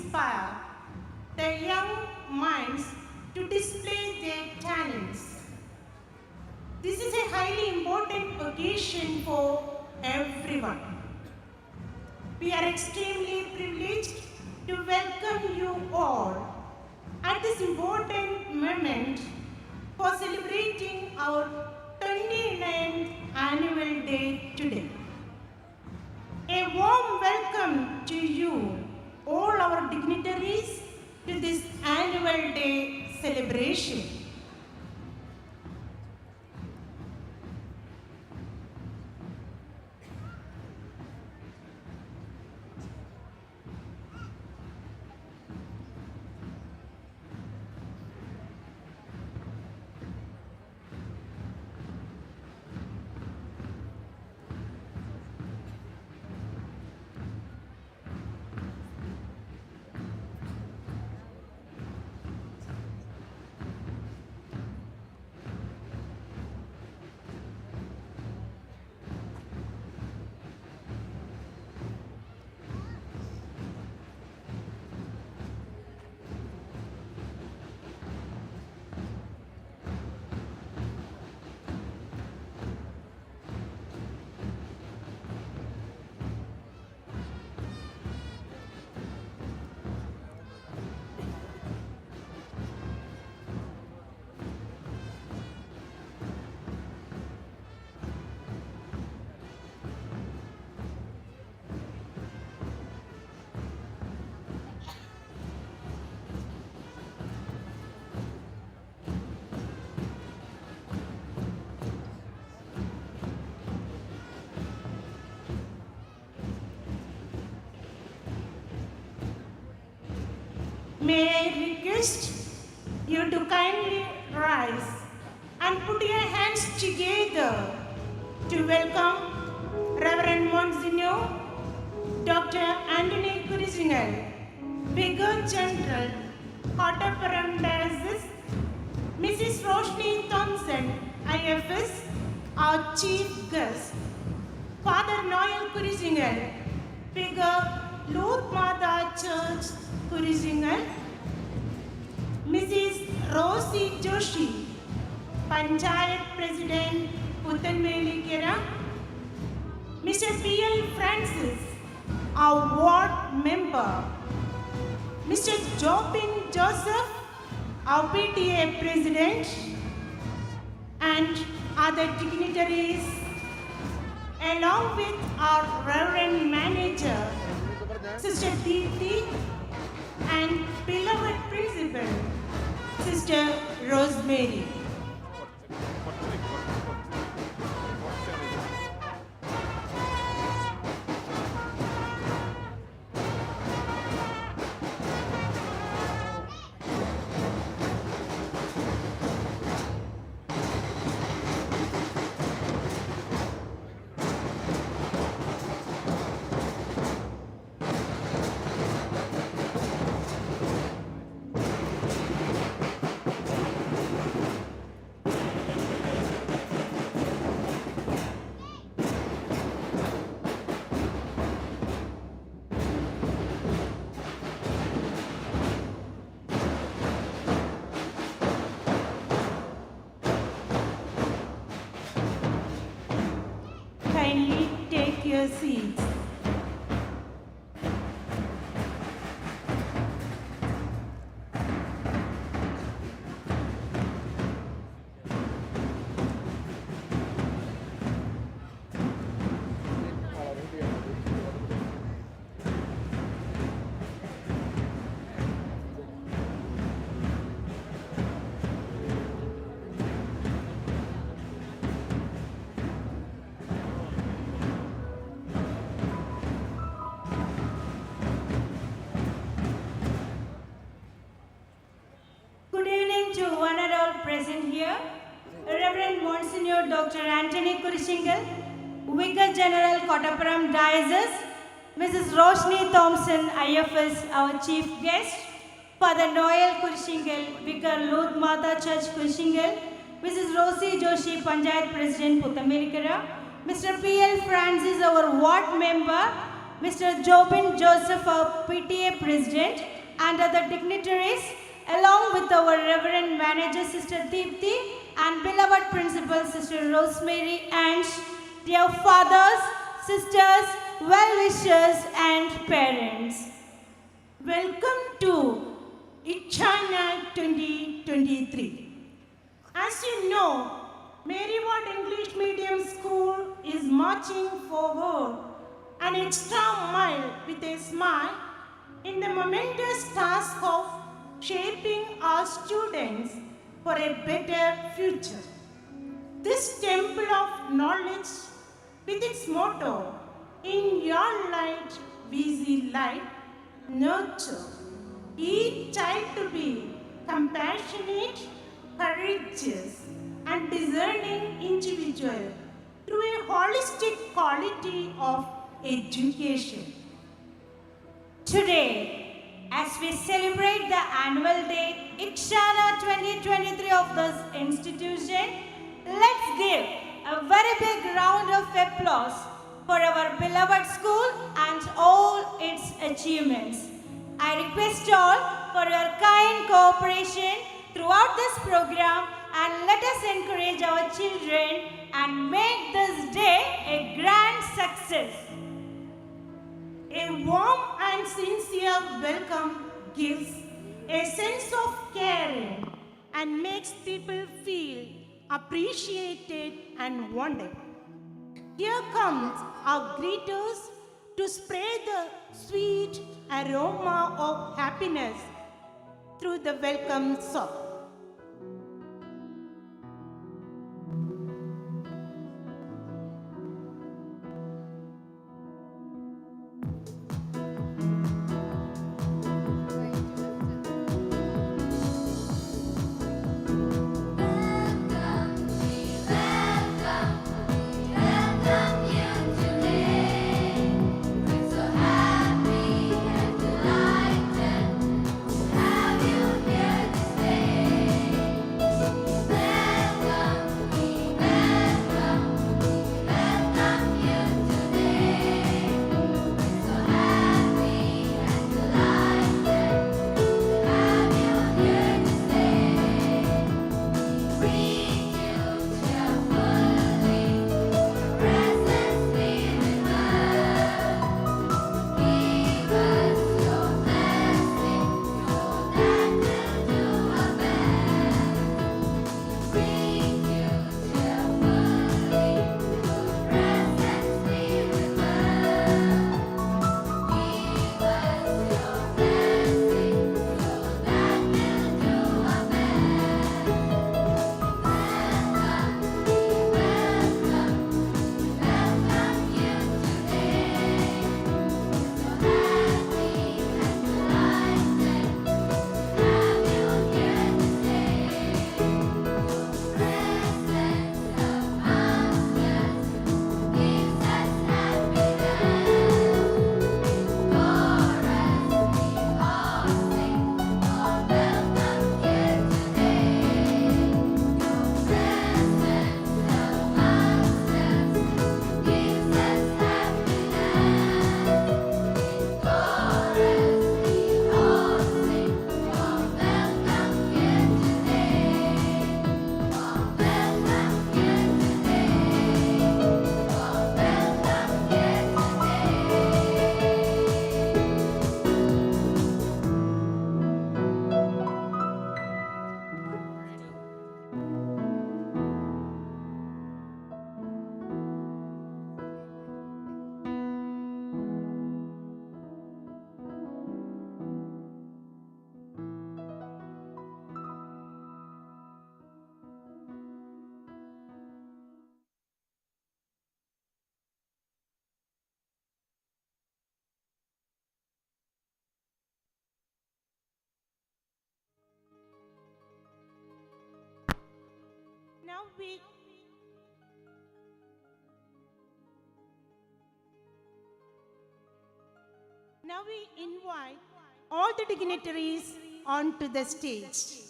inspire the young minds to display their talents. This is a highly important occasion for everyone. We are extremely privileged to welcome you all at this important moment for celebrating our 29th annual day today. A warm welcome to you, all our dignitaries, to this annual day celebration. May I request you to kindly rise and put your hands together to welcome Reverend Monsignor Dr. Anthony Kurisingal, Vicar General, Kottapuram Diocese, Mrs. Roshni Thompson, IFS, our Chief Guest, Father Noel Kurisingal, Vicar, Lord Mother Church, Kurisingal, Mrs. Rosie Joshi, Panchayat President, Puthenvelikkara, Mr. P.L. Francis, our ward member, Mr. Jobin Joseph, our PTA President, and other dignitaries, along with our Reverend Manager, Sister Deepthi, and beloved Principal, Sister Rosemary. Kindly take your seats. Present here, Reverend Monsignor Dr. Anthony Kurisingal, Vicar General Kottapuram Diocese, Mrs. Roshni Thompson, IFS, our Chief Guest, Father Noel Kurisingal, Vicar Lord Mata Church Kurisingal, Mrs. Rosie Joshi, Panchayat President Puthenvelikkara, Mr. P.L. Francis, our ward member, Mr. Jobin Joseph, our PTA President, and other dignitaries, along with our Reverend Manager Sister Deepthi and beloved Principal Sister Rosemary and dear fathers, sisters, well-wishers and parents. Welcome to Ikshana 2023. As you know, Mary Ward English Medium School is marching forward an extra mile with a smile in the momentous task of shaping our students for a better future. This temple of knowledge, with its motto, "In your light we see light," nurture each child to be compassionate, courageous, and discerning individual through a holistic quality of education. Today, as we celebrate the annual day Ikshana 2023 of this institution, let's give a very big round of applause for our beloved school and all its achievements. I request all for your kind cooperation throughout this program, and let us encourage our children and make this day a grand success. A warm and sincere welcome gives a sense of caring and makes people feel appreciated and wanted. Here comes our greeters to spread the sweet aroma of happiness through the welcome song. Now we invite all the dignitaries onto the stage.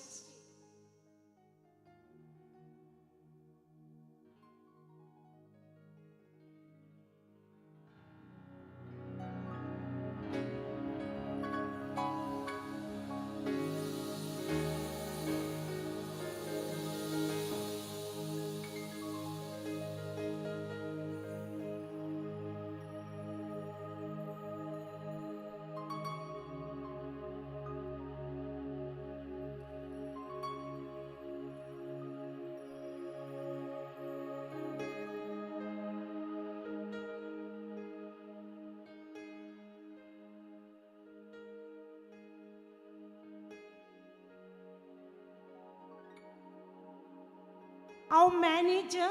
Our manager,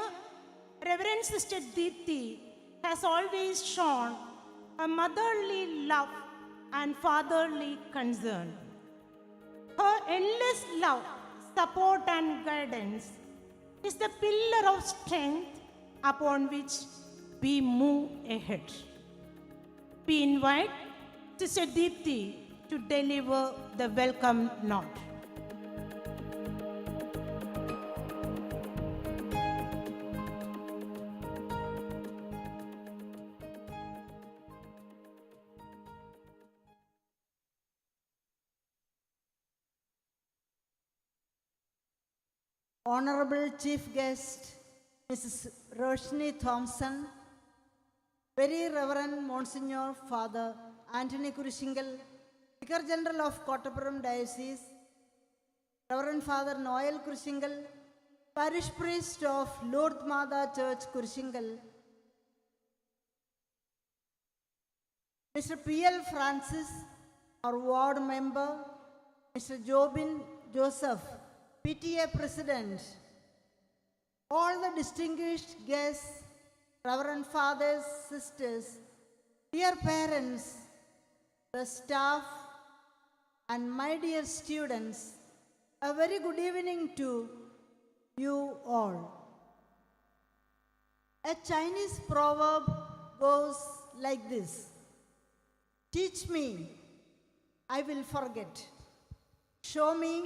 Reverend Sister Deepthi, has always shown a motherly love and fatherly concern. Her endless love, support, and guidance is the pillar of strength upon which we move ahead. We invite Sister Deepthi to deliver the welcome note. Honorable Chief Guest, Mrs. Roshni Thompson, Very Reverend Monsignor Father Anthony Kurishingal, Vicar General of Kottapuram Diocese, Reverend Father Noel Kurishingal, Parish Priest of Lourdes Mada Church Kurishingal, Mr. P.L. Francis, our ward member, Mr. Jobin Joseph, PTA President, all the distinguished guests, Reverend Fathers, Sisters, dear parents, the staff, and my dear students, a very good evening to you all. A Chinese proverb goes like this: teach me, I will forget. Show me,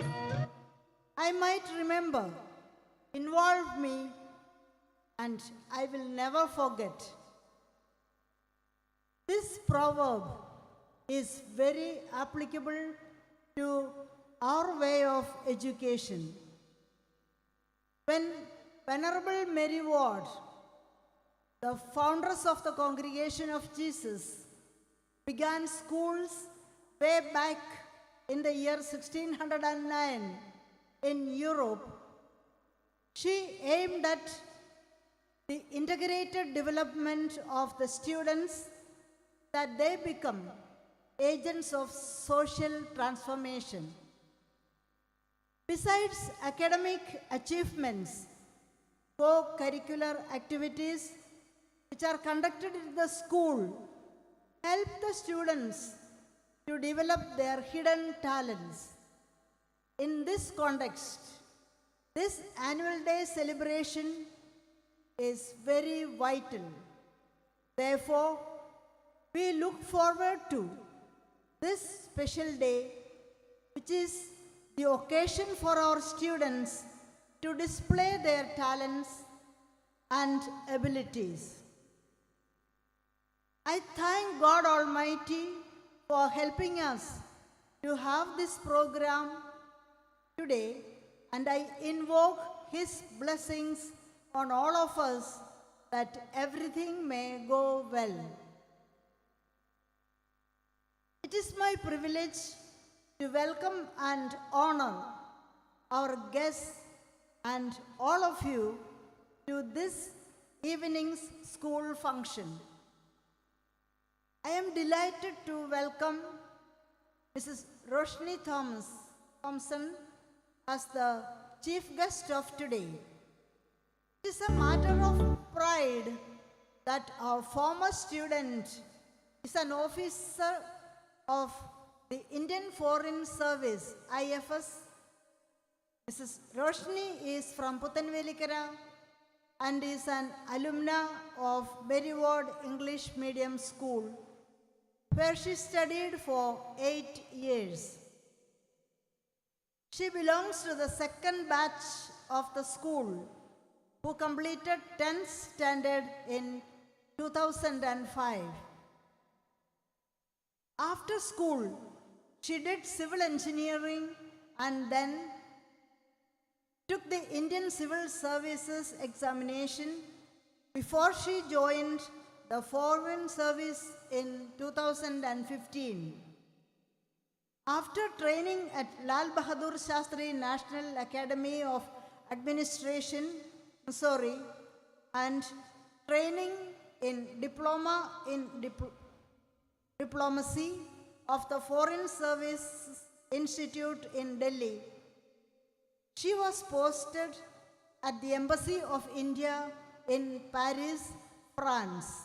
I might remember. Involve me, and I will never forget. This proverb is very applicable to our way of education. When Venerable Mary Ward, the founders of the Congregation of Jesus, began schools way back in the year 1609 in Europe, she aimed at the integrated development of the students, that they become agents of social transformation. Besides academic achievements, co-curricular activities which are conducted in the school help the students to develop their hidden talents. In this context, this annual day celebration is very vital. Therefore, we look forward to this special day, which is the occasion for our students to display their talents and abilities. I thank God Almighty for helping us to have this program today, and I invoke His blessings on all of us, that everything may go well. It is my privilege to welcome and honor our guests and all of you to this evening's school function. I am delighted to welcome Mrs. Roshni Thompson as the chief guest of today. It is a matter of pride that our former student is an officer of the Indian Foreign Service, IFS. Mrs. Roshni is from Puthenvelikkara and is an alumna of Berry Ward English Medium School, where she studied for 8 years. She belongs to the second batch of the school, who completed 10th standard in 2005. After school, she did civil engineering and then took the Indian Civil Services examination before she joined the Foreign Service in 2015. After training at Lal Bahadur Shastri National Academy of Administration, Missouri, and training in Diploma in Diplomacy of the Foreign Service Institute in Delhi, she was posted at the Embassy of India in Paris, France.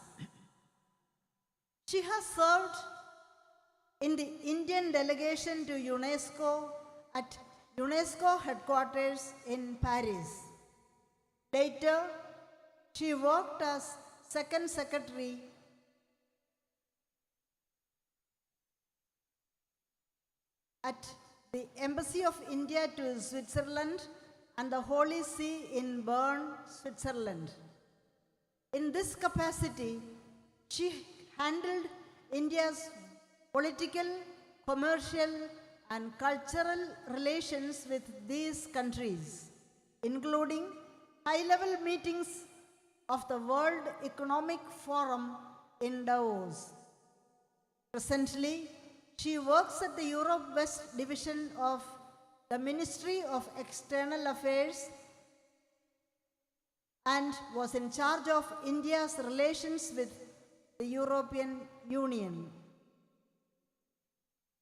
She has served in the Indian delegation to UNESCO at UNESCO headquarters in Paris. Later, she worked as second secretary at the Embassy of India to Switzerland and the Holy See in Bern, Switzerland. In this capacity, she handled India's political, commercial, and cultural relations with these countries, including high-level meetings of the World Economic Forum in Davos. Presently, she works at the Europe West Division of the Ministry of External Affairs and was in charge of India's relations with the European Union.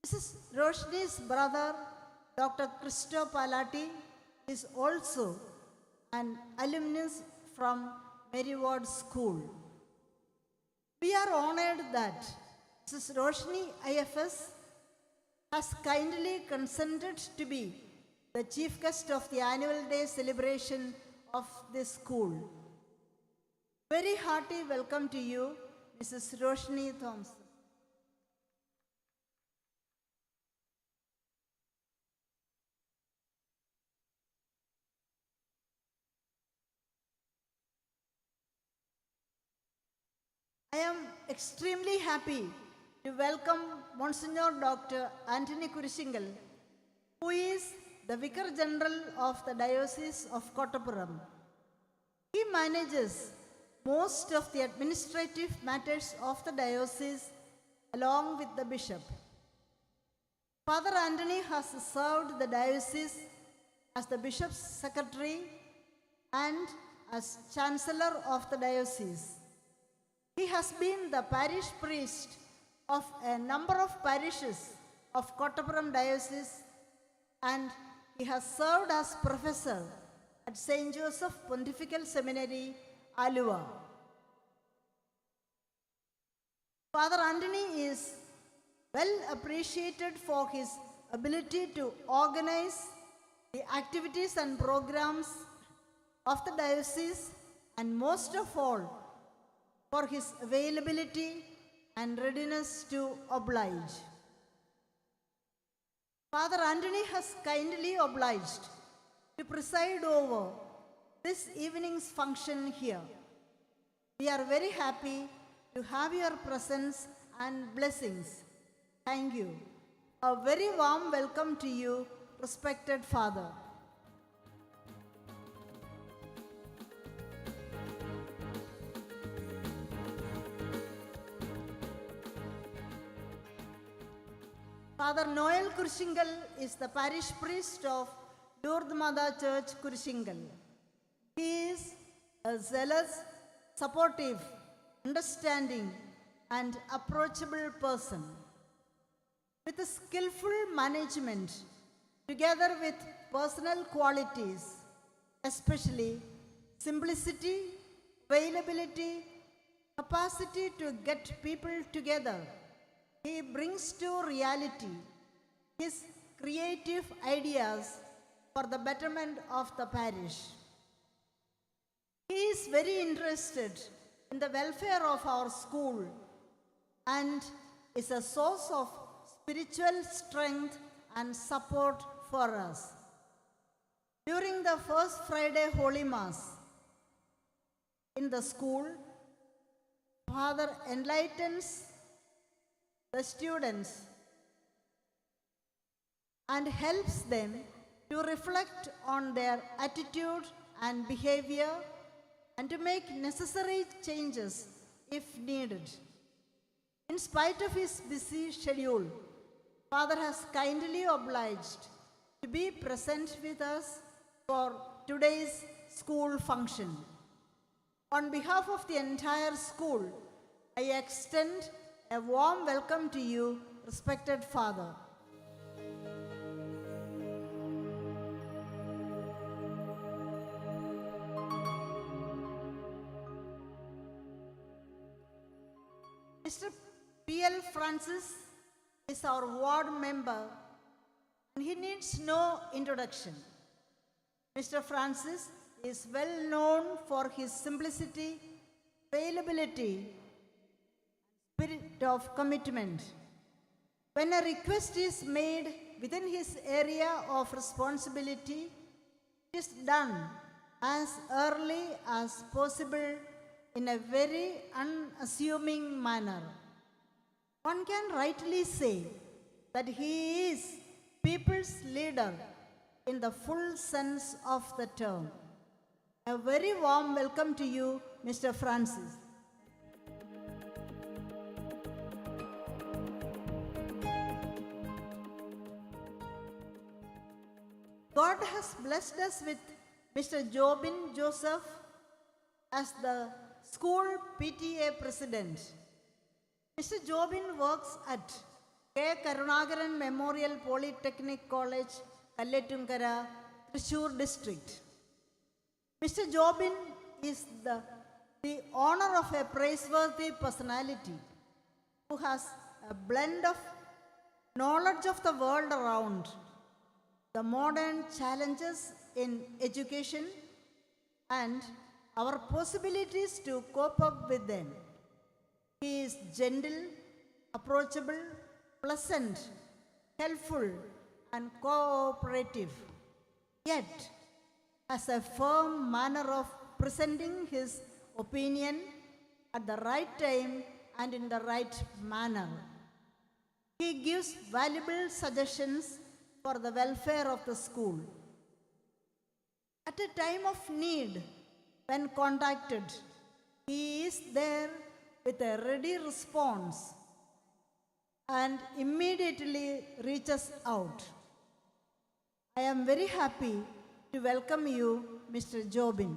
Mrs. Roshni's brother, Dr. Christo Palati, is also an alumnus from Mary Ward School. We are honored that Mrs. Roshni IFS has kindly consented to be the chief guest of the annual day celebration of this school. Very hearty welcome to you, Mrs. Roshni Thompson. I am extremely happy to welcome Monsignor Dr. Anthony Kurishingal, who is the Vicar General of the Diocese of Kottapuram. He manages most of the administrative matters of the diocese along with the bishop. Father Anthony has served the diocese as the bishop's secretary and as chancellor of the diocese. He has been the parish priest of a number of parishes of Kottapuram diocese, and he has served as professor at St. Joseph Pontifical Seminary, Aluva. Father Anthony is well appreciated for his ability to organize the activities and programs of the diocese, and most of all, for his availability and readiness to oblige. Father Anthony has kindly obliged to preside over this evening's function here. We are very happy to have your presence and blessings. Thank you. A very warm welcome to you, respected Father. Father Noel Kurishingal is the parish priest of Lourdes Mother Church, Kurishingal. He is a zealous, supportive, understanding, and approachable person. With a skillful management, together with personal qualities, especially simplicity, availability, capacity to get people together, he brings to reality his creative ideas for the betterment of the parish. He is very interested in the welfare of our school and is a source of spiritual strength and support for us. During the first Friday Holy Mass in the school, Father enlightens the students and helps them to reflect on their attitude and behavior and to make necessary changes if needed. In spite of his busy schedule, Father has kindly obliged to be present with us for today's school function. On behalf of the entire school, I extend a warm welcome to you, respected Father. Mr. P.L. Francis is our ward member and he needs no introduction. Mr. Francis is well known for his simplicity, availability, spirit of commitment. When a request is made within his area of responsibility, it is done as early as possible in a very unassuming manner. One can rightly say that he is people's leader in the full sense of the term. A very warm welcome to you, Mr. Francis. God has blessed us with Mr. Jobin Joseph as the school PTA president. Mr. Jobin works at K. Karunagaran Memorial Polytechnic College, Puthenvelikkara, Thrissur district. Mr. Jobin is the owner of a praiseworthy personality who has a blend of knowledge of the world around, the modern challenges in education, and our possibilities to cope up with them. He is gentle, approachable, pleasant, helpful, and cooperative, yet has a firm manner of presenting his opinion at the right time and in the right manner. He gives valuable suggestions for the welfare of the school. At a time of need, when contacted, he is there with a ready response and immediately reaches out. I am very happy to welcome you, Mr. Jobin.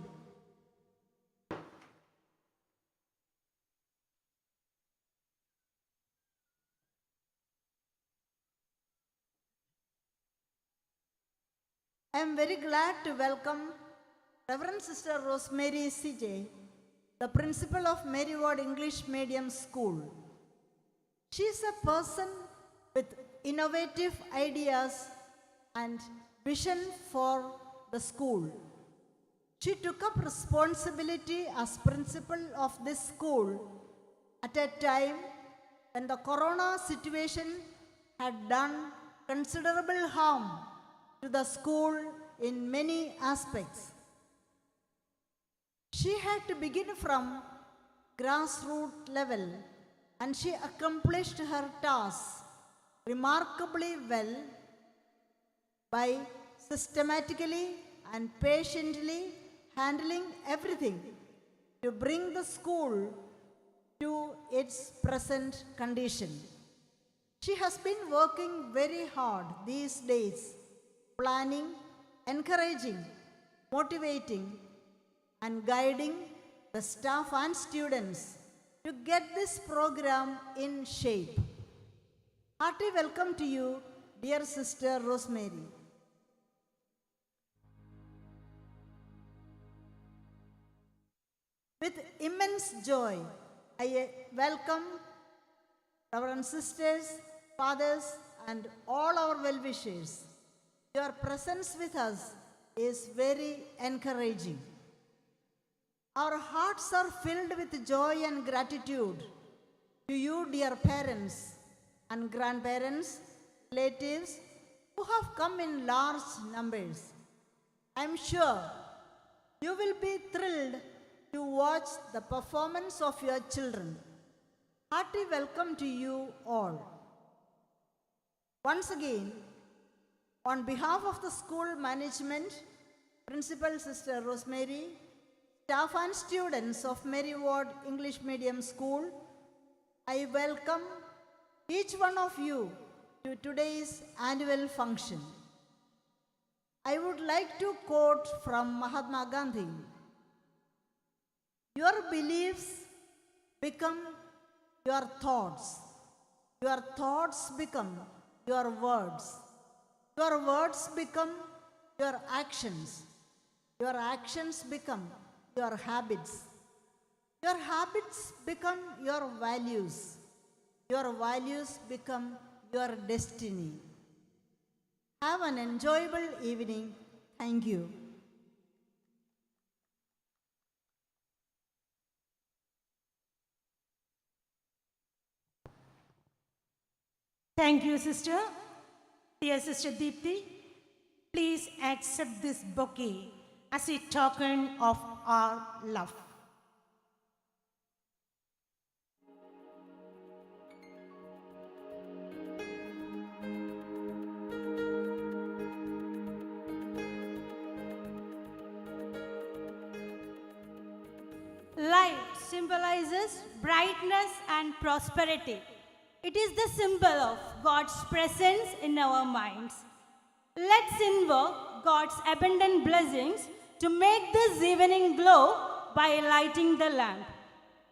I am very glad to welcome Reverend Sister Rosemary CJ, the principal of Mary Ward English Medium School. She is a person with innovative ideas and vision for the school. She took up responsibility as principal of this school at a time when the corona situation had done considerable harm to the school in many aspects. She had to begin from grassroots level and she accomplished her task remarkably well by systematically and patiently handling everything to bring the school to its present condition. She has been working very hard these days, planning, encouraging, motivating, and guiding the staff and students to get this program in shape. Hearty welcome to you, dear Sister Rosemary. With immense joy, I welcome our sisters, fathers, and all our well-wishers. Your presence with us is very encouraging. Our hearts are filled with joy and gratitude to you, dear parents and grandparents, relatives who have come in large numbers. I am sure you will be thrilled to watch the performance of your children. Hearty welcome to you all. Once again, on behalf of the school management, Principal Sister Rosemary, staff and students of Mary Ward English Medium School, I welcome each one of you to today's annual function. I would like to quote from Mahatma Gandhi. Your beliefs become your thoughts. Your thoughts become your words. Your words become your actions. Your actions become your habits. Your habits become your values. your values become your destiny. Have an enjoyable evening. Thank you. Thank you, sister. Dear Sister Deepthi, please accept this bouquet as a token of our love. Light symbolizes brightness and prosperity. It is the symbol of God's presence in our minds. Let's invoke God's abundant blessings to make this evening glow by lighting the lamp.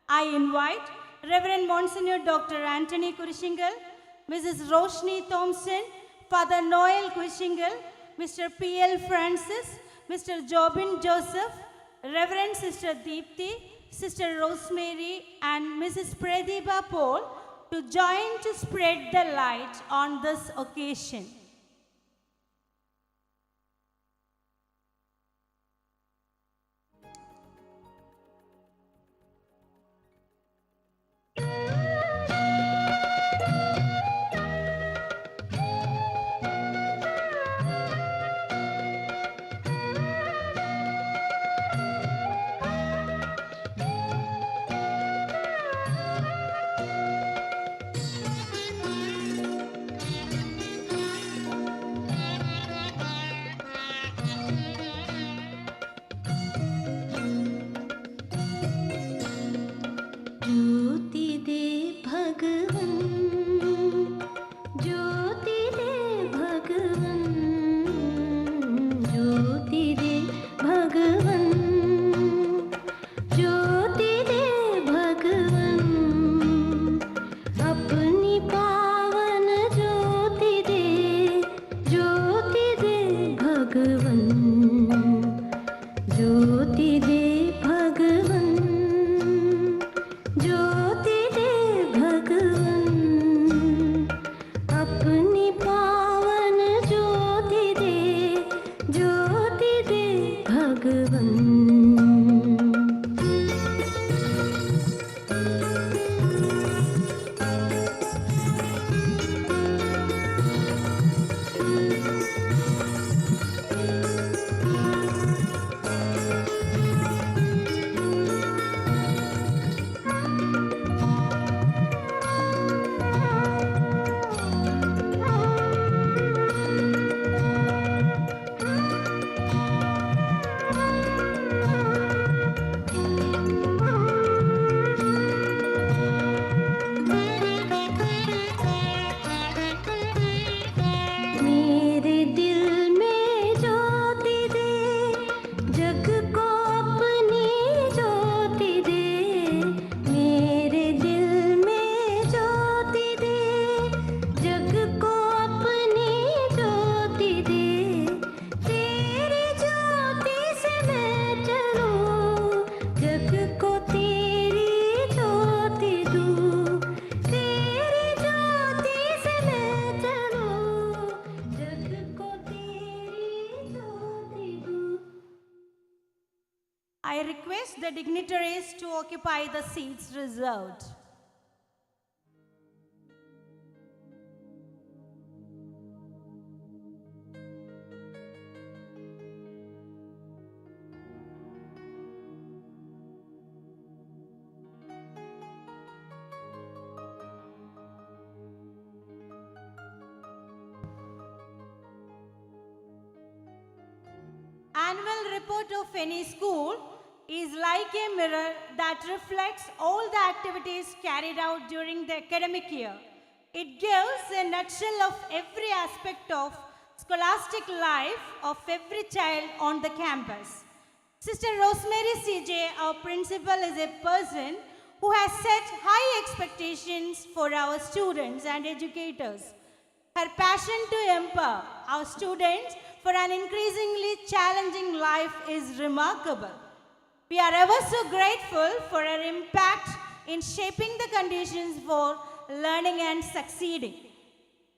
I invite Reverend Monsignor Dr. Anthony Kurishingal, Mrs. Roshni Thompson, Father Noel Kurishingal, Mr. P.L. Francis, Mr. Jobin Joseph, Reverend Sister Deepthi, Sister Rosemary, and Mrs. Pradhiba Paul to join to spread the light on this occasion. ज्योति दे भगवन, ज्योति दे भगवन, ज्योति दे भगवन, ज्योति दे भगवन, अपनी पावन ज्योति दे भगवन, ज्योति दे भगवन, ज्योति दे भगवन, अपनी पावन ज्योति दे भगवन। मेरे दिल में ज्योति दे, जग को अपनी ज्योति दे, मेरे दिल में ज्योति दे, जग को अपनी ज्योति दे, तेरी ज्योति से मैं चलूं, जग को तेरी ज्योति दूं, तेरी ज्योति से मैं चलूं, जग को तेरी ज्योति दूं। I request the dignitaries to occupy the seats reserved. Annual report of any school is like a mirror that reflects all the activities carried out during the academic year. It gives a nutshell of every aspect of scholastic life of every child on the campus. Sister Rosemary CJ, our principal, is a person who has set high expectations for our students and educators. Her passion to empower our students for an increasingly challenging life is remarkable. We are ever so grateful for her impact in shaping the conditions for learning and succeeding.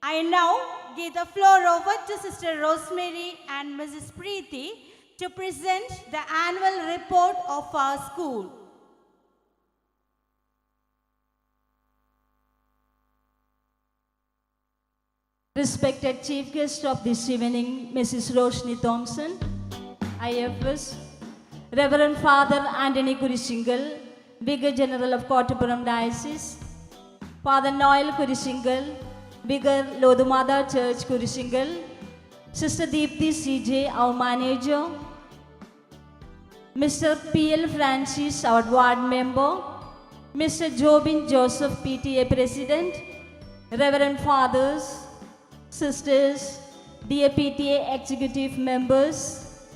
I now give the floor over to Sister Rosemary and Mrs. Preeti to present the annual report of our school. Respected Chief Guest of this evening, Mrs. Roshni Thompson, IFS, Reverend Father Anthony Kurishingal, Vicar General of Kottapuram Diocese, Father Noel Kurishingal, Vicar Lodumada Church Kurishingal, Sister Deepthi CJ, our manager, Mr. P.L. Francis, our ward member, Mr. Jobin Joseph, PTA President, Reverend Fathers, Sisters, dear PTA executive members,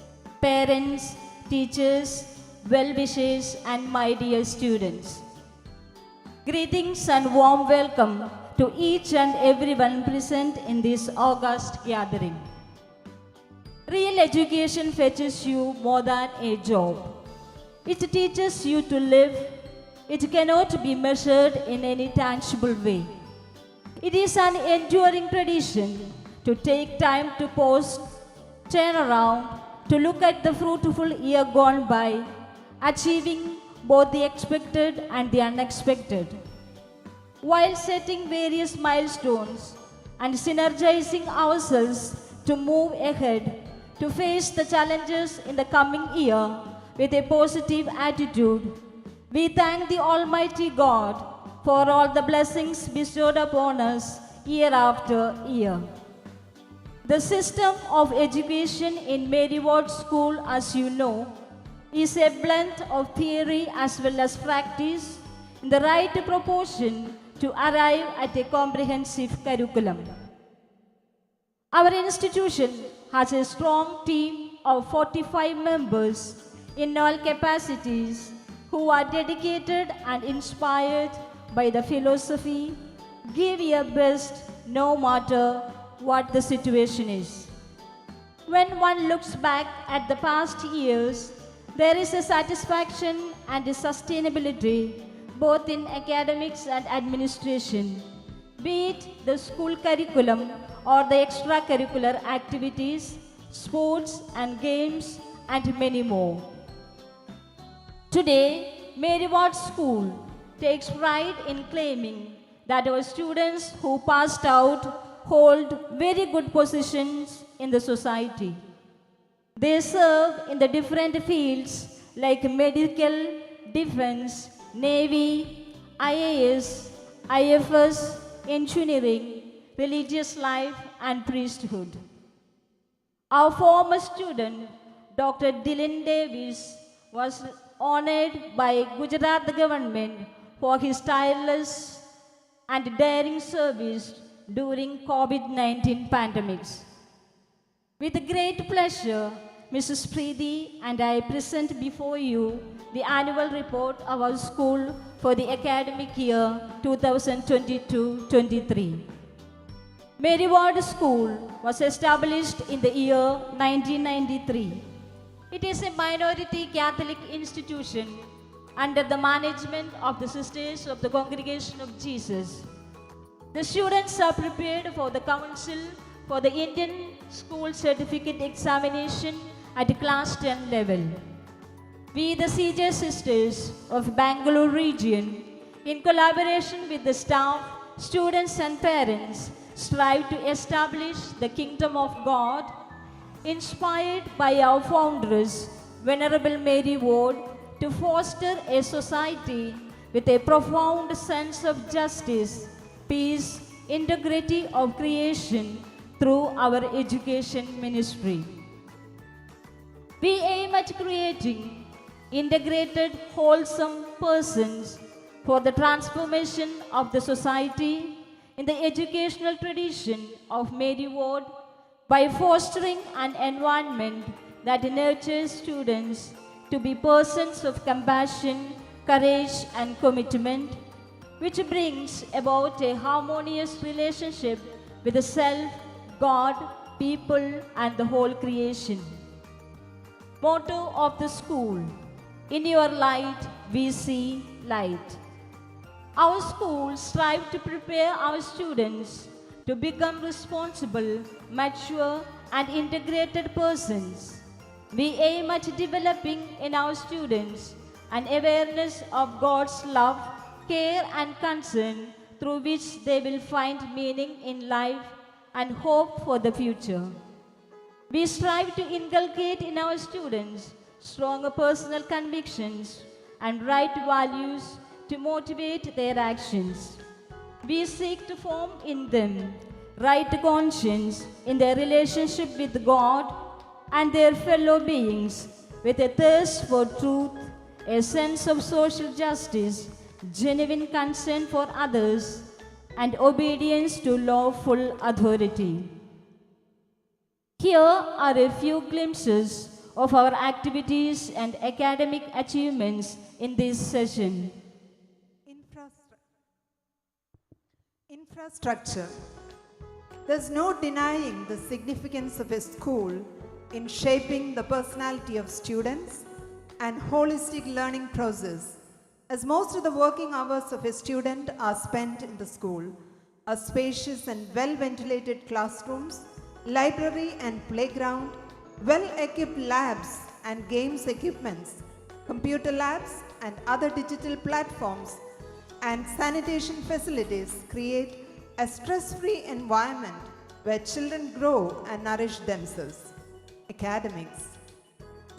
parents, teachers, well-wishers, and my dear students. Greetings and warm welcome to each and everyone present in this august gathering. Real education fetches you more than a job. It teaches you to live. It cannot be measured in any tangible way. It is an enduring tradition to take time to pause, turn around, to look at the fruitful year gone by, achieving both the expected and the unexpected, while setting various milestones and synergizing ourselves to move ahead, to face the challenges in the coming year with a positive attitude. We thank the Almighty God for all the blessings bestowed upon us year after year. The system of education in Mary Ward School, as you know, is a blend of theory as well as practice in the right proportion to arrive at a comprehensive curriculum. Our institution has a strong team of 45 members in all capacities who are dedicated and inspired by the philosophy, give your best no matter what the situation is. When one looks back at the past years, there is a satisfaction and a sustainability both in academics and administration, be it the school curriculum or the extracurricular activities, sports and games, and many more. Today, Mary Ward School takes pride in claiming that our students who passed out hold very good positions in the society. They serve in the different fields like medical, defense, navy, IAS, IFS, engineering, religious life, and priesthood. Our former student, Dr. Dylan Davis, was honored by Gujarat government for his tireless and daring service during COVID-19 pandemics. With great pleasure, Mrs. Preeti and I present before you the annual report of our school for the academic year 2022-23. Mary Ward School was established in the year 1993. It is a minority Catholic institution under the management of the Sisters of the Congregation of Jesus. The students are prepared for the Council for the Indian School Certificate Examination at Class 10 level. We, the CJ Sisters of Bangalore region, in collaboration with the staff, students and parents, strive to establish the kingdom of God, inspired by our foundress, Venerable Mary Ward, to foster a society with a profound sense of justice, peace, integrity of creation through our education ministry. We aim at creating integrated, wholesome persons for the transformation of the society in the educational tradition of Mary Ward by fostering an environment that nurtures students to be persons of compassion, courage, and commitment, which brings about a harmonious relationship with the self, God, people, and the whole creation. Motto of the school: in your light we see light. Our schools strive to prepare our students to become responsible, mature, and integrated persons. We aim at developing in our students an awareness of God's love, care, and concern through which they will find meaning in life and hope for the future. We strive to inculcate in our students stronger personal convictions and right values to motivate their actions. We seek to form in them right conscience in their relationship with God and their fellow beings with a thirst for truth, a sense of social justice, genuine concern for others, and obedience to lawful authority. Here are a few glimpses of our activities and academic achievements in this session. Infrastructure. There's no denying the significance of a school in shaping the personality of students and holistic learning process, as most of the working hours of a student are spent in the school. Are spacious and well-ventilated classrooms, library and playground, well-equipped labs and games equipments, computer labs and other digital platforms, and sanitation facilities create a stress-free environment where children grow and nourish themselves. Academics.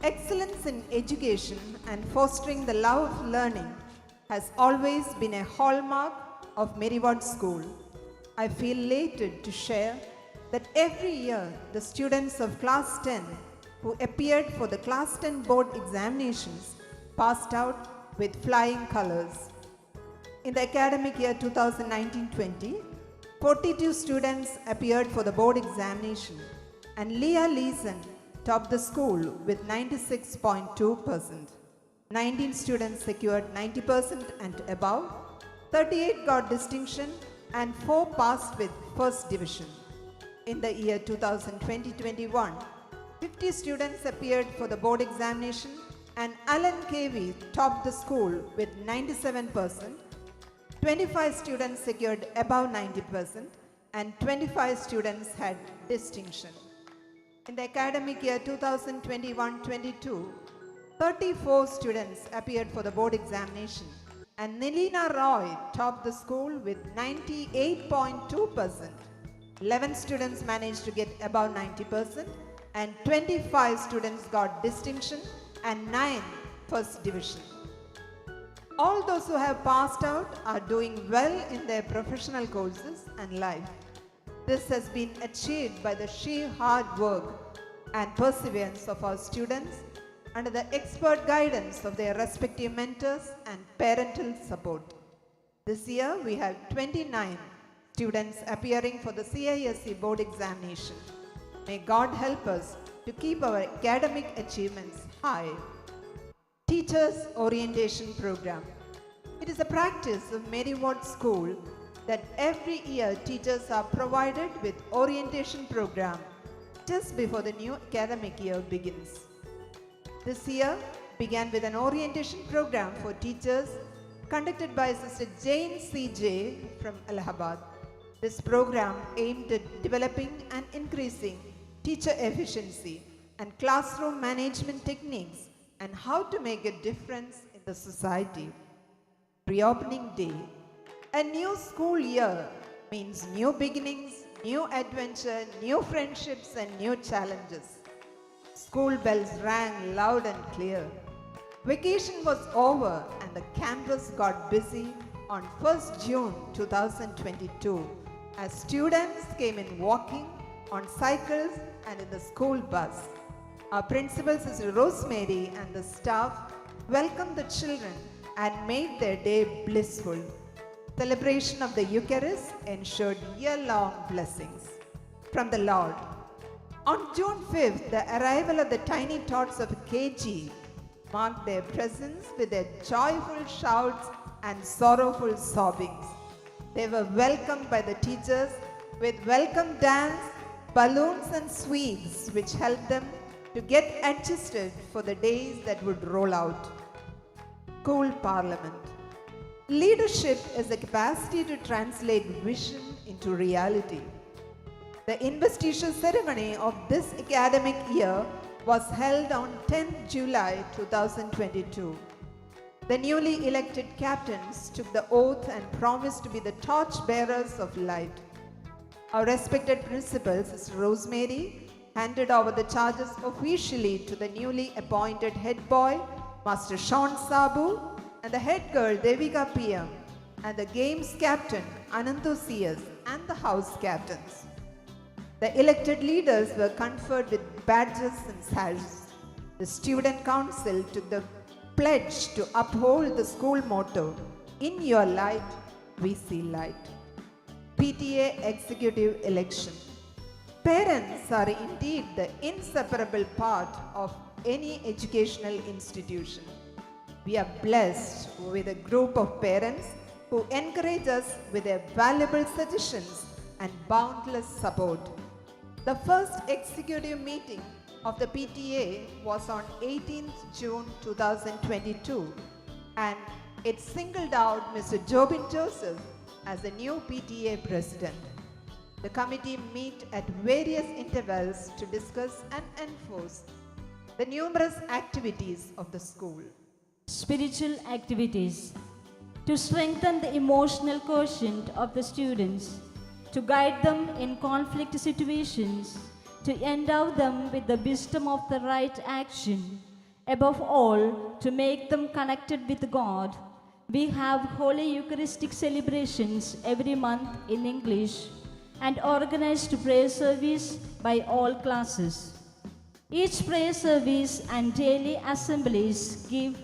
Excellence in education and fostering the love of learning has always been a hallmark of Merriward School. I feel elated to share that every year the students of Class 10 who appeared for the Class 10 board examinations passed out with flying colors. In the academic year 2019-20, 42 students appeared for the board examination and Leah Leeson topped the school with 96.2%. 19 students secured 90% and above, 38 got distinction and 4 passed with first division. In the year 2020-21, 50 students appeared for the board examination and Alan KV topped the school with 97%. 25 students secured above 90% and 25 students had distinction. In the academic year 2021-22, 34 students appeared for the board examination and Nilina Roy topped the school with 98.2%. 11 students managed to get above 90% and 25 students got distinction and 9 first division. All those who have passed out are doing well in their professional courses and life. This has been achieved by the sheer hard work and perseverance of our students under the expert guidance of their respective mentors and parental support. This year we have 29 students appearing for the CISE board examination. May God help us to keep our academic achievements high. Teachers Orientation Program. It is a practice of Merriward School that every year teachers are provided with orientation program just before the new academic year begins. This year began with an orientation program for teachers conducted by Sister Jane C.J. from Allahabad. This program aimed at developing and increasing teacher efficiency and classroom management techniques and how to make a difference in the society. Pre-opening day. A new school year means new beginnings, new adventure, new friendships and new challenges. School bells rang loud and clear. Vacation was over and the campus got busy on 1st June 2022 as students came in walking, on cycles and in the school bus. Our principal, Sister Rosemary, and the staff welcomed the children and made their day blissful. Celebration of the Eucharist ensured year-long blessings from the Lord. On June 5th, the arrival of the tiny tots of KG marked their presence with their joyful shouts and sorrowful sobbings. They were welcomed by the teachers with welcome dance, balloons and sweets which helped them to get adjusted for the days that would roll out. School Parliament. Leadership is the capacity to translate vision into reality. The investiture ceremony of this academic year was held on 10th July 2022. The newly elected captains took the oath and promised to be the torch bearers of light. Our respected principal, Sister Rosemary, handed over the charges officially to the newly appointed head boy, Master Sean Sabu, and the head girl, Devika PM, and the games captain, Anantu CS, and the house captains. The elected leaders were conferred with badges and sashes. The student council took the pledge to uphold the school motto, "In your light, we see light." PTA executive election. Parents are indeed the inseparable part of any educational institution. We are blessed with a group of parents who encourage us with their valuable suggestions and boundless support. The first executive meeting of the PTA was on 18th June 2022, and it singled out Mr. Jobin Joseph as the new PTA president. The committee meet at various intervals to discuss and enforce the numerous activities of the school. Spiritual activities to strengthen the emotional quotient of the students, to guide them in conflict situations, to endow them with the wisdom of the right action, above all, to make them connected with God. We have Holy Eucharistic celebrations every month in English and organized prayer service by all classes. Each prayer service and daily assemblies give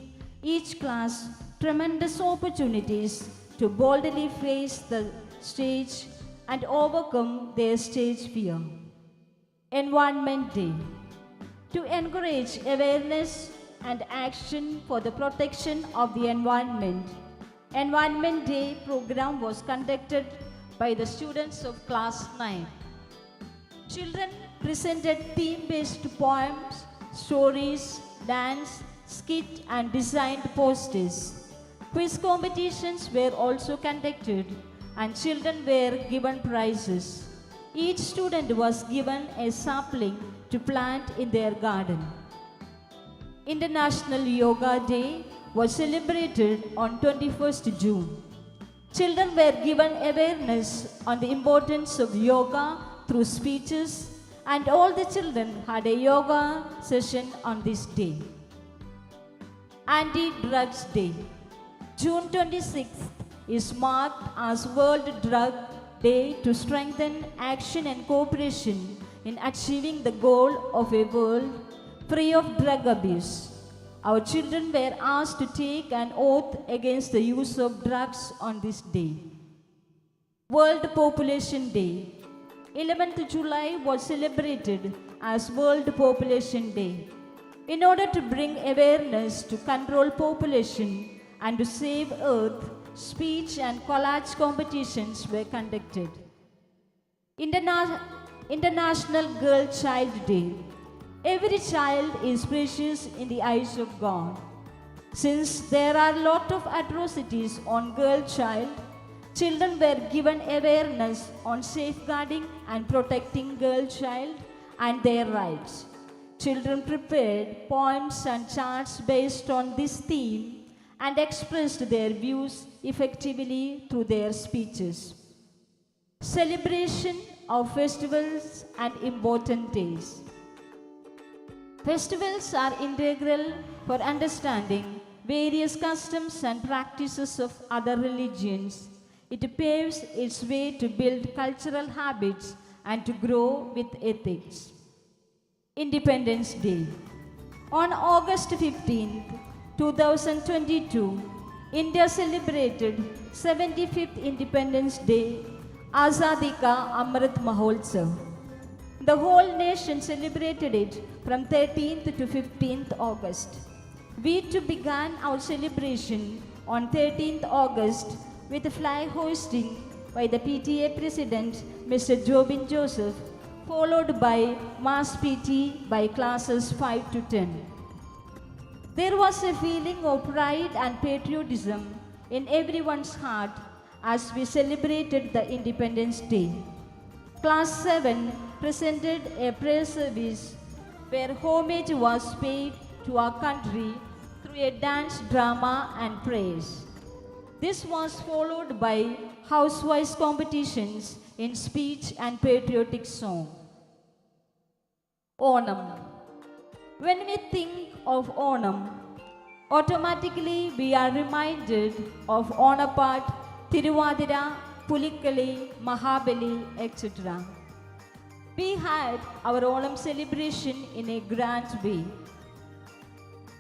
each class tremendous opportunities to boldly face the stage and overcome their stage fear. Environment Day. To encourage awareness and action for the protection of the environment, Environment Day program was conducted by the students of class 9. Children presented theme-based poems, stories, dance, skit and designed posters. Quiz competitions were also conducted and children were given prizes. Each student was given a sapling to plant in their garden. International Yoga Day was celebrated on 21st June. Children were given awareness on the importance of yoga through speeches, and all the children had a yoga session on this day. Anti-Drugs Day. June 26th is marked as World Drug Day to strengthen action and cooperation in achieving the goal of a world free of drug abuse. Our children were asked to take an oath against the use of drugs on this day. World Population Day. 11th July was celebrated as World Population Day. In order to bring awareness to control population and to save Earth, speech and collage competitions were conducted. International Girl Child Day. Every child is precious in the eyes of God. Since there are a lot of atrocities on girl child, children were given awareness on safeguarding and protecting girl child and their rights. Children prepared poems and charts based on this theme and expressed their views effectively through their speeches. Celebration of festivals and important days. Festivals are integral for understanding various customs and practices of other religions. It paves its way to build cultural habits and to grow with ethics. Independence Day. On August 15, 2022, India celebrated 75th Independence Day, Azadi Ka Amrit Mahotsav. The whole nation celebrated it from 13th to 15th August. We too began our celebration on 13th August with a flag hoisting by the PTA President, Mr. Jobin Joseph, followed by Mass PT by classes 5 to 10. There was a feeling of pride and patriotism in everyone's heart as we celebrated the Independence Day. Class 7 presented a prayer service where homage was paid to our country through a dance, drama, and praise. This was followed by housewise competitions in speech and patriotic song. Onam. When we think of Onam, automatically we are reminded of Onapat, Tiruvadira, Pulikali, Mahabali, etc. We had our Onam celebration in a grand way.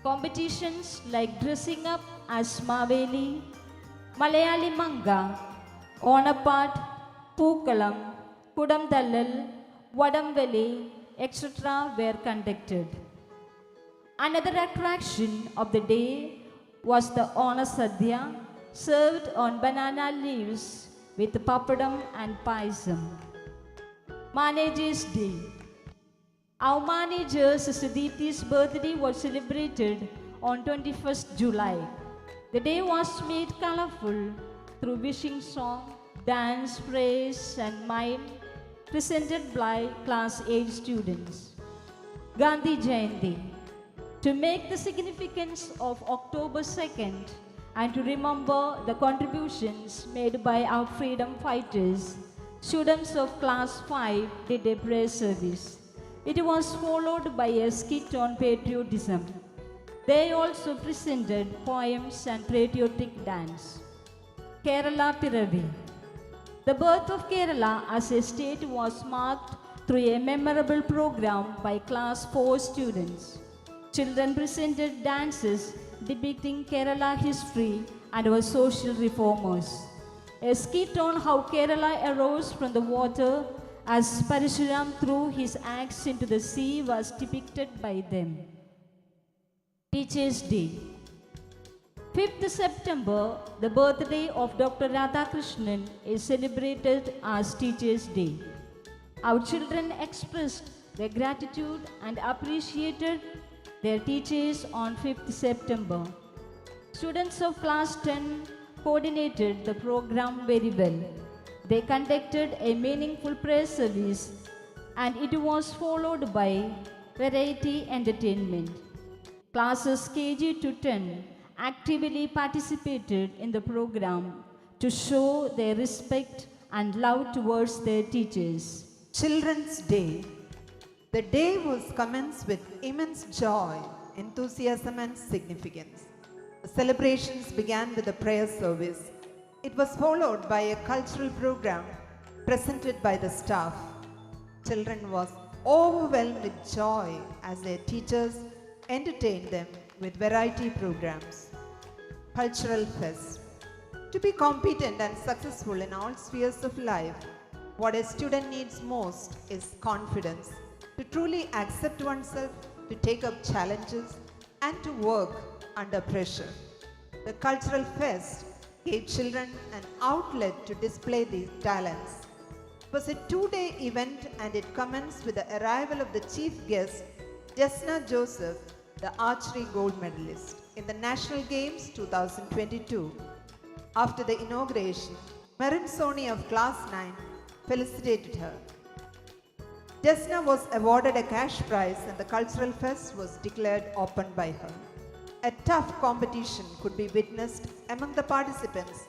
Competitions like dressing up as Maveli, Malayali Manga, Onapat, Pookalam, Kudamdallal, Vadamveli, etc. were conducted. Another attraction of the day was the Ona Sadhya, served on banana leaves with papadam and paisam. Manager's Day. Our manager, Sister Deepti's birthday was celebrated on 21st July. The day was made colorful through wishing song, dance, praise and mime presented by class 8 students. Gandhi Jayanti. To make the significance of October 2nd and to remember the contributions made by our freedom fighters, students of class 5 did a prayer service. It was followed by a skit on patriotism. They also presented poems and patriotic dance. Kerala Piravi. The birth of Kerala as a state was marked through a memorable program by class 4 students. Children presented dances depicting Kerala history and our social reformers. A skit on how Kerala arose from the water as Parishuram threw his axe into the sea was depicted by them. Teachers' Day. 5th September, the birthday of Dr. Radhakrishnan is celebrated as Teachers' Day. Our children expressed their gratitude and appreciated their teachers on 5th September. Students of class 10 coordinated the program very well. They conducted a meaningful prayer service and it was followed by variety entertainment. Classes KG to 10 actively participated in the program to show their respect and love towards their teachers. Children's Day. The day was commenced with immense joy, enthusiasm and significance. The celebrations began with a prayer service. It was followed by a cultural program presented by the staff. Children was overwhelmed with joy as their teachers entertained them with variety programs. Cultural Fest. To be competent and successful in all spheres of life, what a student needs most is confidence. To truly accept oneself, to take up challenges, and to work under pressure. The Cultural Fest gave children an outlet to display these talents. It was a 2-day event and it commenced with the arrival of the chief guest, Jesna Joseph, the archery gold medalist in the National Games 2022. After the inauguration, Marin Soni of class 9 felicitated her. Jesna was awarded a cash prize and the Cultural Fest was declared open by her. A tough competition could be witnessed among the participants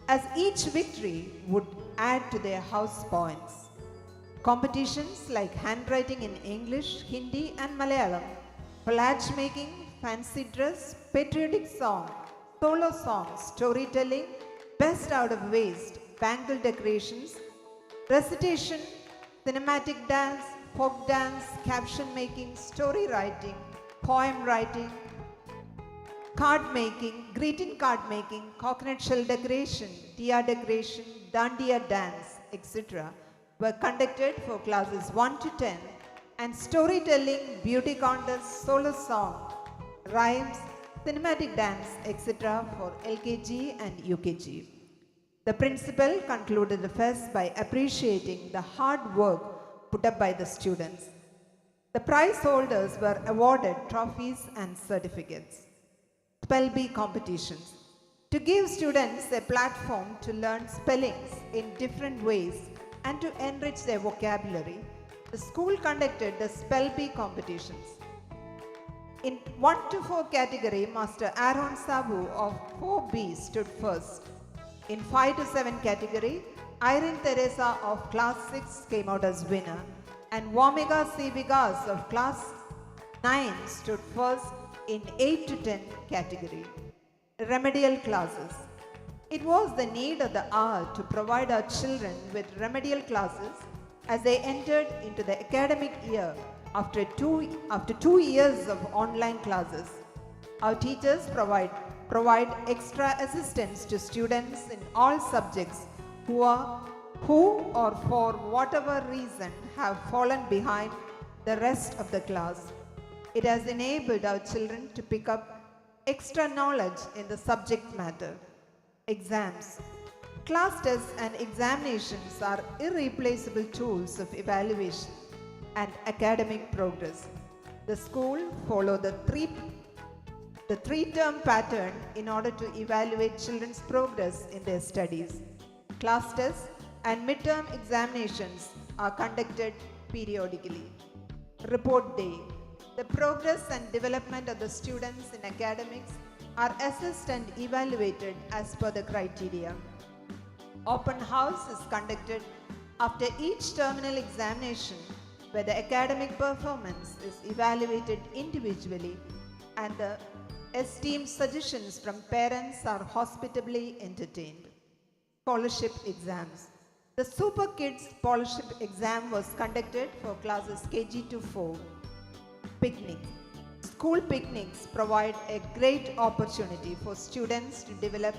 as each victory would add to their house points. Competitions like handwriting in English, Hindi and Malayalam, collage making, fancy dress, patriotic song, solo song, storytelling, best out of waste, bangle decorations, recitation, cinematic dance, folk dance, caption making, story writing, poem writing, card making, greeting card making, coconut shell decoration, diya decoration, dandiya dance, etc. were conducted for classes 1 to 10 and storytelling, beauty contest, solo song, rhymes, cinematic dance, etc. for LKG and UKG. The principal concluded the fest by appreciating the hard work put up by the students. The prize holders were awarded trophies and certificates. Spell bee competitions. To give students a platform to learn spellings in different ways and to enrich their vocabulary, the school conducted the Spell Bee competitions. In 1 to 4 category, Master Aaron Sabu of 4B stood first. In 5 to 7 category, Irene Teresa of class 6 came out as winner, and Womega C. Vigas of class 9 stood first in 8 to 10 category. Remedial classes. It was the need of the hour to provide our children with remedial classes as they entered into the academic year after 2 years of online classes. Our teachers provide extra assistance to students in all subjects who or for whatever reason have fallen behind the rest of the class. It has enabled our children to pick up extra knowledge in the subject matter. Exams. Class tests and examinations are irreplaceable tools of evaluation and academic progress. The school followed the three-term pattern in order to evaluate children's progress in their studies. Class tests and midterm examinations are conducted periodically. Report day. The progress and development of the students in academics are assessed and evaluated as per the criteria. Open house is conducted after each terminal examination where the academic performance is evaluated individually and the esteemed suggestions from parents are hospitably entertained. Scholarship exams. The Super Kids Scholarship exam was conducted for classes KG to 4. Picnic. School picnics provide a great opportunity for students to develop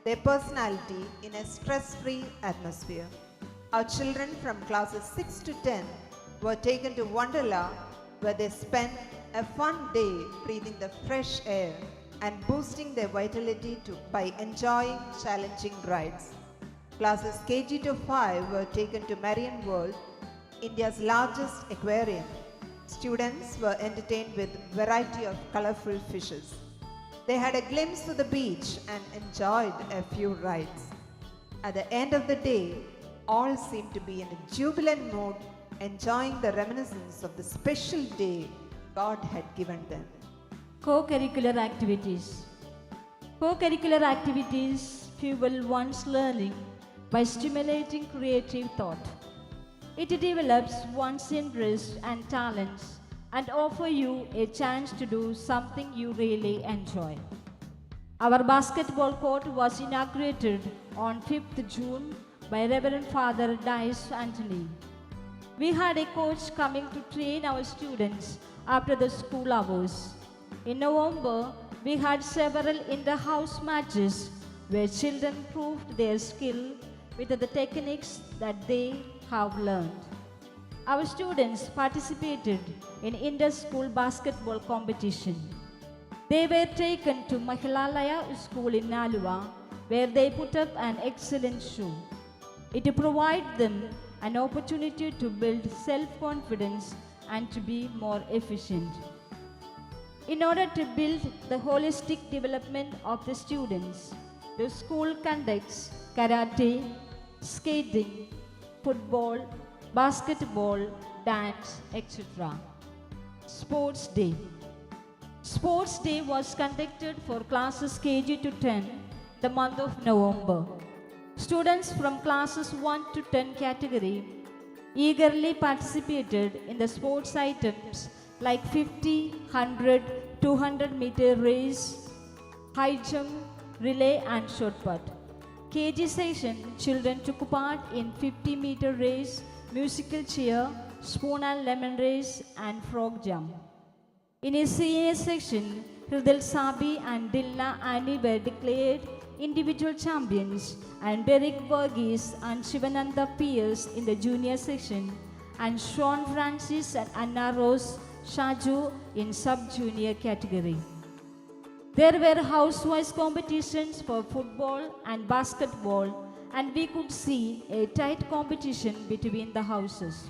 their personality in a stress-free atmosphere. Our children from classes 6 to 10 were taken to Wonderla where they spent a fun day breathing the fresh air and boosting their vitality by enjoying challenging rides. Classes KG to 5 were taken to Marian World, India's largest aquarium. Students were entertained with a variety of colorful fishes. They had a glimpse of the beach and enjoyed a few rides. At the end of the day, all seemed to be in a jubilant mood, enjoying the reminiscence of the special day God had given them. Co-curricular activities. Co-curricular activities fuel one's learning by stimulating creative thought. It develops one's interests and talents and offer you a chance to do something you really enjoy. Our basketball court was inaugurated on 5th June by Reverend Father Dice Anthony. We had a coach coming to train our students after the school hours. In November, we had several inter-house matches where children proved their skill with the techniques that they have learned. Our students participated in inter-school basketball competition. They were taken to Mahilalaya School in Nalua where they put up an excellent show. It provided them an opportunity to build self-confidence and to be more efficient. In order to build the holistic development of the students, the school conducts karate, skating, football, basketball, dance, etc. Sports Day. Sports Day was conducted for classes KG to 10 the month of November. Students from classes 1 to 10 category eagerly participated in the sports items like 50, 100, 200-meter race, high jump, relay and shot put. KG section children took part in 50-meter race, musical chair, spoon and lemon race and frog jump. In his senior section, Hridal Sabi and Dilna Annie were declared individual champions, and Derek Verghese and Shivananda Pierce in the junior section, and Sean Francis and Anna Rose Shaju in sub-junior category. There were house-wise competitions for football and basketball, and we could see a tight competition between the houses.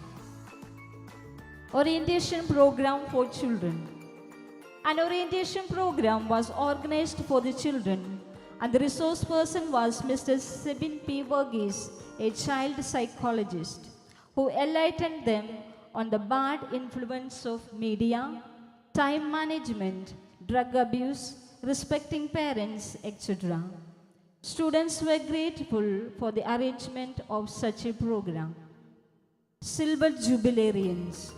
Orientation program for children. An orientation program was organized for the children and the resource person was Mr. Sebin P. Verghese, a child psychologist, who enlightened them on the bad influence of media, time management, drug abuse, respecting parents, etc. Students were grateful for the arrangement of such a program. Silver Jubilarians.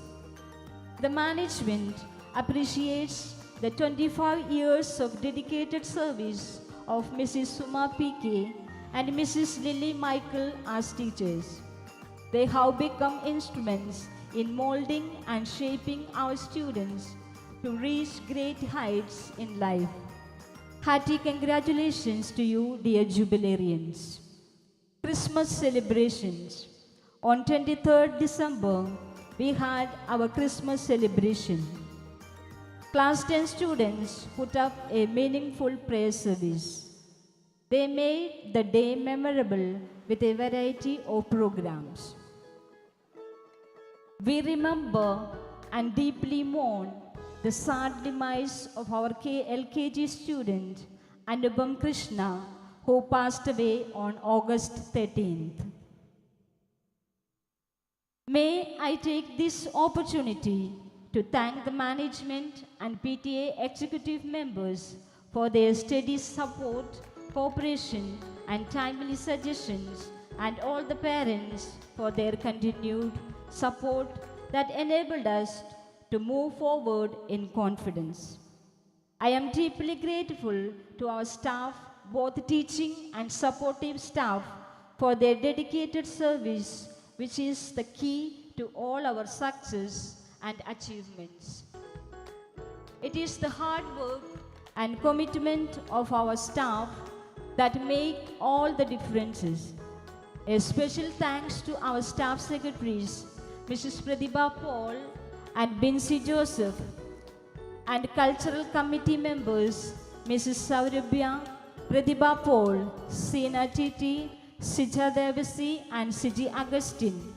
The management appreciates the 25 years of dedicated service of Mrs. Suma P.K. and Mrs. Lily Michael as teachers. They have become instruments in molding and shaping our students to reach great heights in life. Hearty congratulations to you, dear Jubilarians. Christmas celebrations. On 23rd December, we had our Christmas celebration. Class 10 students put up a meaningful prayer service. They made the day memorable with a variety of programs. We remember and deeply mourn the sad demise of our LKG student Anubham Krishna, who passed away on August 13th. May I take this opportunity to thank the management and PTA executive members for their steady support, cooperation, and timely suggestions, and all the parents for their continued support that enabled us to move forward in confidence. I am deeply grateful to our staff, both teaching and supportive staff, for their dedicated service, which is the key to all our success and achievements. It is the hard work and commitment of our staff that make all the differences. A special thanks to our staff secretaries, Mrs. Pratibha Paul and Binsi Joseph, and cultural committee members, Mrs. Saurabhya, Pratibha Paul, Sina Titi, Sija Devasi, and Siji Agustin,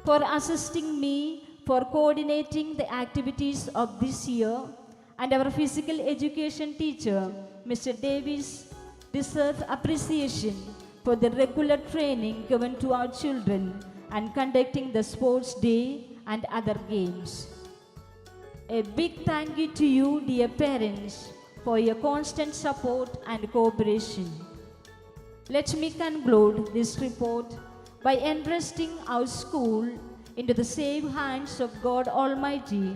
for assisting me for coordinating the activities of this year, and our physical education teacher, Mr. Davis, deserves appreciation for the regular training given to our children and conducting the sports day and other games. A big thank you to you, dear parents, for your constant support and cooperation. Let me conclude this report by entrusting our school into the safe hands of God Almighty,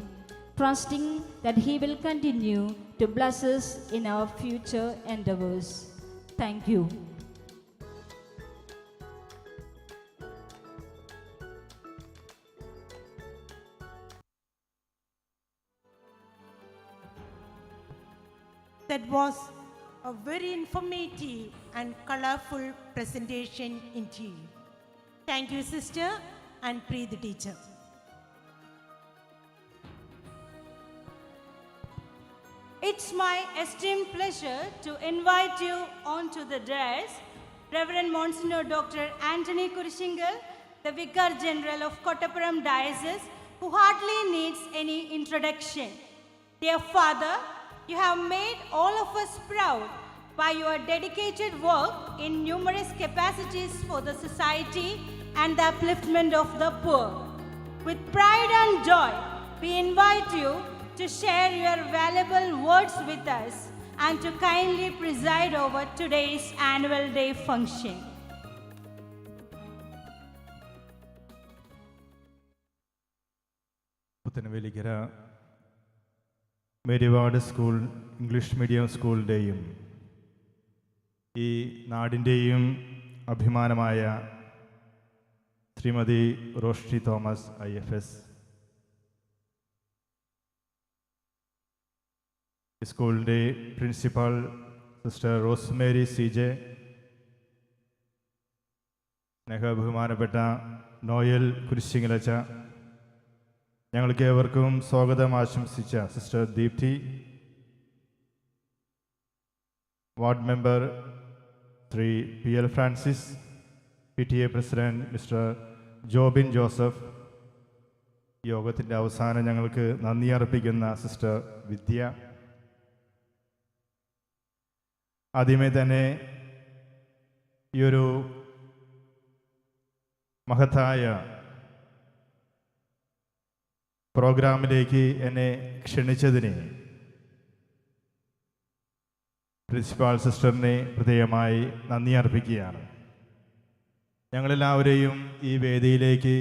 trusting that He will continue to bless us in our future endeavors. Thank you. That was a very informative and colorful presentation indeed. Thank you, sister, and Pri the teacher. It's my esteemed pleasure to invite you onto the dais, Reverend Monsignor Dr. Anthony Kurishingal, the Vicar General of Kottapuram Diocese, who hardly needs any introduction. Dear Father, you have made all of us proud by your dedicated work in numerous capacities for the society and the upliftment of the poor. With pride and joy, we invite you to share your valuable words with us and to kindly preside over today's annual day function. Puthenvelikkara Medivada School, English Medium School Dayum. ഈ നാടിൻ്റെയും അഭിമാനമായ Shrimati Roshni Thomas IFS, സ്കൂളിൻ്റെ principal sister Rosemary CJ, സ്നേഹബഹുമാനപ്പെട്ട Noel കുരിശിങ്ങലച്ച, ഞങ്ങൾക്ക് ഏവർക്കും സ്വാഗതം ആശംസിച്ച sister Deepthi, ward member Shri PL Francis, PTA president Mr Jobin Joseph, യോഗത്തിൻ്റെ അവസാനം ഞങ്ങൾക്ക് നന്ദി അർപ്പിക്കുന്ന സിസ്റ്റർ വിദ്യ, ആദ്യമേ തന്നെ ഈ ഒരു മഹത്തായ പ്രോഗ്രാമിലേക്ക് എന്നെ ക്ഷണിച്ചതിന് പ്രിൻസിപ്പാൾ സിസ്റ്ററിനെ പ്രത്യേകമായി നന്ദി അർപ്പിക്കുകയാണ്. ഞങ്ങളെല്ലാവരെയും ഈ വേദിയിലേക്ക്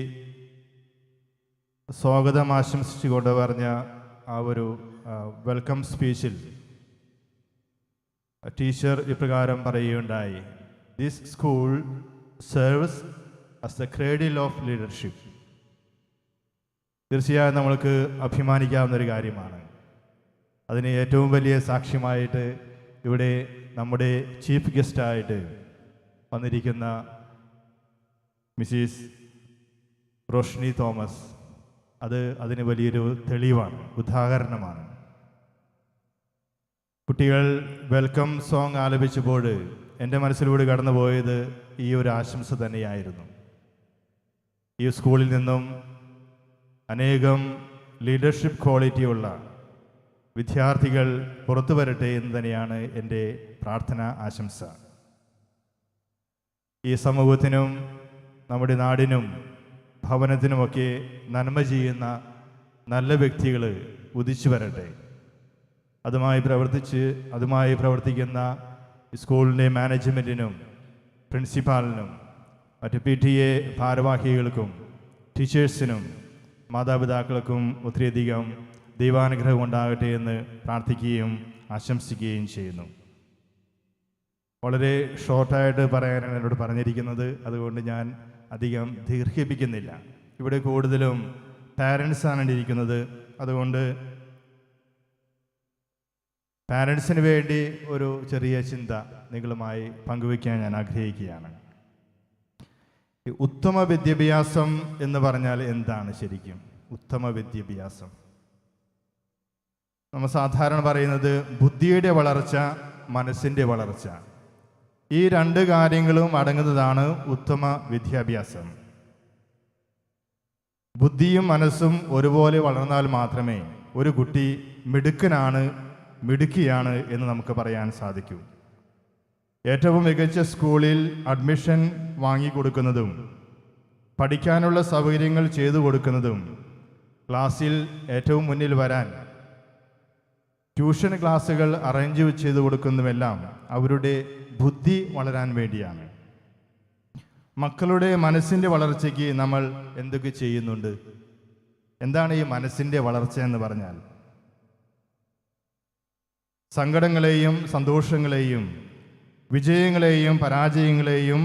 സ്വാഗതം ആശംസിച്ചുകൊണ്ട് പറഞ്ഞ ആ ഒരു വെൽക്കം സ്പീച്ചിൽ ടീച്ചർ ഇപ്രകാരം പറയുകയുണ്ടായി, this school serves as the ക്രേഡിൽ of leadership. തീർച്ചയായും നമ്മൾക്ക് അഭിമാനിക്കാവുന്നൊരു കാര്യമാണ്. അതിന് ഏറ്റവും വലിയ സാക്ഷ്യമായിട്ട് ഇവിടെ നമ്മുടെ ചീഫ് ഗസ്റ്റായിട്ട് വന്നിരിക്കുന്ന മിസ്സിസ് റോഷ്നി തോമസ് അതിന് വലിയൊരു തെളിവാണ്, ഉദാഹരണമാണ്. കുട്ടികൾ വെൽക്കം സോങ് ആലപിച്ചപ്പോൾ എൻ്റെ മനസ്സിലൂടെ കടന്നുപോയത് ഈ ഒരു ആശംസ തന്നെയായിരുന്നു. ഈ സ്കൂളിൽ നിന്നും അനേകം ലീഡർഷിപ്പ് ക്വാളിറ്റിയുള്ള വിദ്യാർത്ഥികൾ പുറത്തു വരട്ടെ എന്ന് തന്നെയാണ് എൻ്റെ പ്രാർത്ഥന, ആശംസ. ഈ സമൂഹത്തിനും നമ്മുടെ നാടിനും ഭവനത്തിനുമൊക്കെ നന്മ ചെയ്യുന്ന നല്ല വ്യക്തികൾ ഉദിച്ചു വരട്ടെ. അതുമായി പ്രവർത്തിക്കുന്ന സ്കൂളിൻ്റെ മാനേജ്മെൻറ്റിനും പ്രിൻസിപ്പാളിനും മറ്റ് PTA ഭാരവാഹികൾക്കും ടീച്ചേഴ്സിനും മാതാപിതാക്കൾക്കും ഒത്തിരിയധികം ദൈവാനുഗ്രഹം ഉണ്ടാകട്ടെ എന്ന് പ്രാർത്ഥിക്കുകയും ആശംസിക്കുകയും ചെയ്യുന്നു. വളരെ ഷോർട്ടായിട്ട് പറയാനാണ് എന്നോട് പറഞ്ഞിരിക്കുന്നത്. അതുകൊണ്ട് ഞാൻ അധികം ദീർഘിപ്പിക്കുന്നില്ല. ഇവിടെ കൂടുതലും പാരൻസാണ് ഇരിക്കുന്നത്. അതുകൊണ്ട് പാരൻസിന് വേണ്ടി ഒരു ചെറിയ ചിന്ത നിങ്ങളുമായി പങ്കുവയ്ക്കാൻ ഞാൻ ആഗ്രഹിക്കുകയാണ്. ഉത്തമ വിദ്യാഭ്യാസം എന്ന് പറഞ്ഞാൽ എന്താണ് ശരിക്കും? ഉത്തമ വിദ്യാഭ്യാസം നമ്മൾ സാധാരണ പറയുന്നത് ബുദ്ധിയുടെ വളർച്ച, മനസ്സിൻ്റെ വളർച്ച. ഈ രണ്ട് കാര്യങ്ങളും അടങ്ങുന്നതാണ് ഉത്തമ വിദ്യാഭ്യാസം. ബുദ്ധിയും മനസ്സും ഒരുപോലെ വളർന്നാൽ മാത്രമേ ഒരു കുട്ടി മിടുക്കിയാണ് എന്ന് നമുക്ക് പറയാൻ സാധിക്കൂ. ഏറ്റവും മികച്ച സ്കൂളിൽ അഡ്മിഷൻ വാങ്ങിക്കൊടുക്കുന്നതും പഠിക്കാനുള്ള സൗകര്യങ്ങൾ ചെയ്തു കൊടുക്കുന്നതും ക്ലാസ്സിൽ ഏറ്റവും മുന്നിൽ വരാൻ ട്യൂഷൻ ക്ലാസ്സുകൾ അറേഞ്ച് ചെയ്തു കൊടുക്കുന്നതുമെല്ലാം അവരുടെ ബുദ്ധി വളരാൻ വേണ്ടിയാണ്. മക്കളുടെ മനസ്സിൻ്റെ വളർച്ചയ്ക്ക് നമ്മൾ എന്തൊക്കെ ചെയ്യുന്നുണ്ട്? എന്താണ് ഈ മനസ്സിൻ്റെ വളർച്ച എന്ന് പറഞ്ഞാൽ? സങ്കടങ്ങളെയും സന്തോഷങ്ങളെയും വിജയങ്ങളെയും പരാജയങ്ങളെയും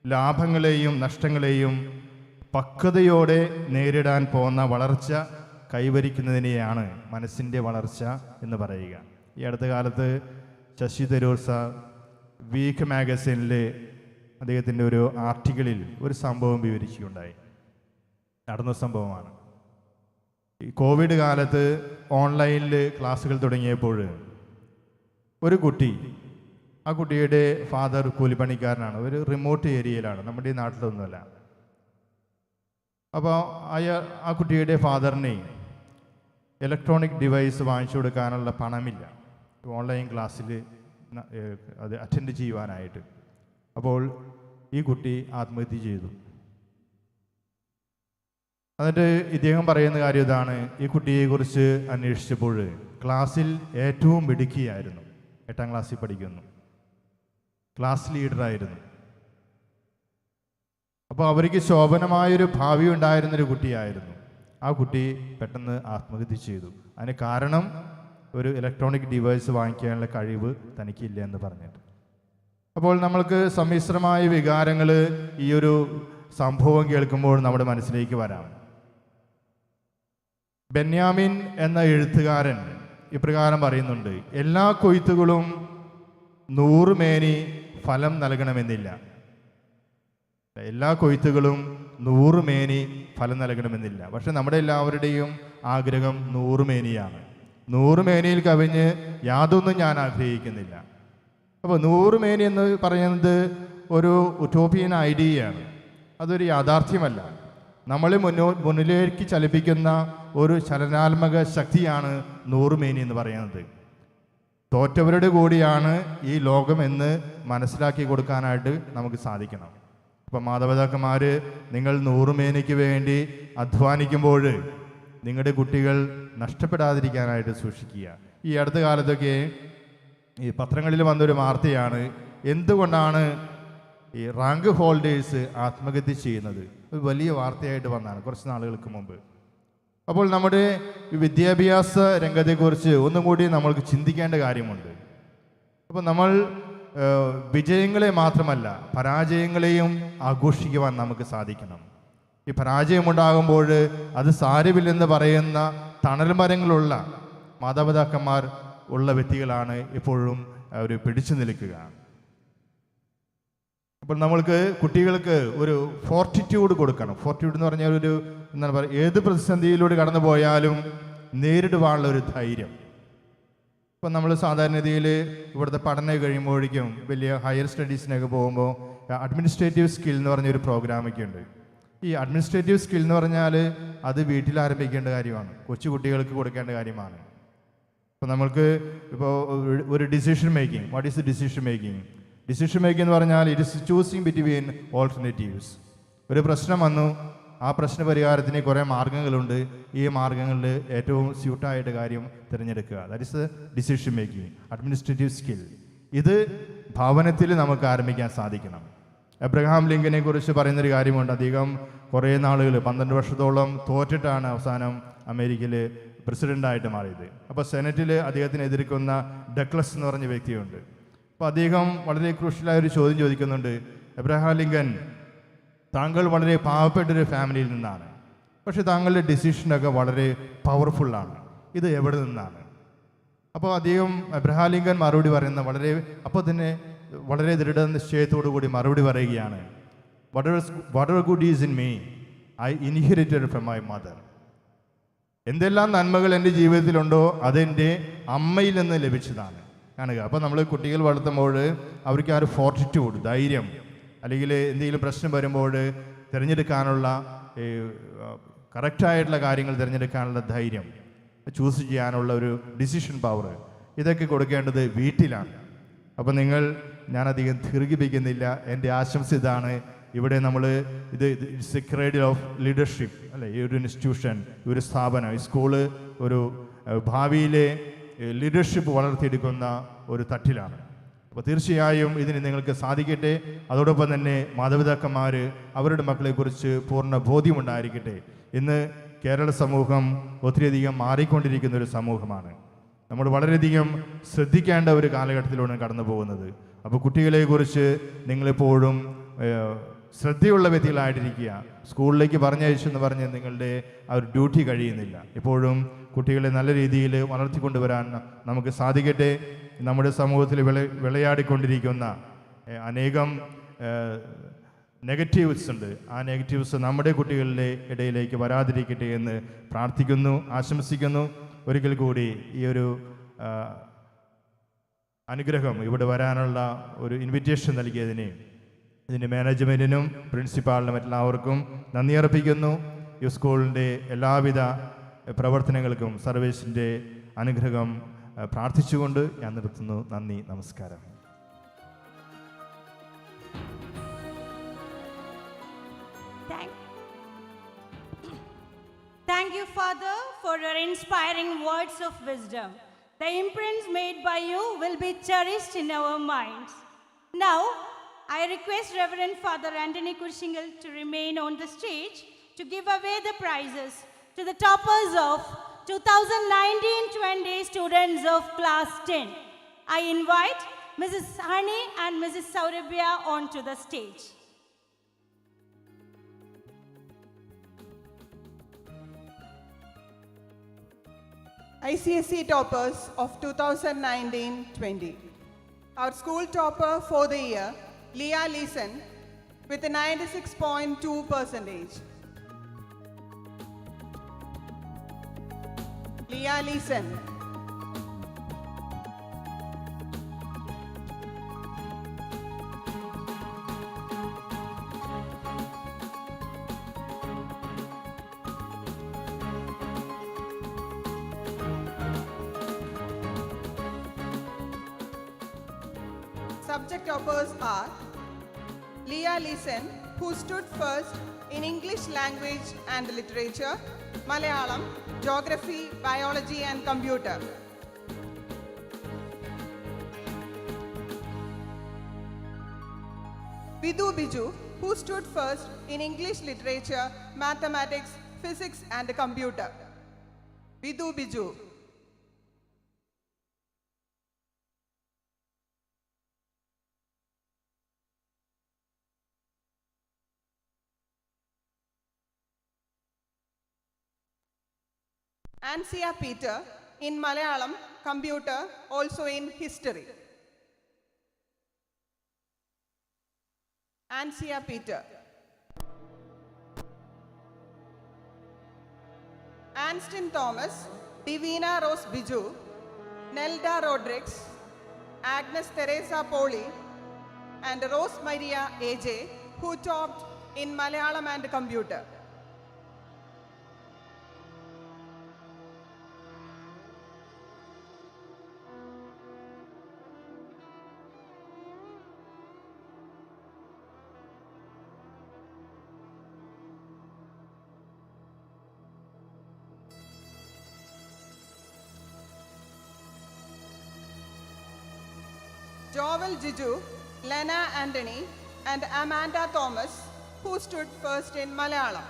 ലാഭങ്ങളെയും നഷ്ടങ്ങളെയും പക്വതയോടെ നേരിടാൻ പോകുന്ന വളർച്ച കൈവരിക്കുന്നതിനെയാണ് മനസ്സിൻ്റെ വളർച്ച എന്ന് പറയുക. ഈ അടുത്ത കാലത്ത് ശശി തരൂർ സാർ വീക്ക് മാഗസിനിലെ അദ്ദേഹത്തിൻ്റെ ഒരു ആർട്ടിക്കിളിൽ ഒരു സംഭവം വിവരിക്കുകയുണ്ടായി. നടന്ന സംഭവമാണ്. ഈ കോവിഡ് കാലത്ത് ഓൺലൈനിൽ ക്ലാസ്സുകൾ തുടങ്ങിയപ്പോൾ ഒരു കുട്ടി, ആ കുട്ടിയുടെ ഫാദർ കൂലിപ്പണിക്കാരനാണ്, ഒരു റിമോട്ട് ഏരിയയിലാണ്, നമ്മുടെ ഈ നാട്ടിലൊന്നുമല്ല. അപ്പോൾ ആ കുട്ടിയുടെ ഫാദറിനെ ഇലക്ട്രോണിക് ഡിവൈസ് വാങ്ങിച്ചു കൊടുക്കാനുള്ള പണമില്ല ഓൺലൈൻ ക്ലാസ്സിൽ അത് അറ്റൻഡ് ചെയ്യുവാനായിട്ട്. അപ്പോൾ ഈ കുട്ടി ആത്മഹത്യ ചെയ്തു. എന്നിട്ട് ഇദ്ദേഹം പറയുന്ന കാര്യം ഇതാണ്, ഈ കുട്ടിയെക്കുറിച്ച് അന്വേഷിച്ചപ്പോൾ ക്ലാസ്സിൽ ഏറ്റവും മിടുക്കിയായിരുന്നു, 8ാം ക്ലാസ്സിൽ പഠിക്കുന്നു, ക്ലാസ് ലീഡറായിരുന്നു. അപ്പോൾ അവർക്ക് ശോഭനമായൊരു ഭാവി ഉണ്ടായിരുന്നൊരു കുട്ടിയായിരുന്നു. ആ കുട്ടി പെട്ടെന്ന് ആത്മഹത്യ ചെയ്തു. അതിന് കാരണം ഒരു ഇലക്ട്രോണിക് ഡിവൈസ് വാങ്ങിക്കാനുള്ള കഴിവ് തനിക്കില്ല എന്ന് പറഞ്ഞിട്ട്. അപ്പോൾ നമ്മൾക്ക് സമ്മിശ്രമായ വികാരങ്ങൾ ഈ ഒരു സംഭവം കേൾക്കുമ്പോൾ നമ്മുടെ മനസ്സിലേക്ക് വരാം. ബെന്യാമിൻ എന്ന എഴുത്തുകാരൻ ഇപ്രകാരം പറയുന്നുണ്ട്, എല്ലാ കൊയ്ത്തുകളും 100 മേനി ഫലം നൽകണമെന്നില്ല. എല്ലാ കൊയ്ത്തുകളും 100 മേനി ഫലം നൽകണമെന്നില്ല. പക്ഷെ നമ്മുടെ എല്ലാവരുടെയും ആഗ്രഹം 100 മേനിയാണ്. 100 മേനിയിൽ കവിഞ്ഞ് യാതൊന്നും ഞാൻ ആഗ്രഹിക്കുന്നില്ല. അപ്പോൾ 100 മേനി എന്ന് പറയുന്നത് ഒരു ഉട്ടോപ്പിയൻ ഐഡിയയാണ്, അതൊരു യാഥാർത്ഥ്യമല്ല. നമ്മളെ മുന്നിലേക്ക് ചലിപ്പിക്കുന്ന ഒരു ചലനാത്മക ശക്തിയാണ് 100 മേനി എന്ന് പറയുന്നത്. തോറ്റവരുടെ കൂടിയാണ് ഈ ലോകം എന്ന് മനസ്സിലാക്കി കൊടുക്കാനായിട്ട് നമുക്ക് സാധിക്കണം. അപ്പം മാതാപിതാക്കന്മാർ, നിങ്ങൾ നൂറുമേനിക്ക് വേണ്ടി അധ്വാനിക്കുമ്പോൾ നിങ്ങളുടെ കുട്ടികൾ നഷ്ടപ്പെടാതിരിക്കാനായിട്ട് സൂക്ഷിക്കുക. ഈ അടുത്ത കാലത്തൊക്കെ ഈ പത്രങ്ങളിൽ വന്നൊരു വാർത്തയാണ്, എന്തുകൊണ്ടാണ് ഈ റാങ്ക് ഹോൾഡേഴ്സ് ആത്മഹത്യ ചെയ്യുന്നത്. ഒരു വലിയ വാർത്തയായിട്ട് വന്നതാണ് കുറച്ച് നാളുകൾക്ക് മുമ്പ്. അപ്പോൾ നമ്മുടെ വിദ്യാഭ്യാസ രംഗത്തെക്കുറിച്ച് ഒന്നും കൂടി നമ്മൾക്ക് ചിന്തിക്കേണ്ട കാര്യമുണ്ട്. അപ്പോൾ നമ്മൾ വിജയങ്ങളെ മാത്രമല്ല പരാജയങ്ങളെയും ആഘോഷിക്കുവാൻ നമുക്ക് സാധിക്കണം. ഈ പരാജയമുണ്ടാകുമ്പോൾ അത് സാരമില്ലെന്ന് പറയുന്ന തണൽ മരങ്ങളുള്ള മാതാപിതാക്കന്മാർ ഉള്ള വ്യക്തികളാണ് എപ്പോഴും അവർ പിടിച്ചു നിൽക്കുക. അപ്പോൾ നമ്മൾക്ക് കുട്ടികൾക്ക് ഒരു ഫോർട്ടിറ്റ്യൂഡ് കൊടുക്കണം. ഫോർട്ടിറ്റ്യൂഡ് എന്ന് പറഞ്ഞാൽ ഒരു എന്താണ് പറയുക, ഏത് പ്രതിസന്ധിയിലൂടെ കടന്നു പോയാലും നേരിടുവാനുള്ള ഒരു ധൈര്യം. ഇപ്പം നമ്മൾ സാധാരണഗതിയിൽ ഇവിടുത്തെ പഠനം കഴിയുമ്പോഴേക്കും വലിയ ഹയർ സ്റ്റഡീസിനൊക്കെ പോകുമ്പോൾ അഡ്മിനിസ്ട്രേറ്റീവ് സ്കിൽ എന്ന് പറഞ്ഞൊരു പ്രോഗ്രാമൊക്കെ ഉണ്ട്. ഈ അഡ്മിനിസ്ട്രേറ്റീവ് സ്കിൽ എന്ന് പറഞ്ഞാൽ അത് വീട്ടിൽ ആരംഭിക്കേണ്ട കാര്യമാണ്, കൊച്ചു കുട്ടികൾക്ക് കൊടുക്കേണ്ട കാര്യമാണ്. ഇപ്പോൾ നമ്മൾക്ക് ഇപ്പോൾ ഒരു decision making, what is the decision making? Decision making എന്ന് പറഞ്ഞാൽ it is choosing between alternatives. ഒരു പ്രശ്നം വന്നു, ആ പ്രശ്ന പരിഹാരത്തിന് കുറേ മാർഗ്ഗങ്ങളുണ്ട്. ഈ മാർഗ്ഗങ്ങളിൽ ഏറ്റവും സ്യൂട്ടായിട്ട് കാര്യം തിരഞ്ഞെടുക്കുക. That is decision making, administrative skill. ഇത് ഭവനത്തിൽ നമുക്ക് ആരംഭിക്കാൻ സാധിക്കണം. എബ്രഹാം ലിങ്കനെ കുറിച്ച് പറയുന്നൊരു കാര്യമുണ്ട്. അദ്ദേഹം കുറേ നാളുകൾ 12 വർഷത്തോളം തോറ്റിട്ടാണ് അവസാനം അമേരിക്കയിൽ പ്രസിഡൻ്റായിട്ട് മാറിയത്. അപ്പോൾ സെനറ്റിൽ അദ്ദേഹത്തിന് എതിർക്കുന്ന ഡഗ്ലസ് എന്ന് പറഞ്ഞ വ്യക്തിയുണ്ട്. അപ്പോൾ അദ്ദേഹം വളരെ ക്രൂഷ്യലായൊരു ചോദ്യം ചോദിക്കുന്നുണ്ട്, എബ്രഹാം ലിങ്കൻ, താങ്കൾ വളരെ പാവപ്പെട്ടൊരു ഫാമിലിയിൽ നിന്നാണ്, പക്ഷെ താങ്കളുടെ ഡിസിഷനൊക്കെ വളരെ പവർഫുള്ളാണ്, ഇത് എവിടെ നിന്നാണ്? അപ്പോൾ അദ്ദേഹം എബ്രഹാം ലിങ്കൻ മറുപടി പറയുന്ന അപ്പോൾ തന്നെ വളരെ ദൃഢനിശ്ചയത്തോടു കൂടി മറുപടി പറയുകയാണ്, whatever good is in me, I inherited from my mother. എന്തെല്ലാം നന്മകൾ എൻ്റെ ജീവിതത്തിലുണ്ടോ അതെൻ്റെ അമ്മയിൽ നിന്ന് ലഭിച്ചതാണ് കാണുക. അപ്പോൾ നമ്മൾ കുട്ടികൾ വളർത്തുമ്പോൾ അവർക്ക് ആ ഒരു ഫോർട്ടിറ്റ്യൂഡ്, ധൈര്യം, അല്ലെങ്കിൽ എന്തെങ്കിലും പ്രശ്നം വരുമ്പോൾ തിരഞ്ഞെടുക്കാനുള്ള കറക്റ്റായിട്ടുള്ള കാര്യങ്ങൾ തിരഞ്ഞെടുക്കാനുള്ള ധൈര്യം, ചൂസ് ചെയ്യാനുള്ള ഒരു ഡിസിഷൻ പവർ, ഇതൊക്കെ കൊടുക്കേണ്ടത് വീട്ടിലാണ്. അപ്പോൾ ഞാനധികം ദീർഘിപ്പിക്കുന്നില്ല. എൻ്റെ ആശംസ ഇതാണ്, ഇവിടെ നമ്മൾ it's A credit of leadership അല്ലേ, ഈ ഒരു ഇൻസ്റ്റിറ്റ്യൂഷൻ, ഈ ഒരു സ്ഥാപനം, ഈ സ്കൂള് ഒരു ഭാവിയിലെ ലീഡർഷിപ്പ് വളർത്തിയെടുക്കുന്ന ഒരു തട്ടിലാണ്. അപ്പോൾ തീർച്ചയായും ഇതിന് നിങ്ങൾക്ക് സാധിക്കട്ടെ. അതോടൊപ്പം തന്നെ മാതാപിതാക്കന്മാർ അവരുടെ മക്കളെക്കുറിച്ച് പൂർണ്ണ ബോധ്യമുണ്ടായിരിക്കട്ടെ. ഇന്ന് കേരള സമൂഹം ഒത്തിരിയധികം മാറിക്കൊണ്ടിരിക്കുന്ന ഒരു സമൂഹമാണ്. നമ്മൾ വളരെയധികം ശ്രദ്ധിക്കേണ്ട ഒരു കാലഘട്ടത്തിലൂടെ കടന്നു പോകുന്നത്. അപ്പോൾ കുട്ടികളെക്കുറിച്ച് നിങ്ങളെപ്പോഴും ശ്രദ്ധയുള്ള വ്യക്തികളായിട്ടിരിക്കുക. സ്കൂളിലേക്ക് പറഞ്ഞയച്ചെന്ന് പറഞ്ഞ് നിങ്ങളുടെ ആ ഒരു ഡ്യൂട്ടി കഴിയുന്നില്ല. എപ്പോഴും കുട്ടികളെ നല്ല രീതിയിൽ വളർത്തിക്കൊണ്ടുവരാൻ നമുക്ക് സാധിക്കട്ടെ. നമ്മുടെ സമൂഹത്തിൽ വിളയാടിക്കൊണ്ടിരിക്കുന്ന അനേകം നെഗറ്റീവ്സ് ഉണ്ട്. ആ നെഗറ്റീവ്സ് നമ്മുടെ കുട്ടികളുടെ ഇടയിലേക്ക് വരാതിരിക്കട്ടെ എന്ന് പ്രാർത്ഥിക്കുന്നു, ആശംസിക്കുന്നു. ഒരിക്കൽ കൂടി ഈ ഒരു അനുഗ്രഹം, ഇവിടെ വരാനുള്ള ഒരു ഇൻവിറ്റേഷൻ നൽകിയതിന് ഇതിൻ്റെ മാനേജ്മെൻറ്റിനും പ്രിൻസിപ്പാളിനും എല്ലാവർക്കും നന്ദി അർപ്പിക്കുന്നു. ഈ സ്കൂളിൻ്റെ എല്ലാവിധ പ്രവർത്തനങ്ങൾക്കും സർവേസിൻ്റെ അനുഗ്രഹം പ്രാർത്ഥിച്ചുകൊണ്ട് ഞാൻ നിർത്തുന്നു. നന്ദി, നമസ്കാരം. Thank you, Father, for your inspiring words of wisdom. The imprints made by you will be cherished in our minds. Now, I request Reverend Father Anthony Kurshingal to remain on the stage to give away the prizes to the toppers of 2019-20 students of Class 10. I invite Mrs. Hani and Mrs. Saurabhya onto the stage. ICSE toppers of 2019-20. Our school topper for the year, Leah Leeson, with a 96.2%. Leah Leeson. subject toppers are Leah Leeson, who stood first in English language and literature, Malayalam, geography, biology and computer. Vidhu Biju, who stood first in English literature, mathematics, physics and computer. Vidhu Biju. Ansia Peter in Malayalam, computer, also in history. Ansia Peter. Anston Thomas, Divina Rose Biju, Nelda Rodriguez, Agnes Teresa Poli, and Rose Maria AJ, who topped in Malayalam and computer. Joel Jiju, Lena Anthony, and Amanda Thomas, who stood first in Malayalam.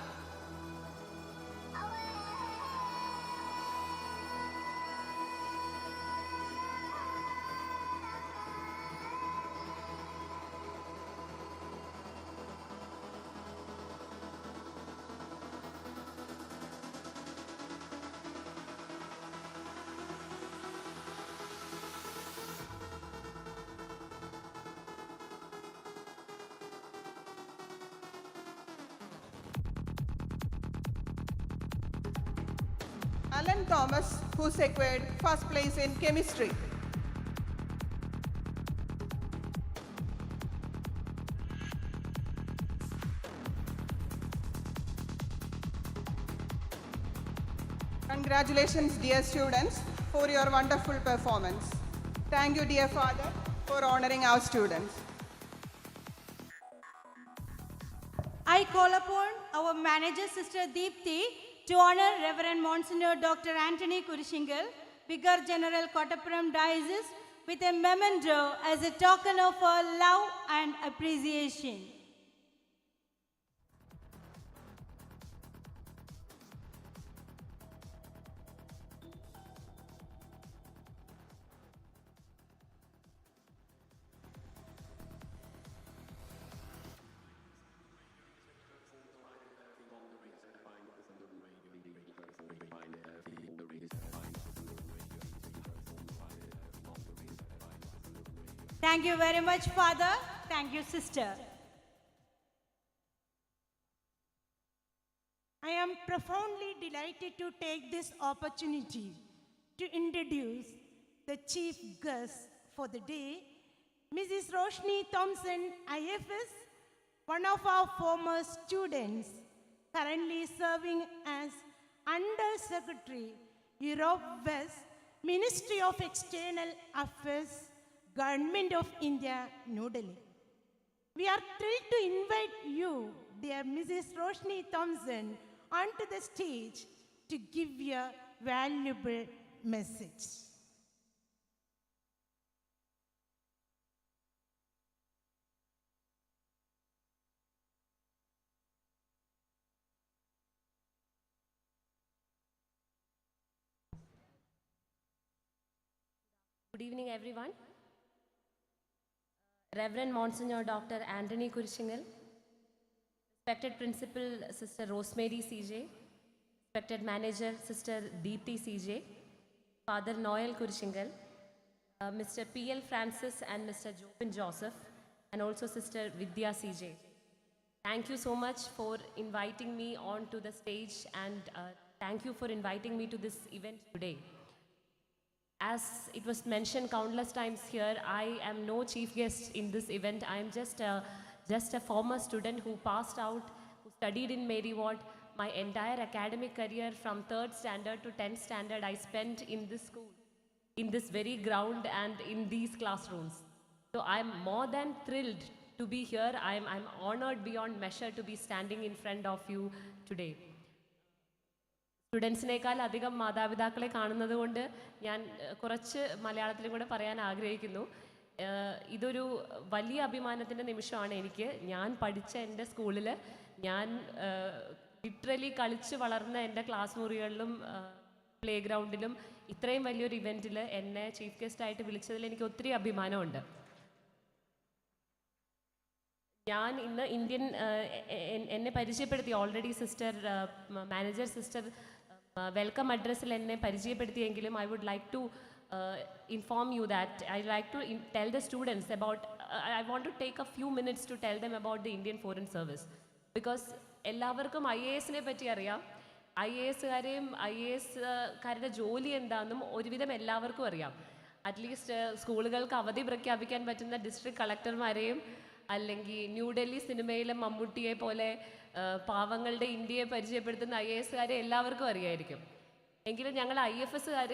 Alan Thomas, who secured first place in chemistry. Congratulations, dear students, for your wonderful performance. Thank you, dear Father, for honoring our students. I call upon our manager, Sister Deepthi, to honor Reverend Monsignor Dr. Anthony Kurishingal, Vicar General Kottappuram Diocese, with a memento as a token of our love and appreciation. Thank you very much, Father. Thank you, Sister. I am profoundly delighted to take this opportunity to introduce the chief guest for the day, Mrs. Roshni Thompson, IFS, one of our former students, currently serving as Under Secretary, Europe West, Ministry of External Affairs, Government of India, New Delhi. We are thrilled to invite you, dear Mrs. Roshni Thompson, onto the stage to give your valuable message. Good evening, everyone. Reverend Monsignor Dr. Anthony Kurishingal, respected Principal Sister Rosemary CJ, respected Manager Sister Deepthi CJ, Father Noel Kurishingal, Mr. P.L. Francis and Mr. Jobin Joseph, and also Sister Vidya CJ. Thank you so much for inviting me onto the stage, and thank you for inviting me to this event today. As it was mentioned countless times here, I am no chief guest in this event. I am just a former student who passed out, who studied in Mary Ward. My entire academic career from 3rd standard to 10th standard I spent in this school, in this very ground and in these classrooms. So So I'm more than thrilled to be here. I'm honored beyond measure to be standing in front of you today. സ്റ്റുഡൻസിനേക്കാൾ അധികം മാതാപിതാക്കളെ കാണുന്നത് കൊണ്ട് ഞാൻ കുറച്ച് മലയാളത്തിലും കൂടെ പറയാൻ ആഗ്രഹിക്കുന്നു. ഇതൊരു വലിയ അഭിമാനത്തിൻ്റെ നിമിഷമാണ് എനിക്ക്. ഞാൻ പഠിച്ച എൻ്റെ സ്കൂളിൽ ഞാൻ ലിറ്ററലി കളിച്ച് വളർന്ന എൻ്റെ ക്ലാസ് മുറികളിലും പ്ലേ ഗ്രൗണ്ടിലും ഇത്രയും വലിയൊരു ഇവൻറ്റിൽ എന്നെ ചീഫ് ഗസ്റ്റായിട്ട് വിളിച്ചതിൽ എനിക്ക് ഒത്തിരി അഭിമാനമുണ്ട്. ഞാൻ ഇന്ന് ഇന്ത്യൻ എന്നെ പരിചയപ്പെടുത്തി already sister manager sister welcome അഡ്രസ്സിൽ എന്നെ പരിചയപ്പെടുത്തിയെങ്കിലും I would like to inform you that I like to tell the students about I want to take a few minutes to tell them about the Indian Foreign Service, because എല്ലാവർക്കും IAS-നെ പറ്റി അറിയാം. IAS-കാരെയും IAS-കാരുടെ ജോലി എന്താണെന്നും ഒരുവിധം എല്ലാവർക്കും അറിയാം. അറ്റ്ലീസ്റ്റ് സ്കൂളുകൾക്ക് അവധി പ്രഖ്യാപിക്കാൻ പറ്റുന്ന ഡിസ്ട്രിക്ട് കളക്ടർമാരെയും അല്ലെങ്കിൽ ന്യൂഡൽഹി സിനിമയിലെ മമ്മൂട്ടിയെ പോലെ പാവങ്ങളുടെ ഇന്ത്യയെ പരിചയപ്പെടുത്തുന്ന IAS-കാരെ എല്ലാവർക്കും അറിയായിരിക്കും. എങ്കിലും ഞങ്ങൾ IFS-കാർ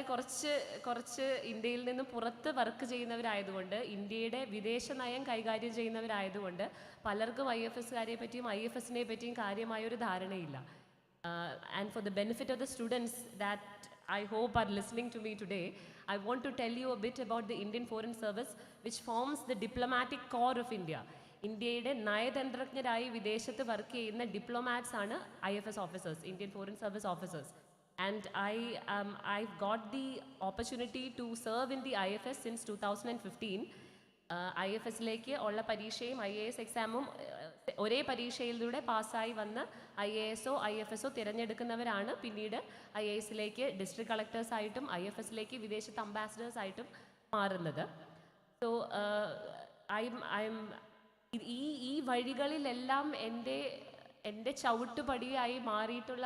കുറച്ച് ഇന്ത്യയിൽ നിന്ന് പുറത്ത് വർക്ക് ചെയ്യുന്നവരായതുകൊണ്ട്, ഇന്ത്യയുടെ വിദേശ നയം കൈകാര്യം ചെയ്യുന്നവരായതുകൊണ്ട് പലർക്കും IFS-കാരെ പറ്റിയും IFS-നെ പറ്റിയും കാര്യമായൊരു ധാരണയില്ല. And for the benefit of the students that I hope are listening to me today, I want to tell you a bit about the Indian Foreign Service, which forms the diplomatic core of India. ഇന്ത്യയുടെ നയതന്ത്രജ്ഞരായി വിദേശത്ത് work ചെയ്യുന്ന diplomats ആണ് IFS officers, Indian foreign service officers. And I've got the opportunity to serve in the IFS since 2015. IFS-ലേക്ക് ഉള്ള പരീക്ഷയും IAS എക്സാമും ഒരേ പരീക്ഷയിലൂടെ പാസ്സായി വന്ന് IAS-ഓ IFS-ഓ തിരഞ്ഞെടുക്കുന്നവരാണ് പിന്നീട് IAS-ലേക്ക് ഡിസ്ട്രിക്ട് കളക്ടേഴ്സായിട്ടും IFS-ലേക്ക് വിദേശത്ത് അംബാസഡേഴ്സായിട്ടും മാറുന്നത്. സോ ഈ വഴികളിലെല്ലാം എൻ്റെ ചവിട്ടുപടിയായി മാറിയിട്ടുള്ള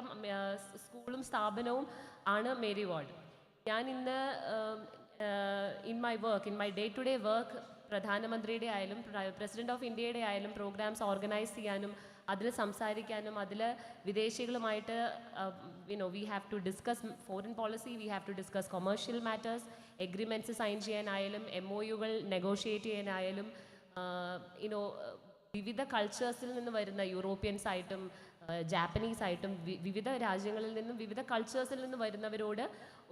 സ്കൂളും സ്ഥാപനവും ആണ് മേരി വാർഡ്. ഞാൻ ഇന്ന് in my day to day work പ്രധാനമന്ത്രിയുടെ ആയാലും പ്രസിഡന്റ് ഓഫ് ഇന്ത്യയുടെ ആയാലും പ്രോഗ്രാംസ് ഓർഗനൈസ് ചെയ്യാനും അതിൽ സംസാരിക്കാനും അതിൽ വിദേശികളുമായിട്ട് we have to discuss foreign policy, we have to discuss commercial matters, agreements sign ചെയ്യാനായാലും MOUകൾ നെഗോഷിയേറ്റ് ചെയ്യാനായാലും വിവിധ കൾച്ചേഴ്സിൽ നിന്ന് വരുന്ന യൂറോപ്യൻസ് ആയിട്ടും ജാപ്പനീസ് ആയിട്ടും വിവിധ രാജ്യങ്ങളിൽ നിന്നും വിവിധ കൾച്ചേഴ്സിൽ നിന്ന് വരുന്നവരോട്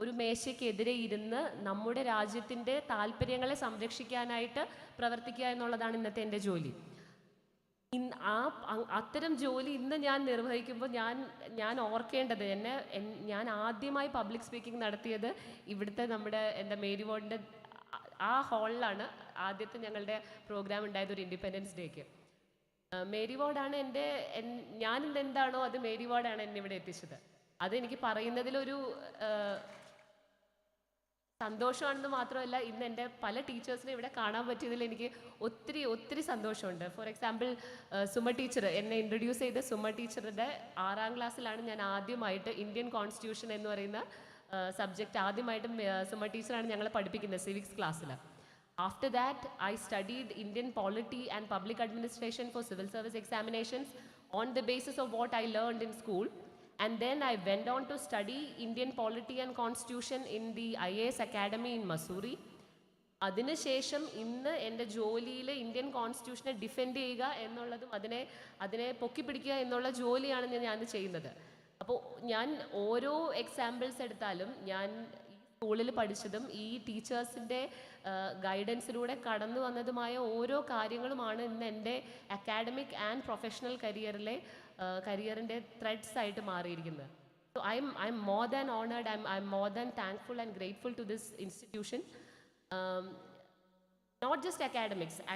ഒരു മേശയ്ക്കെതിരെ ഇരുന്ന് നമ്മുടെ രാജ്യത്തിൻ്റെ താല്പര്യങ്ങളെ സംരക്ഷിക്കാനായിട്ട് പ്രവർത്തിക്കുക എന്നുള്ളതാണ് ഇന്നത്തെ എൻ്റെ ജോലി. അത്തരം ജോലി ഇന്ന് ഞാൻ നിർവഹിക്കുമ്പോൾ ഞാൻ ഓർക്കേണ്ടത് ഞാൻ ആദ്യമായി പബ്ലിക് സ്പീക്കിംഗ് നടത്തിയത് ഇവിടുത്തെ എൻ്റെ മേരി വാർഡിൻ്റെ ആ ഹാളിലാണ്. ആദ്യത്തെ ഞങ്ങളുടെ പ്രോഗ്രാം ഉണ്ടായത് ഒരു ഇൻഡിപെൻഡൻസ് ഡേക്ക്. മേരി വാർഡാണ് ഞാനിന്ന് എന്താണോ അത് മേരി വാർഡാണ് എന്നെ ഇവിടെ എത്തിച്ചത്. അതെനിക്ക് പറയുന്നതിലൊരു സന്തോഷമാണെന്ന് മാത്രമല്ല, ഇന്ന് എൻ്റെ പല ടീച്ചേഴ്സിനെ ഇവിടെ കാണാൻ പറ്റിയതിൽ എനിക്ക് ഒത്തിരി സന്തോഷമുണ്ട്. ഫോർ എക്സാമ്പിൾ സുമ ടീച്ചർ, എന്നെ ഇൻട്രൊഡ്യൂസ് ചെയ്ത സുമ ടീച്ചറുടെ 6ാം ക്ലാസ്സിലാണ് ഞാൻ ആദ്യമായിട്ട് ഇന്ത്യൻ കോൺസ്റ്റിറ്റ്യൂഷൻ എന്ന് പറയുന്ന സബ്ജക്റ്റ് ആദ്യമായിട്ടും സുമ ടീച്ചറാണ് ഞങ്ങളെ പഠിപ്പിക്കുന്നത് സിവിക്സ് ക്ലാസ്സിൽ. After that, I studied Indian polity and public administration for civil service examinations on the basis of what I learned in school. And then I went on to study Indian polity and constitution in the IAS Academy in Missouri. അതിനുശേഷം ഇന്ന് എൻ്റെ ജോലിയിൽ Indian കോൺസ്റ്റിറ്റ്യൂഷനെ defend ചെയ്യുക എന്നുള്ളതും അതിനെ പൊക്കിപ്പിടിക്കുക എന്നുള്ള ജോലിയാണ് ഞാൻ ചെയ്യുന്നത്. അപ്പോൾ ഞാൻ ഓരോ എക്സാമ്പിൾസ് എടുത്താലും ഞാൻ സ്കൂളിൽ പഠിച്ചതും ഈ ടീച്ചേഴ്സിൻ്റെ ഗൈഡൻസിലൂടെ കടന്നു വന്നതുമായ ഓരോ കാര്യങ്ങളുമാണ് ഇന്ന് എൻ്റെ അക്കാഡമിക് ആൻഡ് പ്രൊഫഷണൽ കരിയറിൻ്റെ ത്രെഡ്സ് ആയിട്ട് മാറിയിരിക്കുന്നത്. So I am more than honoured, I am more than thankful and grateful to this institution. Not just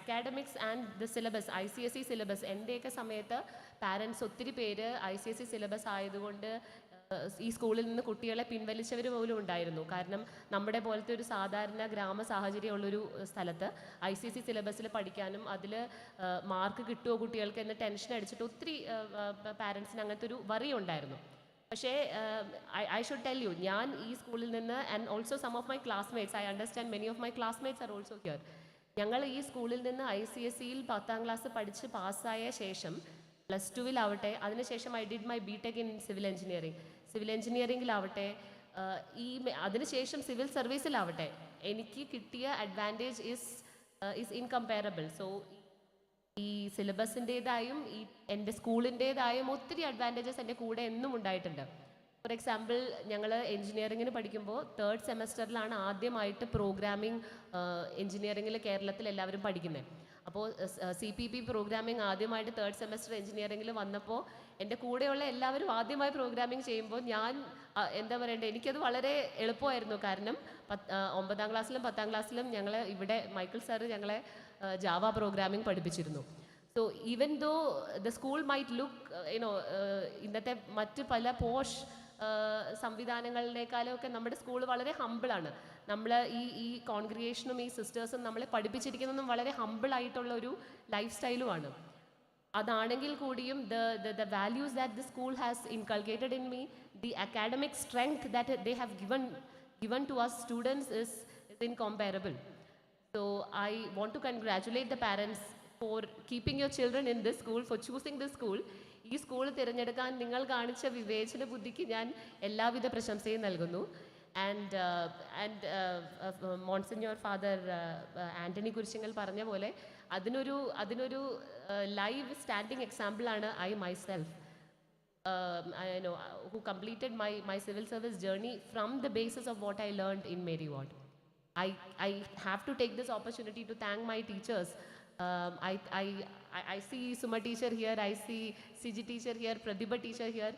academics and the syllabus, ICSE syllabus. എൻ്റെയൊക്കെ സമയത്ത് പാരൻസ് ഒത്തിരി പേര് ICSE സിലബസ് ആയതുകൊണ്ട് ഈ സ്കൂളിൽ നിന്ന് കുട്ടികളെ പിൻവലിച്ചവർ പോലും ഉണ്ടായിരുന്നു. കാരണം നമ്മുടെ പോലത്തെ ഒരു സാധാരണ ഗ്രാമ സാഹചര്യമുള്ളൊരു സ്ഥലത്ത് ICSE സിലബസിൽ പഠിക്കാനും അതിൽ മാർക്ക് കിട്ടുമോ കുട്ടികൾക്ക് എന്ന് ടെൻഷൻ അടിച്ചിട്ട് ഒത്തിരി പാരൻസിന് അങ്ങനത്തെ ഒരു വറി ഉണ്ടായിരുന്നു. പക്ഷേ ഐ ഷുഡ് ടെൽ യു, ഞാൻ ഈ സ്കൂളിൽ നിന്ന് and also some of my classmates, I understand many of my classmates are also here. ഞങ്ങൾ ഈ സ്കൂളിൽ നിന്ന് ICSEയിൽ 10ാം ക്ലാസ് പഠിച്ച് പാസ്സായ ശേഷം +2-ലാവട്ടെ, അതിനുശേഷം I did my BTech in civil എഞ്ചിനീയറിംഗിലാവട്ടെ, അതിനുശേഷം സിവിൽ സർവീസിലാവട്ടെ, എനിക്ക് കിട്ടിയ advantage is is incomparable. So ഈ സിലബസിൻ്റേതായും ഈ എൻ്റെ സ്കൂളിൻ്റേതായും ഒത്തിരി അഡ്വാൻറ്റേജസ് എൻ്റെ കൂടെ എന്നും ഉണ്ടായിട്ടുണ്ട്. ഫോർ എക്സാമ്പിൾ, ഞങ്ങൾ എൻജിനീയറിങ്ങിന് പഠിക്കുമ്പോൾ 3rd സെമസ്റ്ററിലാണ് ആദ്യമായിട്ട് പ്രോഗ്രാമിംഗ് എൻജിനീയറിങ്ങിൽ കേരളത്തിൽ എല്ലാവരും പഠിക്കുന്നത്. അപ്പോൾ CPP പ്രോഗ്രാമിംഗ് ആദ്യമായിട്ട് 3rd സെമസ്റ്റർ എൻജിനീയറിങ്ങിൽ വന്നപ്പോൾ എൻ്റെ കൂടെയുള്ള എല്ലാവരും ആദ്യമായി പ്രോഗ്രാമിംഗ് ചെയ്യുമ്പോൾ ഞാൻ എന്താ പറയണ്ടേ, എനിക്കത് വളരെ എളുപ്പമായിരുന്നു. കാരണം 9ാം ക്ലാസ്സിലും 10ാം ക്ലാസ്സിലും ഞങ്ങൾ ഇവിടെ മൈക്കിൾ സാറ് ഞങ്ങളെ ജാവ പ്രോഗ്രാമിംഗ് പഠിപ്പിച്ചിരുന്നു. So even though the school might look ഇന്നത്തെ മറ്റ് പല പോഷ് സംവിധാനങ്ങളിലേക്കാളും ഒക്കെ നമ്മുടെ സ്കൂൾ വളരെ ഹമ്പിളാണ്. നമ്മൾ ഈ കോൺഗ്രിഗേഷനും ഈ സിസ്റ്റേഴ്സും നമ്മളെ പഠിപ്പിച്ചിരിക്കുന്നതും വളരെ ഹമ്പിളായിട്ടുള്ള ഒരു ലൈഫ് സ്റ്റൈലുമാണ്. അതാണെങ്കിൽ കൂടിയും the values that the school has inculcated in me, the academic strength that they have given to us students is incomparable. So I want to congratulate the parents for keeping your children in this school, for choosing this school. ഈ school തിരഞ്ഞെടുക്കാൻ നിങ്ങൾ കാണിച്ച വിവേചന ബുദ്ധിക്ക് ഞാൻ എല്ലാവിധ പ്രശംസയും നൽകുന്നു. And monsignor father Antony Kurisingal പറഞ്ഞ പോലെ അതിനൊരു ലൈവ് സ്റ്റാൻഡിങ് എക്സാമ്പിളാണ് I myself, who completed my civil service journey from the basis of what I learned in Mary Ward. I have to take this opportunity to thank my teachers. I see Suma teacher here, I see CG teacher here, Pradibha teacher here.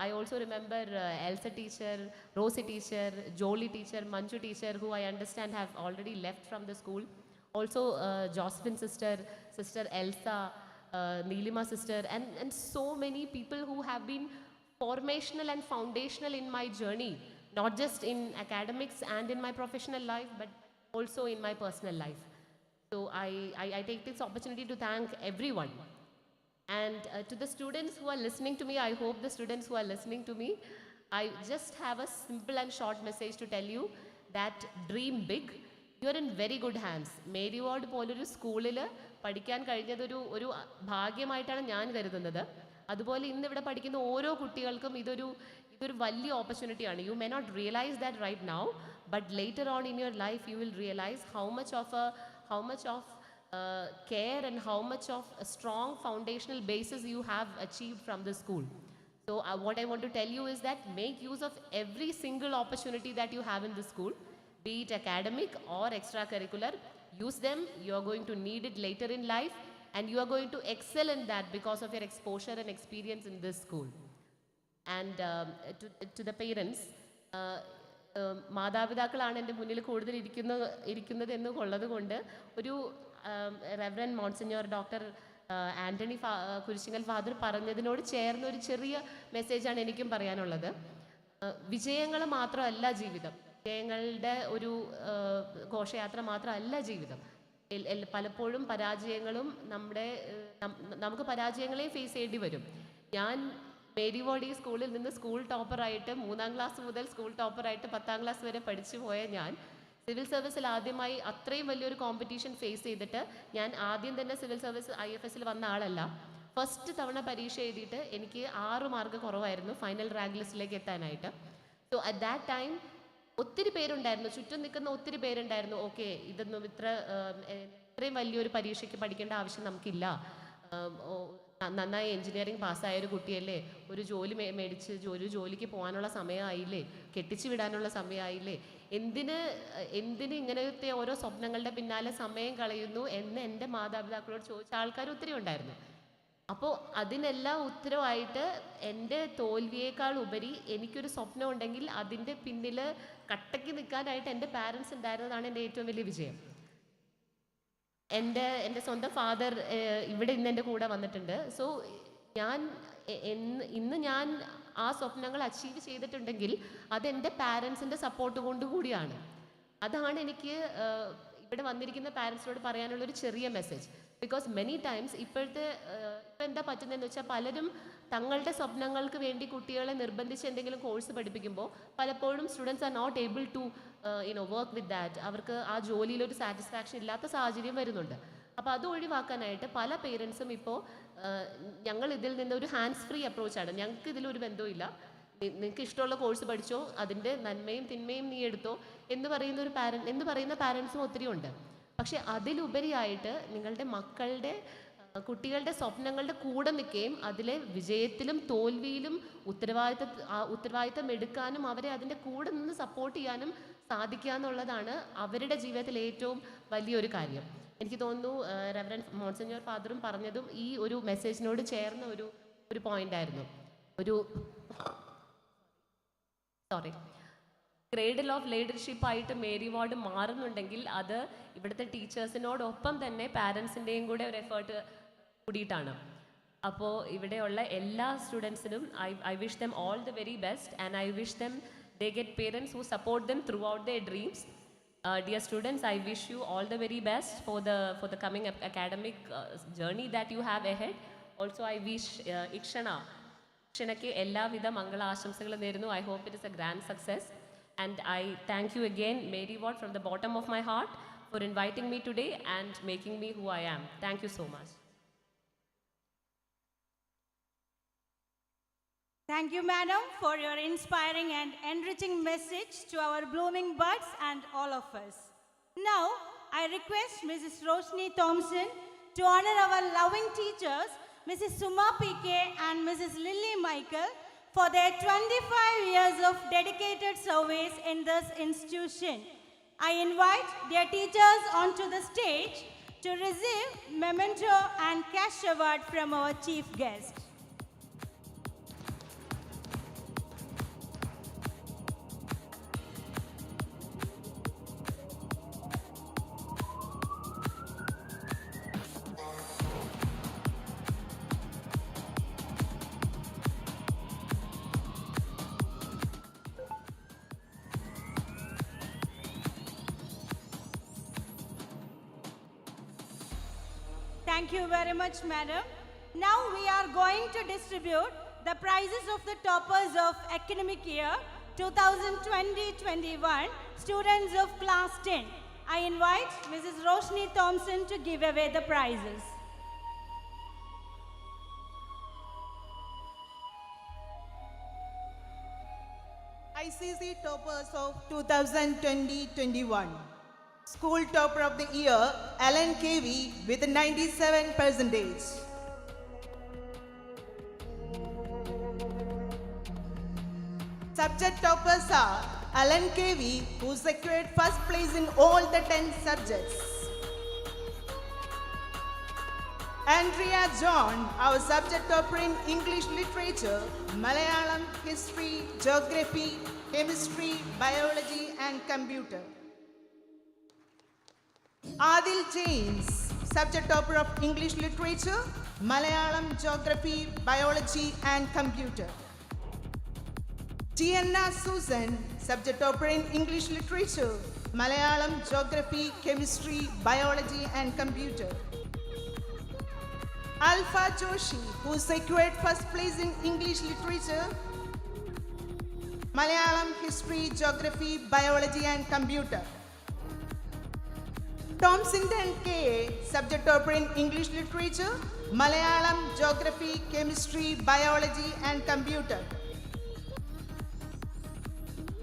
I also remember Elsa teacher, Rosie teacher, Jolie teacher, Manju teacher, who I understand have already left from the school. Also Josephine sister Elsa, Neelima sister, and so many people who have been formational and foundational in my journey, not just in academics and in my professional life, but also in my personal life. So I take this opportunity to thank everyone. And to the students who are listening to me, I hope the students who are listening to me, I just have a simple and short message to tell you that dream big. You are in very good hands. Mary ward പോലൊരു സ്കൂളിൽ പഠിക്കാൻ കഴിഞ്ഞതൊരു ഭാഗ്യമായിട്ടാണ് ഞാൻ കരുതുന്നത്. അതുപോലെ ഇന്നിവിടെ പഠിക്കുന്ന ഓരോ കുട്ടികൾക്കും ഇതൊരു വലിയ ഓപ്പർച്യൂണിറ്റിയാണ്. You may not realise that right now, but later on in your life you will realise how much of care and how much of a strong foundational basis you have achieved from the school. So what I want to tell you is that make use of every single opportunity that you have in the school, be it academic or extracurricular. Use them. You are going to need it later in life, and you are going to excel in that because of your exposure and experience in this school. And to the parents, മാതാപിതാക്കളാണ് എൻ്റെ മുന്നിൽ കൂടുതൽ ഇരിക്കുന്നത് എന്നുള്ളത് കൊണ്ട് ഒരു reverend monsignor doctor Antony Kurisingal father പറഞ്ഞതിനോട് ചേർന്ന ഒരു ചെറിയ മെസ്സേജാണ് എനിക്കും പറയാനുള്ളത്. വിജയങ്ങൾ മാത്രമല്ല ജീവിതം, വിജയങ്ങളുടെ ഒരു ഘോഷയാത്ര മാത്രമല്ല ജീവിതം. പലപ്പോഴും പരാജയങ്ങളും നമുക്ക് പരാജയങ്ങളെ ഫേസ് ചെയ്യേണ്ടി വരും. ഞാൻ മേരി വാർഡ് സ്കൂളിൽ നിന്ന് സ്കൂൾ ടോപ്പറായിട്ട് 3ാം ക്ലാസ് മുതൽ സ്കൂൾ ടോപ്പറായിട്ട് 10ാം ക്ലാസ് വരെ പഠിച്ചു പോയ ഞാൻ സിവിൽ സർവീസിൽ ആദ്യമായി അത്രയും വലിയൊരു കോമ്പറ്റീഷൻ ഫേസ് ചെയ്തിട്ട് ഞാൻ ആദ്യം തന്നെ സിവിൽ സർവീസ് IFSൽ വന്ന ആളല്ല. ഫസ്റ്റ് തവണ പരീക്ഷ എഴുതിയിട്ട് എനിക്ക് 6 മാർക്ക് കുറവായിരുന്നു ഫൈനൽ റാങ്ക് ലിസ്റ്റിലേക്ക് എത്താനായിട്ട്. സോ അറ്റ് ദാറ്റ് ടൈം ഒത്തിരി പേരുണ്ടായിരുന്നു, ചുറ്റും നിൽക്കുന്ന ഒത്തിരി പേരുണ്ടായിരുന്നു. ഓക്കെ, ഇതൊന്നും ഇത്രയും വലിയൊരു പരീക്ഷയ്ക്ക് പഠിക്കേണ്ട ആവശ്യം നമുക്കില്ല, നന്നായി എൻജിനീയറിംഗ് പാസ്സായ ഒരു കുട്ടിയല്ലേ, ഒരു ജോലി മേടിച്ച് ഒരു ജോലിക്ക് പോകാനുള്ള സമയമായില്ലേ, കെട്ടിച്ചു വിടാനുള്ള സമയമായില്ലേ, എന്തിന് ഇങ്ങനത്തെ ഓരോ സ്വപ്നങ്ങളുടെ പിന്നാലെ സമയം കളയുന്നു എന്ന് എൻ്റെ മാതാപിതാക്കളോട് ചോദിച്ച ആൾക്കാർ ഒത്തിരി ഉണ്ടായിരുന്നു. അപ്പോൾ അതിനെല്ലാം ഉത്തരവായിട്ട് എൻ്റെ തോൽവിയേക്കാൾ ഉപരി എനിക്കൊരു സ്വപ്നം ഉണ്ടെങ്കിൽ അതിൻ്റെ പിന്നിൽ കട്ടയ്ക്ക് നിൽക്കാനായിട്ട് എൻ്റെ പാരൻസ് ഉണ്ടായിരുന്നതാണ് എൻ്റെ ഏറ്റവും വലിയ വിജയം. എൻ്റെ സ്വന്തം ഫാദർ ഇവിടെ ഇന്ന് എൻ്റെ കൂടെ വന്നിട്ടുണ്ട്. സോ ഇന്ന് ഞാൻ ആ സ്വപ്നങ്ങൾ അച്ചീവ് ചെയ്തിട്ടുണ്ടെങ്കിൽ അതെൻ്റെ പാരൻസിൻ്റെ സപ്പോർട്ട് കൊണ്ടുകൂടിയാണ്. അതാണ് എനിക്ക് ഇവിടെ വന്നിരിക്കുന്ന പാരൻസിനോട് പറയാനുള്ളൊരു ചെറിയ മെസ്സേജ്. ബിക്കോസ് മെനി ടൈംസ് ഇപ്പം എന്താ പറ്റുന്നതെന്ന് വെച്ചാൽ പലരും തങ്ങളുടെ സ്വപ്നങ്ങൾക്ക് വേണ്ടി കുട്ടികളെ നിർബന്ധിച്ച് എന്തെങ്കിലും കോഴ്സ് പഠിപ്പിക്കുമ്പോൾ പലപ്പോഴും students are not able to work with that. അവർക്ക് ആ ജോലിയിലൊരു സാറ്റിസ്ഫാക്ഷൻ ഇല്ലാത്ത സാഹചര്യം വരുന്നുണ്ട്. അപ്പോൾ അത് ഒഴിവാക്കാനായിട്ട് പല പേരൻസും ഇപ്പോൾ ഞങ്ങൾ ഇതിൽ നിന്ന് ഒരു ഹാൻഡ്സ് ഫ്രീ അപ്രോച്ചാണ്, ഞങ്ങൾക്ക് ഇതിലൊരു ബന്ധമില്ല, നിങ്ങൾക്ക് ഇഷ്ടമുള്ള കോഴ്സ് പഠിച്ചോ, അതിൻ്റെ നന്മയും തിന്മയും നീ എടുത്തോ എന്ന് പറയുന്ന പാരൻസും ഒത്തിരി ഉണ്ട്. പക്ഷേ അതിലുപരിയായിട്ട് നിങ്ങളുടെ മക്കളുടെ കുട്ടികളുടെ സ്വപ്നങ്ങളുടെ കൂടെ നിൽക്കുകയും അതിലെ വിജയത്തിലും തോൽവിയിലും ഉത്തരവാദിത്തം എടുക്കാനും അവരെ അതിൻ്റെ കൂടെ നിന്ന് സപ്പോർട്ട് ചെയ്യാനും സാധിക്കുക എന്നുള്ളതാണ് അവരുടെ ജീവിതത്തിൽ ഏറ്റവും വലിയൊരു കാര്യം. എനിക്ക് തോന്നുന്നു റെവറൻഡ് മോൺസിഞ്ഞോർ ഫാദറും പറഞ്ഞതും ഈ ഒരു മെസ്സേജിനോട് ചേർന്ന ഒരു പോയിന്റ് ആയിരുന്നു. ക്രേഡിൽ ഓഫ് ലീഡർഷിപ്പ് ആയിട്ട് മേരി വാർഡ് മാറുന്നുണ്ടെങ്കിൽ അത് ഇവിടുത്തെ ടീച്ചേഴ്സിനോടൊപ്പം തന്നെ പാരൻസിൻ്റെയും കൂടെ ഒരു എഫേർട്ട് കൂടിയിട്ടാണ്. അപ്പോൾ ഇവിടെയുള്ള എല്ലാ സ്റ്റുഡൻസിനും I wish them all the very best and I wish them they get parents who support them throughout their dreams. Dear students, I wish you all the very best for the coming academic journey that you have ahead. Also, I wish ikshanakke ella vida mangala aashamsagal nerunu. I hope it is a grand success, and I thank you again, Mary Ward, from the bottom of my heart for inviting me today and making me who I am. Thank you so much. Thank you, madam, for your inspiring and enriching message to our blooming buds and all of us. Now, I request Mrs. Roshni Thompson to honor our loving teachers, Mrs. Suma PK and Mrs. Lily Michael, for their 25 years of dedicated service in this institution. I invite their teachers onto the stage to receive memento and cash award from our chief guest. Thank you very much, madam. Now we are going to distribute the prizes of the toppers of academic year 2020-21, students of class 10. I invite Mrs. Roshni Thompson to give away the prizes. ICC toppers of 2020-21. School topper of the year, Alan KV with 97%. Subject toppers are Alan KV, who secured first place in all the 10 subjects. Andrea John, our subject topper in English literature, Malayalam, history, geography, chemistry, biology and computer. Adil James, subject topper of English literature, Malayalam, geography, biology and computer. Gianna Susan, subject topper in English literature, Malayalam, geography, chemistry, biology and computer. Alpha Joshi, who secured first place in English literature, Malayalam, history, geography, biology and computer. Thompson K, subject topper in English literature, Malayalam, geography, chemistry, biology and computer.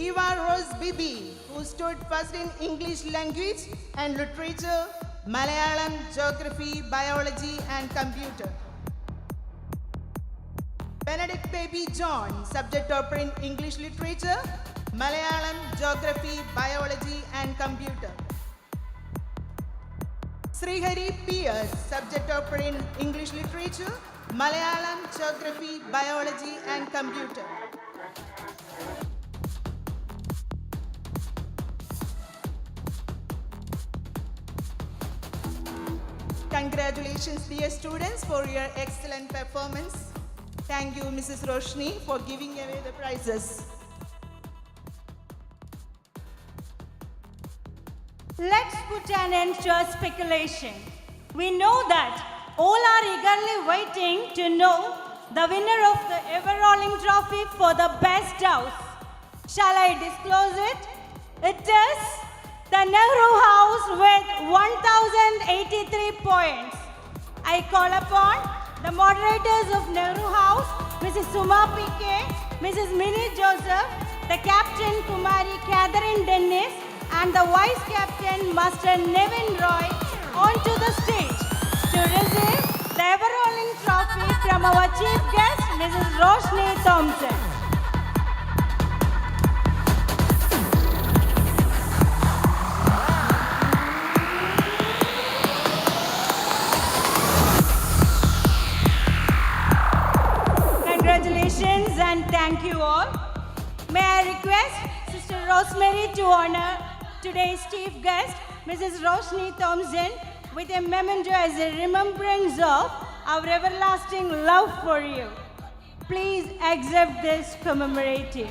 Eva Rose Bibi, who stood first in English language and literature, Malayalam, geography, biology and computer. Benedict Baby John, subject topper in English literature, Malayalam, geography, biology and computer. Srihari Pierce, subject topper in English literature, Malayalam, geography, biology and computer. Congratulations, dear students, for your excellent performance. Thank you, Mrs. Roshni, for giving away the prizes. Let's put an end to our speculation. We know that all are eagerly waiting to know the winner of the ever-rolling trophy for the best house. Shall I disclose it? It is the Nehru House with 1083 points. I call upon the moderators of Nehru House, Mrs. Suma PK, Mrs. Minnie Joseph, the Captain Kumari Catherine Dennis, and the Vice Captain, Master Nevin Roy, onto the stage to receive the ever-rolling trophy from our chief guest, Mrs. Roshni Thompson. Congratulations and thank you all. May I request Sister Rosemary to honor today's chief guest, Mrs. Roshni Thompson, with a memento as a remembrance of our everlasting love for you. Please accept this commemorative.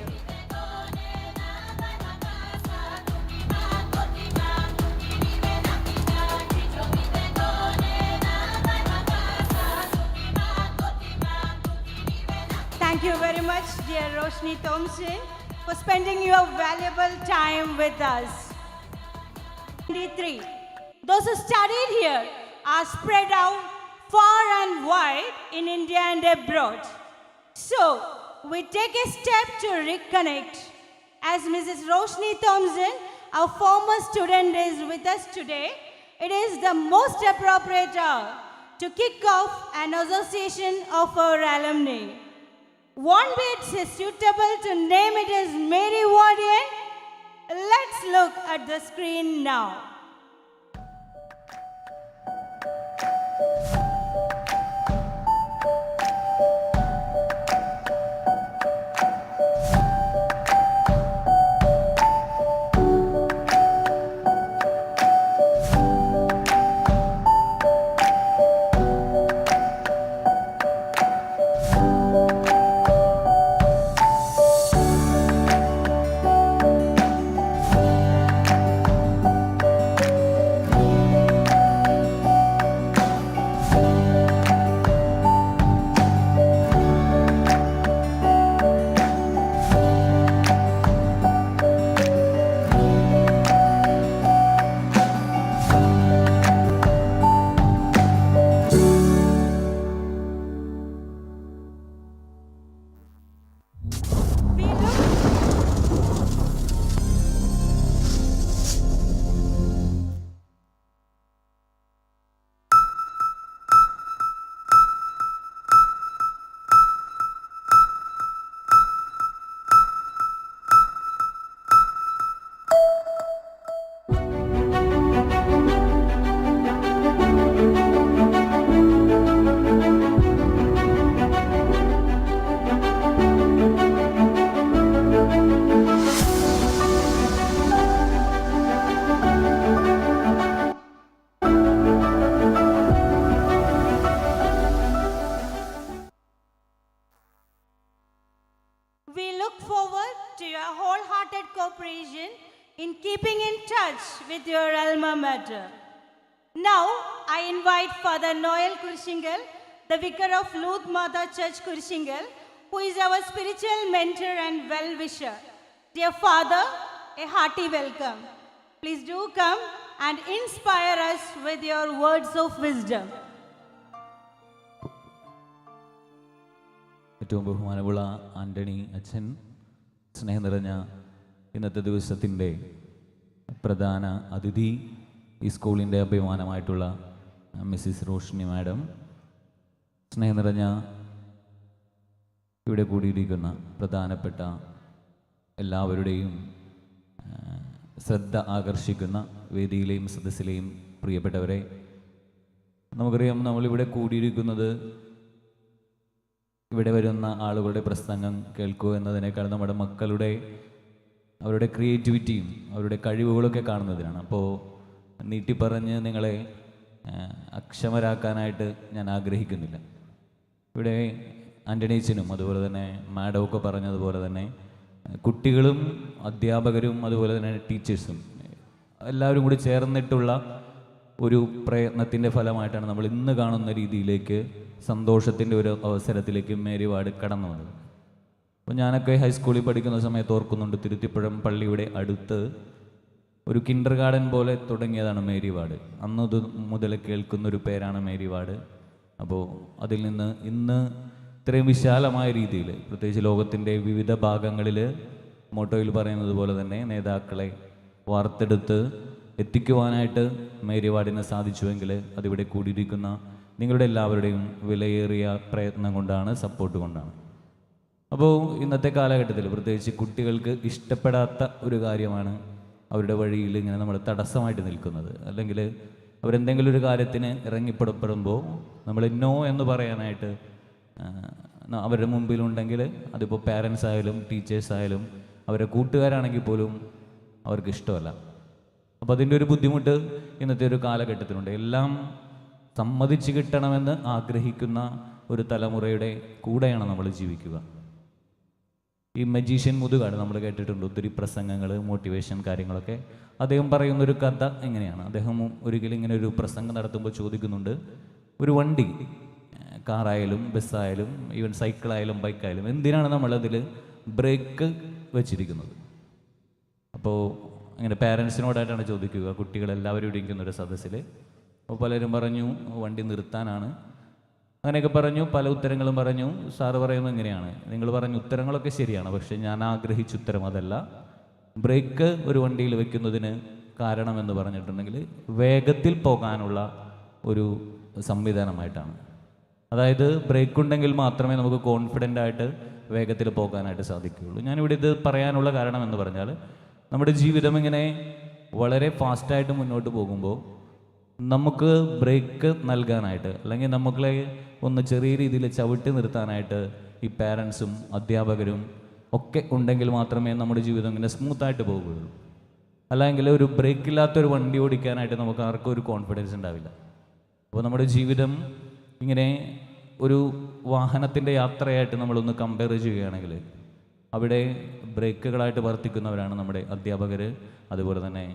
Thank you very much, dear Roshni Thompson, for spending your valuable time with us. 23. Those who studied here are spread out far and wide in India and abroad. So, we take a step to reconnect. As Mrs. Roshni Thompson, our former student, is with us today, it is the most appropriate hour to kick off an association of our alumni. Won't be it suitable to name it as Mary Wardian? Let's look at the screen now. In keeping in touch with your alma mater. Now, I invite Father Noel Kurishingal, the Vicar of Luth Mata Church Kurishingal, who is our spiritual mentor and well-wisher. Dear Father, a hearty welcome. Please do come and inspire us with your words of wisdom. ഏറ്റവും ബഹുമാനമുള്ള ആന്റണി അച്ഛൻ, സ്നേഹം നിറഞ്ഞ ഇന്നത്തെ ദിവസത്തിൻ്റെ പ്രധാന അതിഥി, ഈ സ്കൂളിൻ്റെ അഭിമാനമായിട്ടുള്ള മിസ്സിസ് റോഷ്നി മാഡം, സ്നേഹം നിറഞ്ഞ ഇവിടെ കൂടിയിരിക്കുന്ന പ്രധാനപ്പെട്ട എല്ലാവരുടെയും ശ്രദ്ധ ആകർഷിക്കുന്ന വേദിയിലെയും സദസ്സിലെയും പ്രിയപ്പെട്ടവരെ, നമുക്കറിയാം നമ്മളിവിടെ കൂടിയിരിക്കുന്നത് ഇവിടെ വരുന്ന ആളുകളുടെ പ്രസംഗം കേൾക്കുക എന്നതിനേക്കാൾ നമ്മുടെ മക്കളുടെ അവരുടെ ക്രിയേറ്റിവിറ്റിയും അവരുടെ കഴിവുകളൊക്കെ കാണുന്നതിനാണ്. അപ്പോൾ നീട്ടിപ്പറഞ്ഞ് നിങ്ങളെ അക്ഷമരാക്കാനായിട്ട് ഞാൻ ആഗ്രഹിക്കുന്നില്ല. ഇവിടെ ആൻ്റണീച്ചനും അതുപോലെ തന്നെ മാഡമൊക്കെ പറഞ്ഞതുപോലെ തന്നെ കുട്ടികളും അധ്യാപകരും അതുപോലെ തന്നെ ടീച്ചേഴ്സും എല്ലാവരും കൂടി ചേർന്നിട്ടുള്ള ഒരു പ്രയത്നത്തിൻ്റെ ഫലമായിട്ടാണ് നമ്മൾ ഇന്ന് കാണുന്ന രീതിയിലേക്ക്, സന്തോഷത്തിൻ്റെ ഒരു അവസരത്തിലേക്ക് മേരി വാർഡ് കടന്നു വന്നത്. അപ്പോൾ ഞാനൊക്കെ ഹൈസ്കൂളിൽ പഠിക്കുന്ന സമയത്ത് ഓർക്കുന്നുണ്ട്, തിരുത്തിപ്പുഴം പള്ളിയുടെ അടുത്ത് ഒരു കിൻഡർ ഗാർഡൻ പോലെ തുടങ്ങിയതാണ് മേരി വാർഡ്. അന്ന് മുതൽ കേൾക്കുന്നൊരു പേരാണ് മേരി വാർഡ്. അപ്പോൾ അതിൽ നിന്ന് ഇന്ന് ഇത്രയും വിശാലമായ രീതിയിൽ, പ്രത്യേകിച്ച് ലോകത്തിൻ്റെ വിവിധ ഭാഗങ്ങളിൽ മോട്ടോയിൽ പറയുന്നത് പോലെ തന്നെ നേതാക്കളെ വാർത്തെടുത്ത് എത്തിക്കുവാനായിട്ട് മേരി വാർഡിന് സാധിച്ചുവെങ്കിൽ അതിവിടെ കൂടിയിരിക്കുന്ന നിങ്ങളുടെ എല്ലാവരുടെയും വിലയേറിയ പ്രയത്നം കൊണ്ടാണ്, സപ്പോർട്ട് കൊണ്ടാണ്. അപ്പോൾ ഇന്നത്തെ കാലഘട്ടത്തിൽ പ്രത്യേകിച്ച് കുട്ടികൾക്ക് ഇഷ്ടപ്പെടാത്ത ഒരു കാര്യമാണ് അവരുടെ വഴിയിൽ ഇങ്ങനെ നമ്മൾ തടസ്സമായിട്ട് നിൽക്കുന്നത്. അല്ലെങ്കിൽ അവരെന്തെങ്കിലും ഒരു കാര്യത്തിന് ഇറങ്ങിപ്പുറപ്പെടുമ്പോൾ നമ്മൾ നോ എന്ന് പറയാനായിട്ട് അവരുടെ മുമ്പിലുണ്ടെങ്കിൽ അതിപ്പോൾ പാരൻസ് ആയാലും ടീച്ചേഴ്സ് ആയാലും അവരുടെ കൂട്ടുകാരാണെങ്കിൽ പോലും അവർക്ക് ഇഷ്ടമല്ല. അപ്പോൾ അതിൻ്റെ ഒരു ബുദ്ധിമുട്ട് ഇന്നത്തെ ഒരു കാലഘട്ടത്തിലുണ്ട്. എല്ലാം സമ്മതിച്ച് കിട്ടണമെന്ന് ആഗ്രഹിക്കുന്ന ഒരു തലമുറയുടെ കൂടെയാണ് നമ്മൾ ജീവിക്കുക. ഈ മജീഷ്യൻ മുതുകാട് നമ്മൾ കേട്ടിട്ടുണ്ട്, ഒത്തിരി പ്രസംഗങ്ങൾ, മോട്ടിവേഷൻ കാര്യങ്ങളൊക്കെ. അദ്ദേഹം പറയുന്നൊരു കഥ എങ്ങനെയാണ്, അദ്ദേഹം ഒരിക്കലും ഇങ്ങനെ ഒരു പ്രസംഗം നടത്തുമ്പോൾ ചോദിക്കുന്നുണ്ട്, ഒരു വണ്ടി, കാറായാലും ബസ്സായാലും ഈവൻ സൈക്കിളായാലും ബൈക്കായാലും എന്തിനാണ് നമ്മളതിൽ ബ്രേക്ക് വെച്ചിരിക്കുന്നത്? അപ്പോൾ അങ്ങനെ പാരൻസിനോടായിട്ടാണ് ചോദിക്കുക, കുട്ടികളെല്ലാവരും ഇരിക്കുന്ന ഒരു സദസ്സിൽ. അപ്പോൾ പലരും പറഞ്ഞു വണ്ടി നിർത്താനാണ്, അങ്ങനെയൊക്കെ പറഞ്ഞു, പല ഉത്തരങ്ങളും പറഞ്ഞു. സാറ് പറയുന്നത് എങ്ങനെയാണ്, നിങ്ങൾ പറഞ്ഞ ഉത്തരങ്ങളൊക്കെ ശരിയാണ്, പക്ഷേ ഞാൻ ആഗ്രഹിച്ച ഉത്തരം അതല്ല. ബ്രേക്ക് ഒരു വണ്ടിയിൽ വെക്കുന്നതിന് കാരണമെന്ന് പറഞ്ഞിട്ടുണ്ടെങ്കിൽ വേഗത്തിൽ പോകാനുള്ള ഒരു സംവിധാനമായിട്ടാണ്. അതായത് ബ്രേക്ക് ഉണ്ടെങ്കിൽ മാത്രമേ നമുക്ക് കോൺഫിഡൻ്റ് ആയിട്ട് വേഗത്തിൽ പോകാനായിട്ട് സാധിക്കുകയുള്ളൂ. ഞാനിവിടെ ഇത് പറയാനുള്ള കാരണം എന്ന് പറഞ്ഞാൽ, നമ്മുടെ ജീവിതം ഇങ്ങനെ വളരെ ഫാസ്റ്റായിട്ട് മുന്നോട്ട് പോകുമ്പോൾ നമുക്ക് ബ്രേക്ക് നൽകാനായിട്ട്, അല്ലെങ്കിൽ നമ്മളെ ഒന്ന് ചെറിയ രീതിയിൽ ചവിട്ടി നിർത്താനായിട്ട് ഈ പാരൻസും അധ്യാപകരും ഒക്കെ ഉണ്ടെങ്കിൽ മാത്രമേ നമ്മുടെ ജീവിതം ഇങ്ങനെ സ്മൂത്തായിട്ട് പോകുകയുള്ളൂ. അല്ലെങ്കിൽ ഒരു ബ്രേക്കില്ലാത്തൊരു വണ്ടി ഓടിക്കാനായിട്ട് നമുക്ക് ആർക്കും ഒരു കോൺഫിഡൻസ് ഉണ്ടാവില്ല. അപ്പോൾ നമ്മുടെ ജീവിതം ഇങ്ങനെ ഒരു വാഹനത്തിൻ്റെ യാത്രയായിട്ട് നമ്മളൊന്ന് കമ്പയർ ചെയ്യുകയാണെങ്കിൽ അവിടെ ബ്രേക്കുകളായിട്ട് വർത്തിക്കുന്നവരാണ് നമ്മുടെ അധ്യാപകർ, അതുപോലെ തന്നെ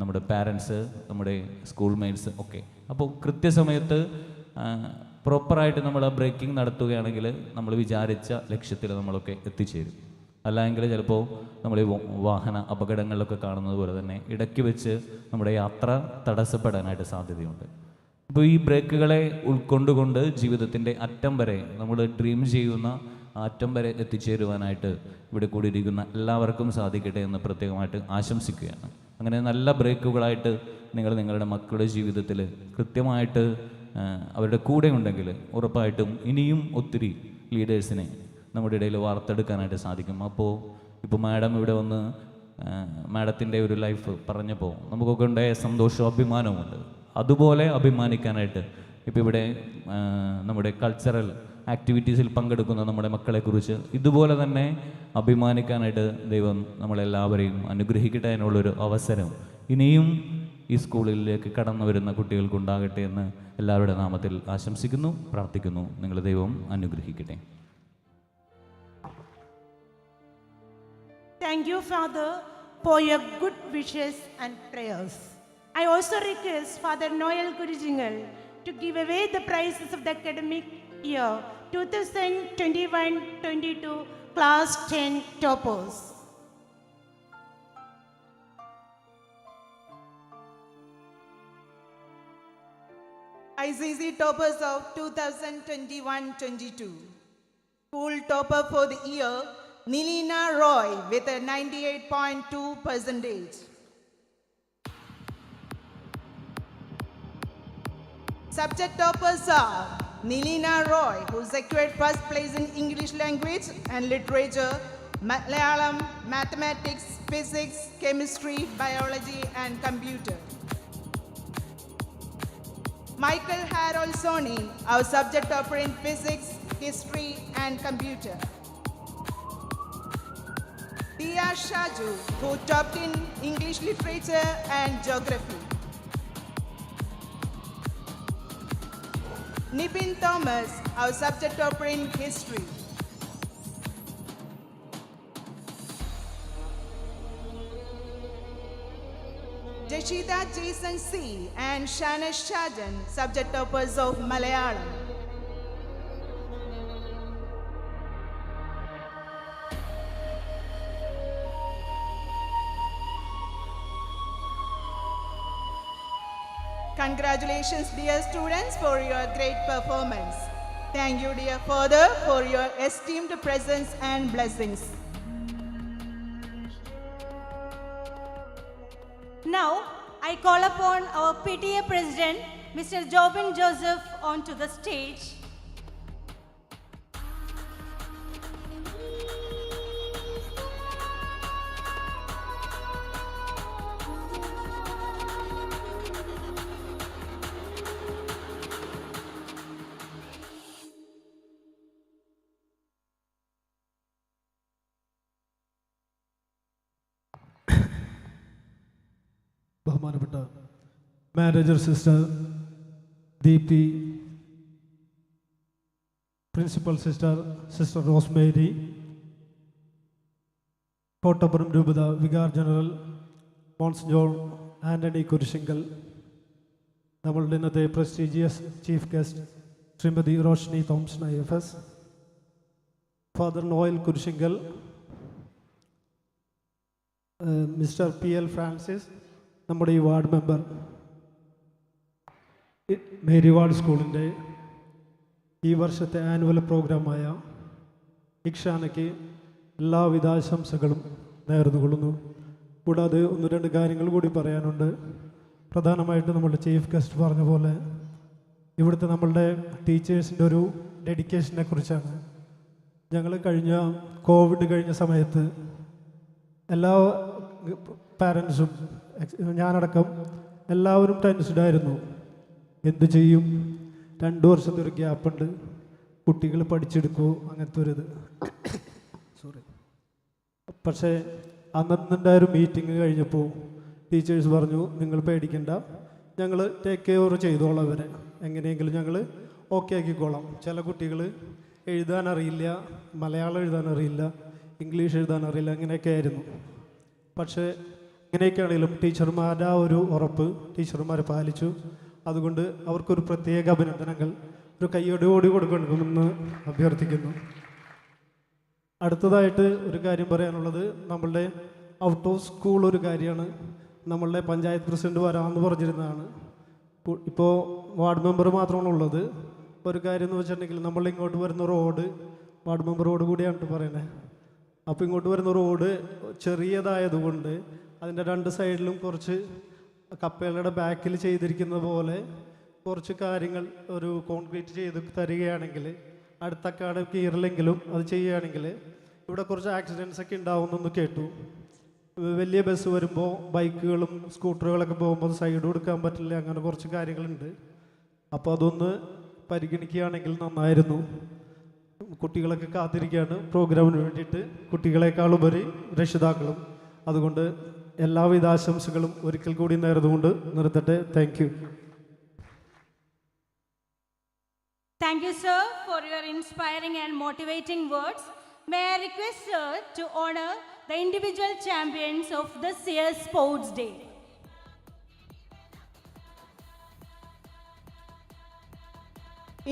നമ്മുടെ പാരൻസ്, നമ്മുടെ സ്കൂൾ മേറ്റ്സ് ഒക്കെ. അപ്പോൾ കൃത്യസമയത്ത് പ്രോപ്പറായിട്ട് നമ്മൾ ആ ബ്രേക്കിംഗ് നടത്തുകയാണെങ്കിൽ നമ്മൾ വിചാരിച്ച ലക്ഷ്യത്തിൽ നമ്മളൊക്കെ എത്തിച്ചേരും. അല്ലെങ്കിൽ ചിലപ്പോൾ നമ്മൾ ഈ വാഹന അപകടങ്ങളിലൊക്കെ കാണുന്നത് പോലെ തന്നെ ഇടയ്ക്ക് വെച്ച് നമ്മുടെ യാത്ര തടസ്സപ്പെടാനായിട്ട് സാധ്യതയുണ്ട്. അപ്പോൾ ഈ ബ്രേക്കുകളെ ഉൾക്കൊണ്ടുകൊണ്ട് ജീവിതത്തിൻ്റെ അറ്റം വരെ, നമ്മൾ ഡ്രീം ചെയ്യുന്ന അറ്റം വരെ എത്തിച്ചേരുവാനായിട്ട് ഇവിടെ കൂടിയിരിക്കുന്ന എല്ലാവർക്കും സാധിക്കട്ടെ എന്ന് പ്രത്യേകമായിട്ട് ആശംസിക്കുകയാണ്. അങ്ങനെ നല്ല ബ്രേക്കുകളായിട്ട് നിങ്ങൾ നിങ്ങളുടെ മക്കളുടെ ജീവിതത്തിൽ കൃത്യമായിട്ട് അവരുടെ കൂടെ ഉണ്ടെങ്കിൽ ഉറപ്പായിട്ടും ഇനിയും ഒത്തിരി ലീഡേഴ്സിനെ നമ്മുടെ ഇടയിൽ വാർത്തെടുക്കാനായിട്ട് സാധിക്കും. അപ്പോൾ ഇപ്പോൾ മാഡം ഇവിടെ വന്ന് മാഡത്തിൻ്റെ ഒരു ലൈഫ് പറഞ്ഞപ്പോൾ നമുക്കൊക്കെ ഉണ്ടായ സന്തോഷവും അഭിമാനവുമുണ്ട്. അതുപോലെ അഭിമാനിക്കാനായിട്ട് ഇപ്പോൾ ഇവിടെ നമ്മുടെ കൾച്ചറൽ ആക്ടിവിറ്റീസിൽ പങ്കെടുക്കുന്ന നമ്മുടെ മക്കളെക്കുറിച്ച് ഇതുപോലെ തന്നെ അഭിമാനിക്കാനായിട്ട് ദൈവം നമ്മളെല്ലാവരെയും അനുഗ്രഹിക്കട്ടെ എന്നുള്ളൊരു അവസരം ഇനിയും ഈ സ്കൂളിലേക്ക് കടന്നു വരുന്ന കുട്ടികൾക്കുണ്ടാകട്ടെ എന്ന് എല്ലാവരുടെ നാമത്തിൽ ആശംസിക്കുന്നു, പ്രാർത്ഥിക്കുന്നു. നിങ്ങളെ ദൈവം അനുഗ്രഹിക്കട്ടെ. Thank you, Father, for your good wishes and prayers. I also request Father Noel Kurijingal to give away the prizes of the academic year 2021-22 Class 10 toppers. ICC toppers of 2021-22. School topper for the year, Nilina Roy with a 98.2%. Subject toppers are Nilina Roy, who secured first place in English language and literature, Malayalam, mathematics, physics, chemistry, biology and computer. Michael Harold Soni, our subject topper in physics, history and computer. Dia Shaju, who topped in English literature and geography. Nibin Thomas, our subject topper in history. Jashida Jason C. and Shana Shajan, subject toppers of Malayalam. Congratulations, dear students, for your great performance. Thank you, dear Father, for your esteemed presence and blessings. Now, I call upon our PTA President, Mr. Jobin Joseph, onto the stage. ബഹുമാനപ്പെട്ട manager sister Deepthi, principal sister Rosemary, Kottappuram രൂപത vicar general monsignor Antony Kurisingal, നമ്മളുടെ ഇന്നത്തെ prestigious chief guest Shrimati Roshni Thomson IFS, father Noel Kurisingal, Mr PL Francis, നമ്മുടെ ഈ ward member, Mary ward സ്കൂളിൻ്റെ ഈ വർഷത്തെ annual പ്രോഗ്രാമായ ഇക്ഷാനയ്ക്ക് എല്ലാവിധ ആശംസകളും നേർന്നുകൊള്ളുന്നു. കൂടാതെ ഒന്ന് രണ്ട് കാര്യങ്ങൾ കൂടി പറയാനുണ്ട്. പ്രധാനമായിട്ട് നമ്മുടെ ചീഫ് ഗസ്റ്റ് പറഞ്ഞ പോലെ ഇവിടുത്തെ നമ്മളുടെ ടീച്ചേഴ്സിൻ്റെ ഒരു ഡെഡിക്കേഷനെ കുറിച്ചാണ്. ഞങ്ങൾ കോവിഡ് കഴിഞ്ഞ സമയത്ത് എല്ലാ പാരൻസും ഞാനടക്കം എല്ലാവരും ടെൻസ്ഡായിരുന്നു. എന്ത് ചെയ്യും, 2 വർഷത്തെ ഒരു ഗ്യാപ്പുണ്ട്, കുട്ടികൾ പഠിച്ചെടുക്കുമോ, അങ്ങനത്തെ ഒരു ഇത്. സോറി. പക്ഷേ അന്നുണ്ടായ ഒരു മീറ്റിംഗ് കഴിഞ്ഞപ്പോൾ ടീച്ചേഴ്സ് പറഞ്ഞു, നിങ്ങൾ പേടിക്കണ്ട, ഞങ്ങൾ ടേക്ക് കെയർ ചെയ്തോളാം അവരെ, എങ്ങനെയെങ്കിലും ഞങ്ങൾ ഓക്കെ ആക്കിക്കോളാം. ചില കുട്ടികൾ എഴുതാനറിയില്ല, മലയാളം എഴുതാനറിയില്ല, ഇംഗ്ലീഷ് എഴുതാനറിയില്ല, അങ്ങനെയൊക്കെ ആയിരുന്നു. പക്ഷേ ഇങ്ങനെയൊക്കെയാണെങ്കിലും ടീച്ചർമാരുടെ ആ ഒരു ഉറപ്പ് ടീച്ചർമാർ പാലിച്ചു. അതുകൊണ്ട് അവർക്കൊരു പ്രത്യേക അഭിനന്ദനങ്ങൾ ഒരു കയ്യോടുകൂടി കൊടുക്കണമെന്ന് അഭ്യർത്ഥിക്കുന്നു. അടുത്തതായിട്ട് ഒരു കാര്യം പറയാനുള്ളത്, നമ്മളുടെ ഔട്ട് ഓഫ് സ്കൂൾ ഒരു കാര്യമാണ്. നമ്മളുടെ പഞ്ചായത്ത് പ്രസിഡന്റ് വരാമെന്ന് പറഞ്ഞിരുന്നതാണ്. ഇപ്പോൾ വാർഡ് മെമ്പർ മാത്രമാണ് ഉള്ളത്. ഒരു കാര്യം എന്ന് വെച്ചിട്ടുണ്ടെങ്കിൽ നമ്മൾ ഇങ്ങോട്ട് വരുന്ന റോഡ് വാർഡ് മെമ്പറോട് കൂടിയാണ് പറയുന്നത്. അപ്പോൾ ഇങ്ങോട്ട് വരുന്ന റോഡ് ചെറിയതായതുകൊണ്ട് അതിൻ്റെ 2 സൈഡിലും കുറച്ച് കപ്പകളുടെ ബാക്കിൽ ചെയ്തിരിക്കുന്ന പോലെ കുറച്ച് കാര്യങ്ങൾ ഒരു കോൺക്രീറ്റ് ചെയ്ത് തരികയാണെങ്കിൽ, അടുത്തൊക്കെയാണ് കീറില്ലെങ്കിലും അത് ചെയ്യുകയാണെങ്കിൽ ഇവിടെ കുറച്ച് ആക്സിഡൻസ് ഒക്കെ ഉണ്ടാവുമെന്നൊന്ന് കേട്ടു. വലിയ ബസ് വരുമ്പോൾ ബൈക്കുകളും സ്കൂട്ടറുകളൊക്കെ പോകുമ്പോൾ സൈഡ് കൊടുക്കാൻ പറ്റില്ല, അങ്ങനെ കുറച്ച് കാര്യങ്ങളുണ്ട്. അപ്പോൾ അതൊന്ന് പരിഗണിക്കുകയാണെങ്കിൽ നന്നായിരുന്നു. കുട്ടികളൊക്കെ കാത്തിരിക്കുകയാണ് പ്രോഗ്രാമിന് വേണ്ടിയിട്ട്, കുട്ടികളെക്കാളുപരി രക്ഷിതാക്കളും. അതുകൊണ്ട് എല്ലാവിധ ആശംസകളും ഒരിക്കൽ കൂടി നേർന്നുകൊണ്ട് നിർത്തട്ടെ. Thank you. Thank you, sir, for your inspiring and motivating words. May I request, sir, to honor the individual champions of this year's Sports Day.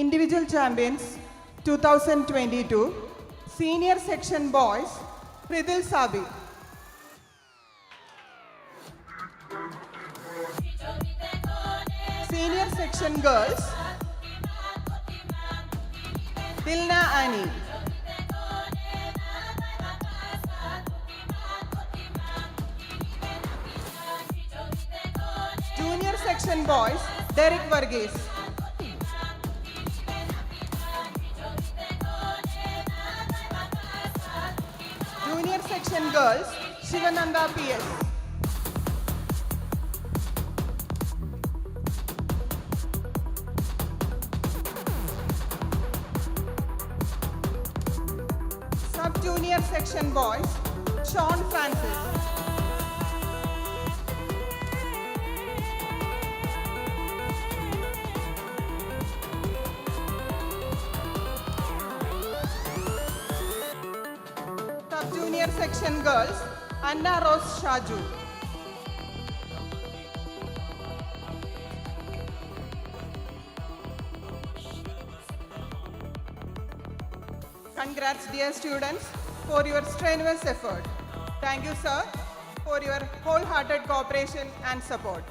Individual champions 2022, Senior Section Boys, Pridil Sabi. Senior Section Girls, Dilna Annie. Junior Section Boys, Derek Varghese. Junior Section Girls, Shivananda PS. Sub-Junior Section Boys, Sean Francis. Sub-Junior Section Girls, Anna Rose Shaju. Congrats, dear students, for your strenuous effort. Thank you, sir, for your wholehearted cooperation and support.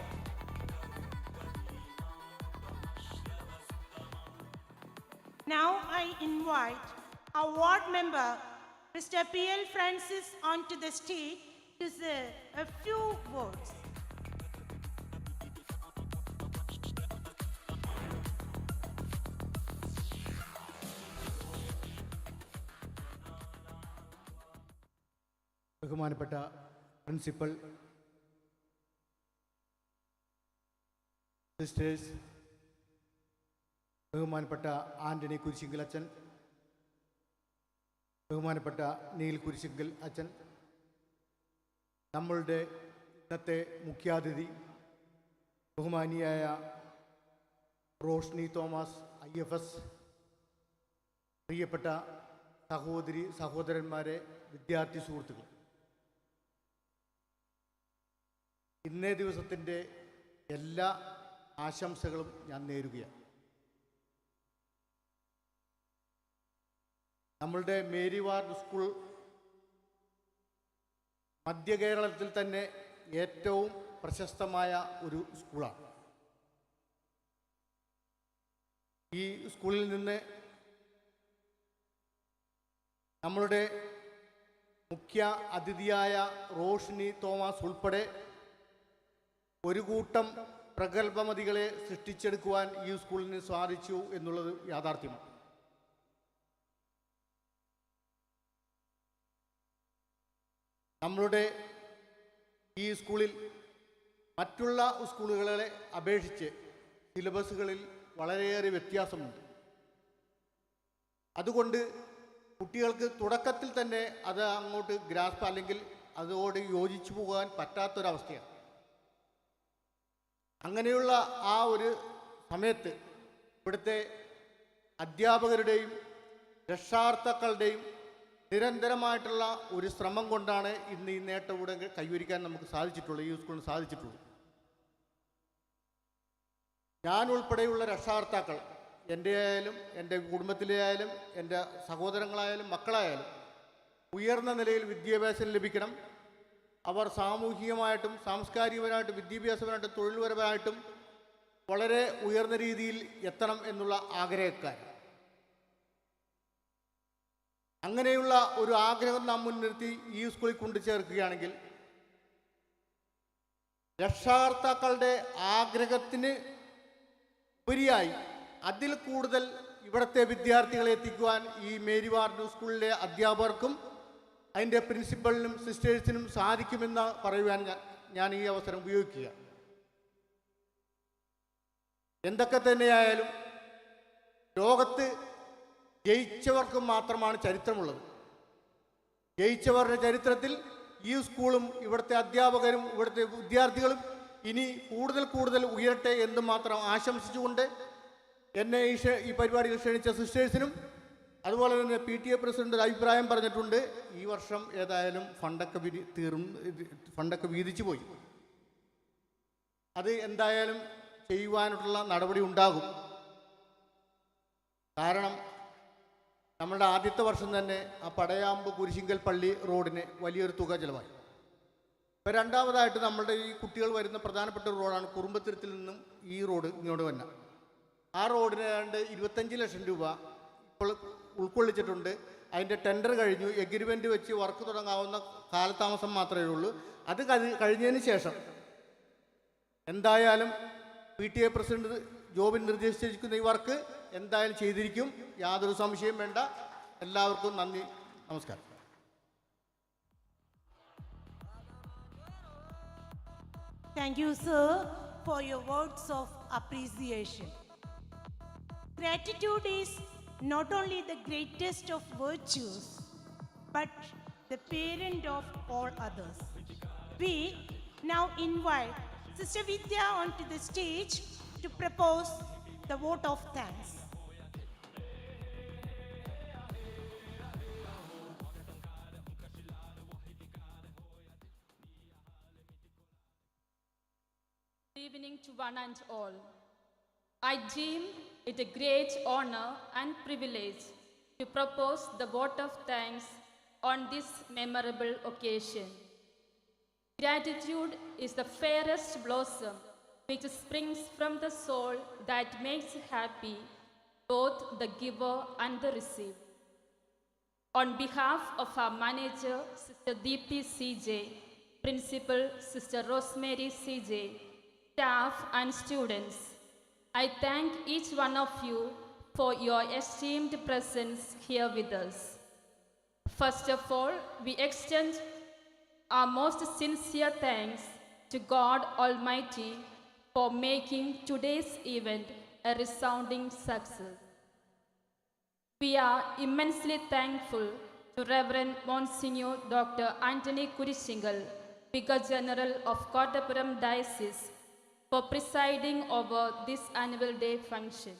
Now I invite our ward member, Mr. PL Francis, onto the stage to say a few words. ബഹുമാനപ്പെട്ട principal, sisters, ബഹുമാനപ്പെട്ട ആൻ്റണി കുരിശിങ്കൽ അച്ഛൻ, ബഹുമാനപ്പെട്ട Neil Kurisingal അച്ഛൻ, നമ്മളുടെ ഇന്നത്തെ മുഖ്യാതിഥി ബഹുമാനിയായ Roshni Thomas IFS, പ്രിയപ്പെട്ട സഹോദരി സഹോദരന്മാരെ, വിദ്യാർത്ഥി സുഹൃത്തുക്കൾ, ഇന്നേ ദിവസത്തിൻ്റെ എല്ലാ ആശംസകളും ഞാൻ നേരുകയാണ്. നമ്മളുടെ മേരി വാർഡ് സ്കൂൾ മധ്യ കേരളത്തിൽ തന്നെ ഏറ്റവും പ്രശസ്തമായ ഒരു സ്കൂളാണ്. ഈ സ്കൂളിൽ നിന്ന് നമ്മളുടെ മുഖ്യ അതിഥിയായ റോഷ്നി തോമസ് ഉൾപ്പെടെ ഒരു കൂട്ടം പ്രഗത്ഭമതികളെ സൃഷ്ടിച്ചെടുക്കുവാൻ ഈ സ്കൂളിന് സാധിച്ചു എന്നുള്ളത് യാഥാർത്ഥ്യമാണ്. നമ്മളുടെ ഈ സ്കൂളിൽ മറ്റുള്ള സ്കൂളുകളെ അപേക്ഷിച്ച് സിലബസുകളിൽ വളരെയേറെ വ്യത്യാസമുണ്ട്. അതുകൊണ്ട് കുട്ടികൾക്ക് തുടക്കത്തിൽ തന്നെ അത് അങ്ങോട്ട് ഗ്രാസ്പ് അല്ലെങ്കിൽ അതോട് യോജിച്ചു പോകാൻ പറ്റാത്തൊരവസ്ഥയാണ്. അങ്ങനെയുള്ള ആ ഒരു സമയത്ത് ഇവിടുത്തെ അധ്യാപകരുടെയും രക്ഷാകർത്താക്കളുടെയും നിരന്തരമായിട്ടുള്ള ഒരു ശ്രമം കൊണ്ടാണ് ഇന്ന് ഈ നേട്ടം ഇവിടെ കൈവരിക്കാൻ നമുക്ക് സാധിച്ചിട്ടുള്ളത്, ഈ സ്കൂളിന് സാധിച്ചിട്ടുള്ളത്. ഞാൻ ഉൾപ്പെടെയുള്ള രക്ഷാകർത്താക്കൾ, എൻ്റെ ആയാലും എൻ്റെ കുടുംബത്തിലെ ആയാലും എൻ്റെ സഹോദരങ്ങളായാലും മക്കളായാലും ഉയർന്ന നിലയിൽ വിദ്യാഭ്യാസം ലഭിക്കണം. അവർ സാമൂഹികമായിട്ടും സാംസ്കാരികപരമായിട്ടും വിദ്യാഭ്യാസപരമായിട്ടും തൊഴിൽപരമായിട്ടും വളരെ ഉയർന്ന രീതിയിൽ എത്തണം എന്നുള്ള ആഗ്രഹക്കാർ. അങ്ങനെയുള്ള ഒരു ആഗ്രഹം നാം മുൻനിർത്തി ഈ സ്കൂളിൽ കൊണ്ടുചേർക്കുകയാണെങ്കിൽ രക്ഷാകർത്താക്കളുടെ ആഗ്രഹത്തിന് ഉപരിയായി അതിൽ കൂടുതൽ ഇവിടുത്തെ വിദ്യാർത്ഥികളെ എത്തിക്കുവാൻ ഈ മേരി വാർഡ് സ്കൂളിലെ അധ്യാപകർക്കും അതിൻ്റെ പ്രിൻസിപ്പലിനും സിസ്റ്റേഴ്സിനും സാധിക്കുമെന്ന് പറയുവാൻ ഞാൻ ഈ അവസരം ഉപയോഗിക്കുക. എന്തൊക്കെ തന്നെയായാലും ലോകത്ത് ജയിച്ചവർക്ക് മാത്രമാണ് ചരിത്രമുള്ളത്. ജയിച്ചവരുടെ ചരിത്രത്തിൽ ഈ സ്കൂളും ഇവിടുത്തെ അധ്യാപകരും ഇവിടുത്തെ വിദ്യാർത്ഥികളും ഇനി കൂടുതൽ കൂടുതൽ ഉയരട്ടെ എന്ന് മാത്രം ആശംസിച്ചുകൊണ്ട് എന്നെ ഈ പരിപാടിയിൽ ക്ഷണിച്ച സിസ്റ്റേഴ്സിനും അതുപോലെ തന്നെ PTA പ്രസിഡന്റ് ഒരു അഭിപ്രായം പറഞ്ഞിട്ടുണ്ട്. ഈ വർഷം ഏതായാലും ഫണ്ടൊക്കെ വീതിച്ചു പോയി. അത് എന്തായാലും ചെയ്യുവാനുള്ള നടപടി ഉണ്ടാകും. കാരണം നമ്മളുടെ ആദ്യത്തെ വർഷം തന്നെ ആ പടയാമ്പ് കുരിശിങ്കൽ പള്ളി റോഡിന് വലിയൊരു തുക ചിലവായി. ഇപ്പോൾ രണ്ടാമതായിട്ട് നമ്മളുടെ ഈ കുട്ടികൾ വരുന്ന പ്രധാനപ്പെട്ട ഒരു റോഡാണ് കുറുമ്പത്തുരുത്തിൽ നിന്നും ഈ റോഡ് ഇങ്ങോട്ട് വന്ന. ആ റോഡിന് ഏതാണ്ട് 25 ലക്ഷം രൂപ ഇപ്പോൾ ഉൾക്കൊള്ളിച്ചിട്ടുണ്ട്. അതിൻ്റെ ടെൻഡർ കഴിഞ്ഞു. എഗ്രിമെൻ്റ് വെച്ച് വർക്ക് തുടങ്ങാവുന്ന കാലതാമസം മാത്രമേ ഉള്ളൂ. അത് കഴിഞ്ഞതിന് ശേഷം എന്തായാലും PTA പ്രസിഡന്റ് ജോബിൻ നിർദ്ദേശിച്ചിരിക്കുന്ന ഈ വർക്ക് എന്തായാലും ചെയ്തിരിക്കും. യാതൊരു സംശയം വേണ്ട. എല്ലാവർക്കും നന്ദി, നമസ്കാരം. Thank you, sir, for your words of appreciation. Gratitude is not only the greatest of virtues, but the parent of all others. We now invite Sister Vidya onto the stage to propose the vote of thanks. Good evening to one and all. I deem it a great honor and privilege to propose the vote of thanks on this memorable occasion. Gratitude is the fairest blossom which springs from the soul that makes happy both the giver and the receiver. On behalf of our manager, Sister Deepthi CJ, Principal, Sister Rosemary CJ, staff and students, I thank each one of you for your esteemed presence here with us. First of all, we extend Our most sincere thanks to God Almighty for making today's event a resounding success. We are immensely thankful to Reverend Monsignor Dr. Anthony Kurishingal, Vicar General of Kottapuram Diocese, for presiding over this annual day function.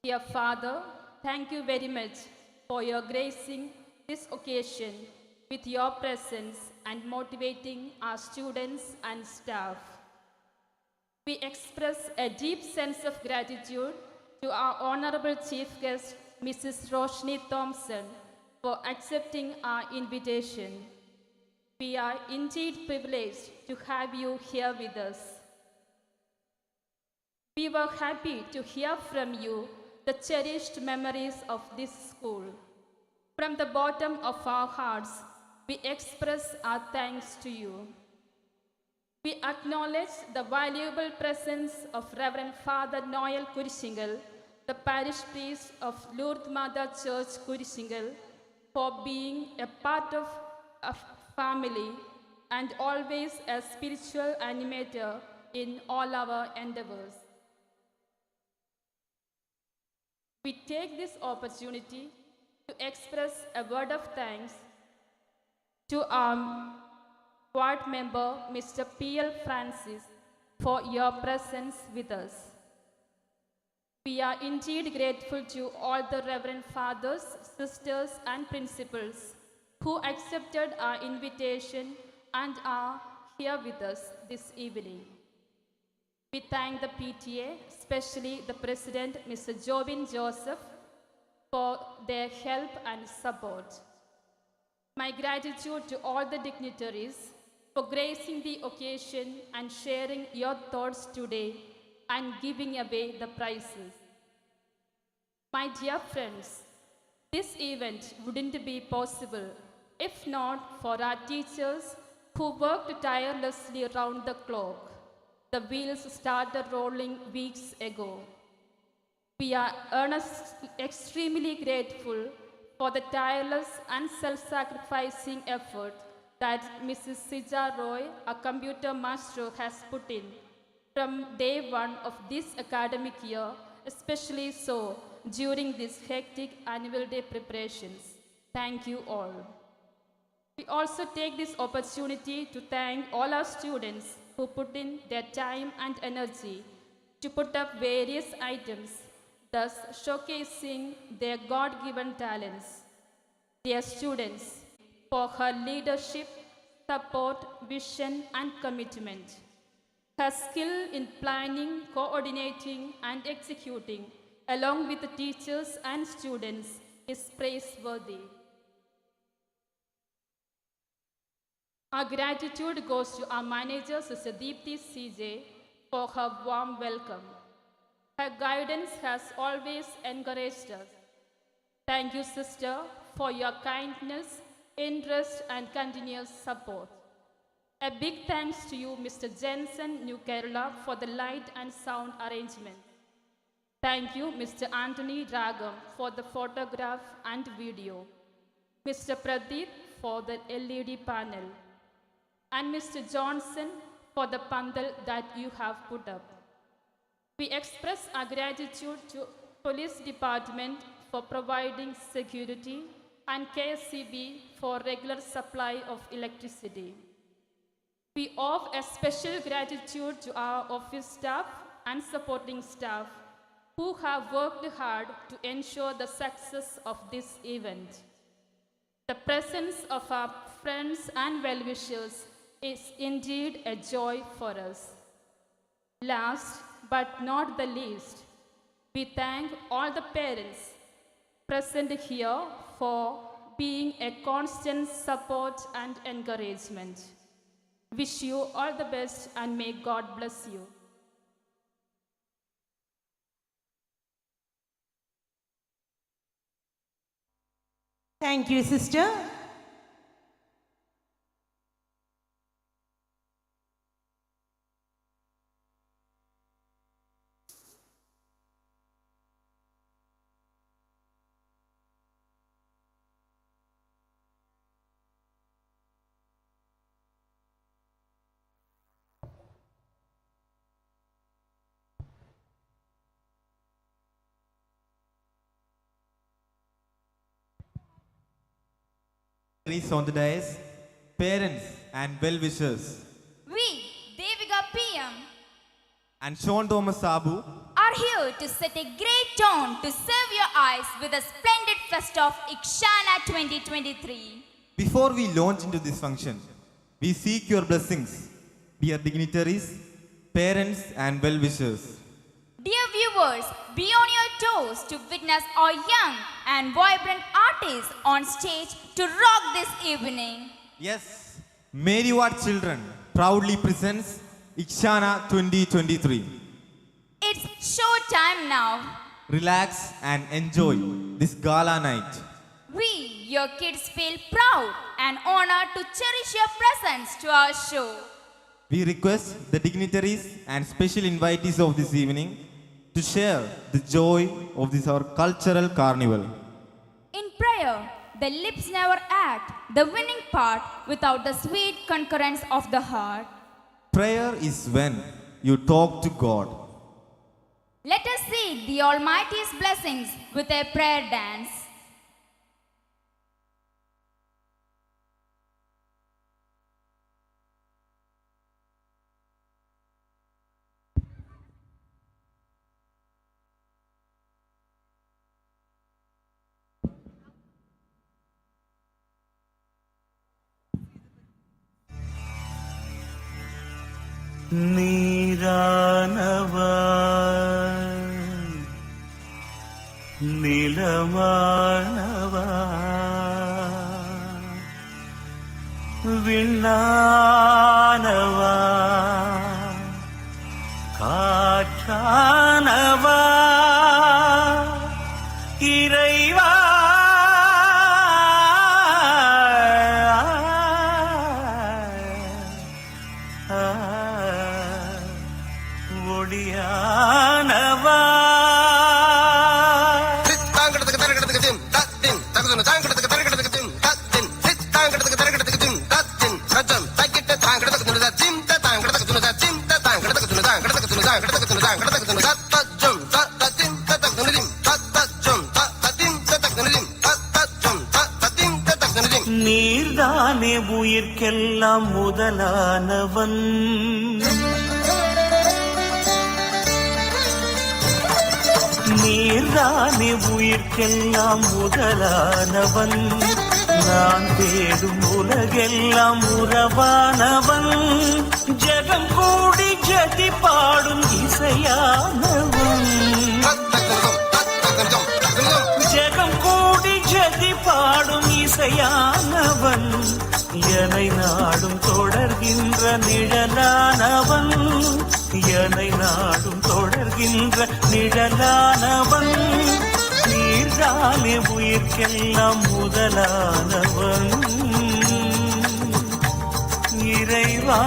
Dear Father, thank you very much for your gracing this occasion with your presence and motivating our students and staff. We express a deep sense of gratitude to our Honorable Chief Guest, Mrs. Roshni Thompson, for accepting our invitation. We are indeed privileged to have you here with us. We were happy to hear from you the cherished memories of this school. From the bottom of our hearts, we express our thanks to you. We acknowledge the valuable presence of Reverend Father Noel Kurishingal, the parish priest of Lourdes Mother Church Kurishingal, for being a part of a family and always a spiritual animator in all our endeavors. We take this opportunity to express a word of thanks to our ward member, Mr. P.L. Francis, for your presence with us. We are indeed grateful to all the Reverend Fathers, Sisters, and Principals who accepted our invitation and are here with us this evening. We thank the PTA, especially the President, Mr. Jobin Joseph, for their help and support. My gratitude to all the dignitaries for gracing the occasion and sharing your thoughts today and giving away the prizes. My dear friends, this event wouldn't be possible if not for our teachers who worked tirelessly around the clock. The wheels started rolling weeks ago. We are extremely grateful for the tireless and self-sacrificing effort that Mrs. Sija Roy, a computer master, has put in from day one of this academic year, especially so during these hectic annual day preparations. Thank you all. We also take this opportunity to thank all our students who put in their time and energy to put up various items, thus showcasing their God-given talents. Dear students, for her leadership, support, vision, and commitment. Her skill in planning, coordinating, and executing, along with the teachers and students, is praiseworthy. Our gratitude goes to our manager, Sister Deepthi CJ, for her warm welcome. Her guidance has always encouraged us. Thank you, Sister, for your kindness, interest, and continuous support. A big thanks to you, Mr. Jensen, New Kerala, for the light and sound arrangement. Thank you, Mr. Anthony Ragam, for the photograph and video. Mr. Pradeep for the LED panel. And Mr. Johnson for the pandal that you have put up. We express our gratitude to Police Department for providing security and KSCB for regular supply of electricity. We owe a special gratitude to our office staff and supporting staff who have worked hard to ensure the success of this event. The presence of our friends and well-wishers is indeed a joy for us. Last but not the least, we thank all the parents present here for being a constant support and encouragement. Wish you all the best and may God bless you. Thank you, sister. Is on the dais, parents and well-wishers, We, Devika PM, and Sean Thomas Sabu are here to set a great tone to serve your eyes with a splendid fest of Ikshana 2023. Before we launch into this function, we seek your blessings, dear dignitaries, parents and well-wishers. Dear viewers, be on your toes to witness our young and vibrant artists on stage to rock this evening. Yes, Mary Ward Children proudly presents Ikshana 2023. It's show time now. Relax and enjoy this gala night. We, your kids, feel proud and honored to cherish your presence to our show. We request the dignitaries and special invitees of this evening to share the joy of this our cultural carnival. In prayer, the lips never act the winning part without the sweet concurrence of the heart. Prayer is when you talk to God. Let us seek the Almighty's blessings with a prayer dance. നീരാനവാ നിലവാനവാ വിണ്ണാനവാ കാറ്റാനവാ ഇறைவா ஒளியானவா நீர்தானே உயிர்க்கெல்லாம் முதலானவன் நீர்தானே உயிர்க்கெல்லாம் முதலானவன் நான் தேடும் உலகெல்லாம் உறவானவன் ஜெகம் கூடி ஜதி பாடும் இசையானவன் ஜெகம் கூடி ஜதி பாடும் இசையானவன் என்னை நாடும் தொடர்கின்ற நிழலானவன் என்னை நாடும் தொடர்கின்ற நிழலானவன் நீர்தானே உயிர்க்கெல்லாம் முதலானவன் இறைவா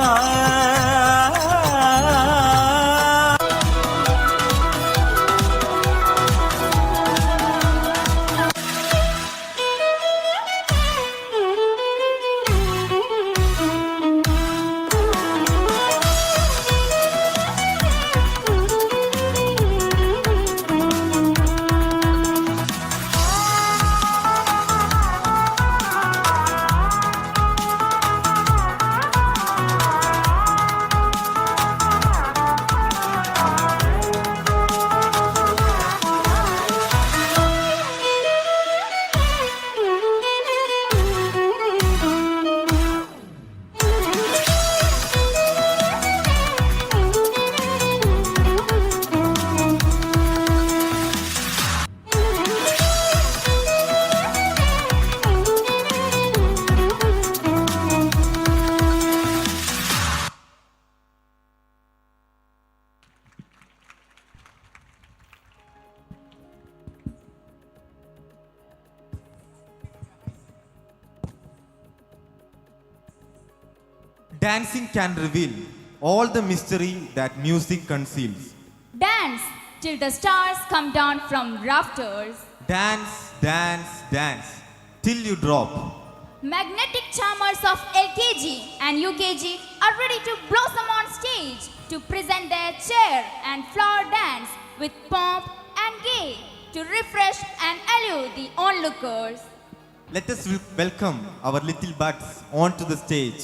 Dancing can reveal all the mystery that music conceals. Dance till the stars come down from rafters. Dance, dance, dance till you drop. Magnetic charmers of LKG and UKG are ready to blossom on stage to present their chair and flower dance with pomp and gay to refresh and allure the onlookers. let us welcome our little buds onto the stage.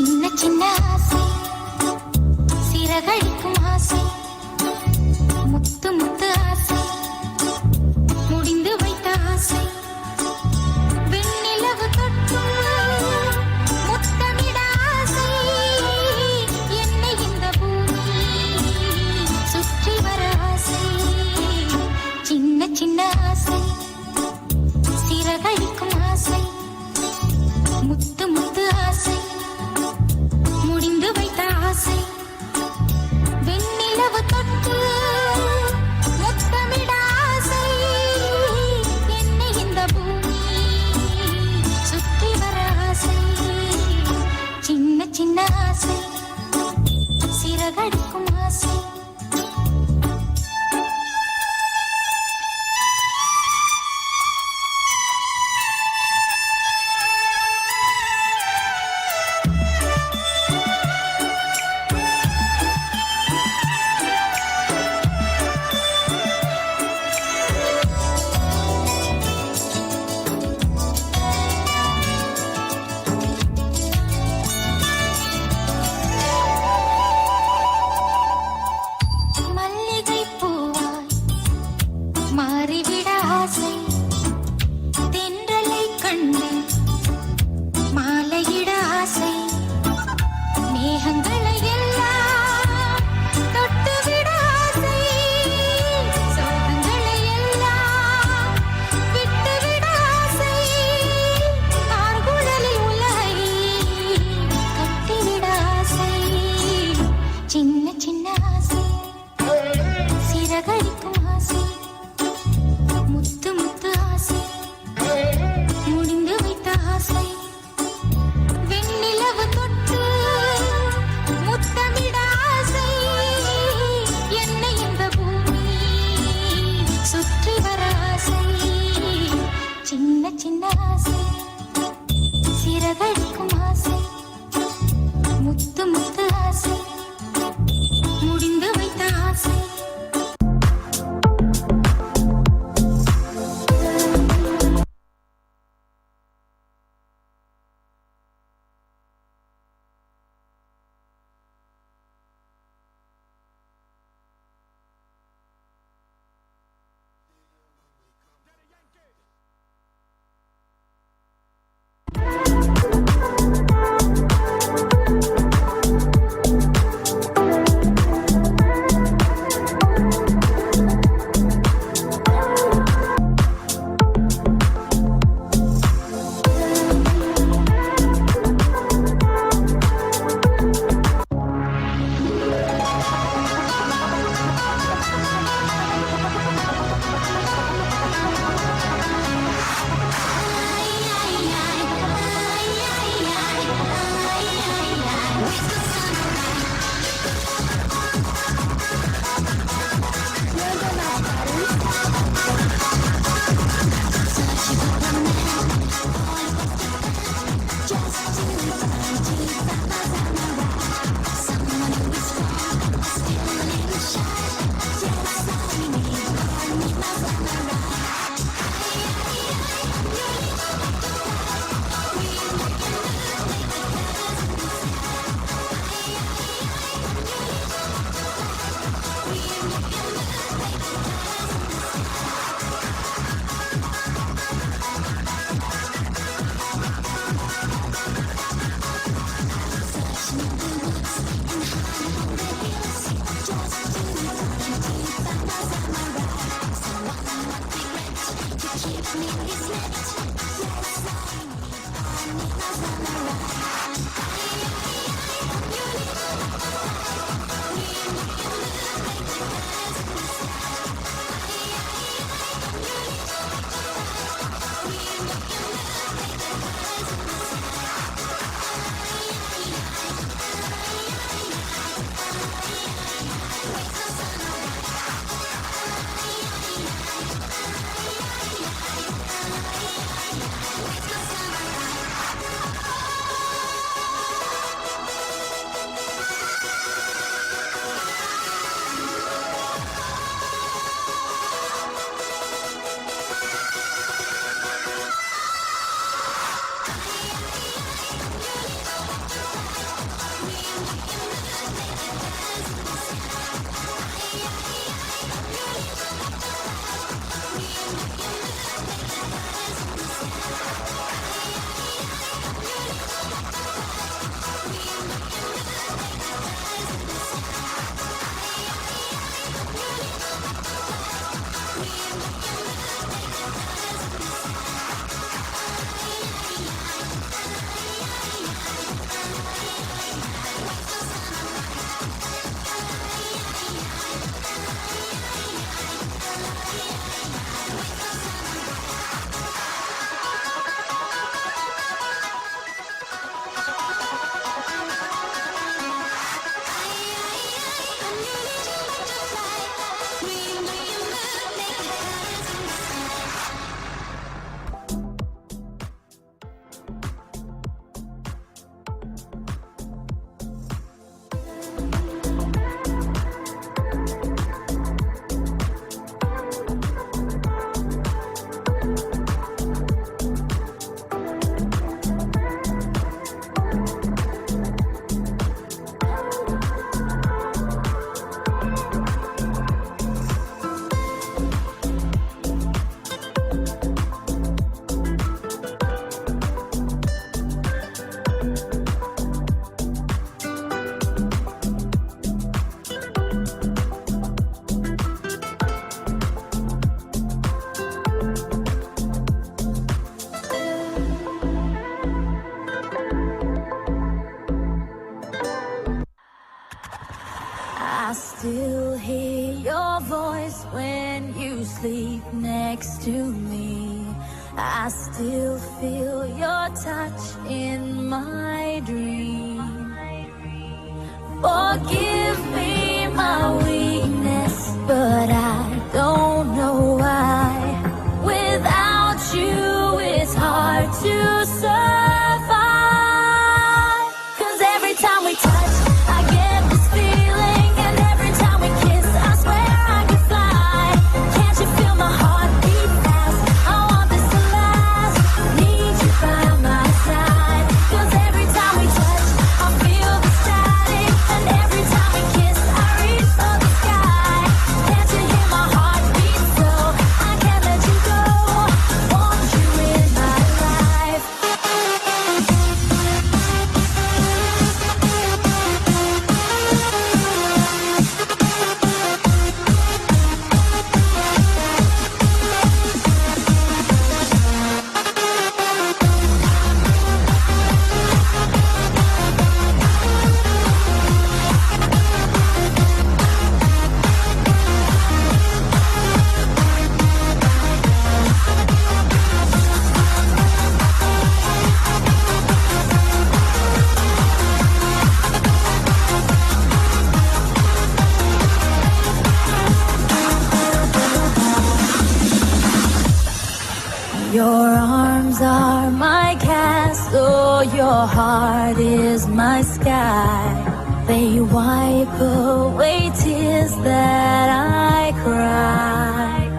சின்ன சின்ன ஆசை சிறகடிக்கும் ஆசை முத்து முத்து ஆசை முடிந்து வைத்த ஆசை வெண்ணிலவு தொட்டு முத்தமிட ஆசை என்னை இந்த பூமி சுற்றி வர ஆசை சின்ன சின்ன ஆசை சிறகடிக்கும் ஆசை முத்து முத்து ஆசை முடிந்து வைத்த ஆசை வெண்ணிலவு தொட்டு முத்தமிட ஆசை என்னை இந்த பூமி சுற்றி வர ஆசை சின்ன சின்ன ஆசை சிறகடிக்கும் ஆசை மல்லிகை பூவாய் மாறிவிட ஆசை தென்றலை கண்டு மாலையிட ஆசை மேகங்களை எல்லாம் தொட்டுவிட ஆசை சோகங்களை எல்லாம் விட்டுவிட ஆசை ஆர்குழலில் உலகை கட்டிவிட ஆசை சின்ன சின்ன ஆசை சிறகடிக்கும் ஆசை முத்து முத்து ஆசை முடிந்து வைத்த ஆசை வெண்ணிலவு தொட்டு முத்தமிட ஆசை என்னை இந்த பூமி சுற்றி வர ஆசை சின்ன சின்ன ஆசை சிறகடிக்கும் ஆசை முத்து முத்து ஆசை முடிந்து வைத்த ஆசை I still hear your voice when you sleep next to me. I still feel your touch in my dream. Forgive me my weakness, but I don't know why. Without you, it's hard to survive. 'Cause every time we touch, I get this feeling, and every time we kiss, I swear I could fly. Can't you feel my heart beat fast? I want this to last. Need you by my side. 'Cause every time we touch, I feel the static, and every time we kiss, I reach for the sky. Can't you hear my heart beat so? I can't let you go. Want you in my life. Your arms are my castle, your heart is my sky. They wipe away tears that I cry.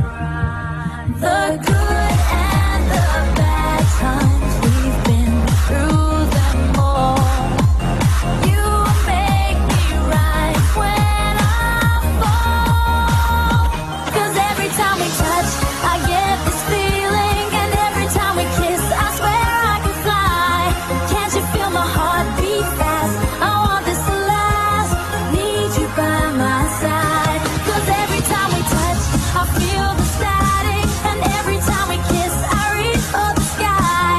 The good and the bad times, we've been through them all. You make me rise when I fall. 'Cause every time we touch, I get this feeling, and every time we kiss, I swear I can fly. Can't you feel my heart beat fast? I want this to last. Need you by my side. 'Cause every time we touch, I feel the static, and every time we kiss, I reach for the sky.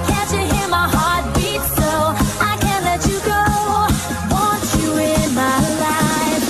Can't you hear my heart beat so? I can't let you go. Want you in my life.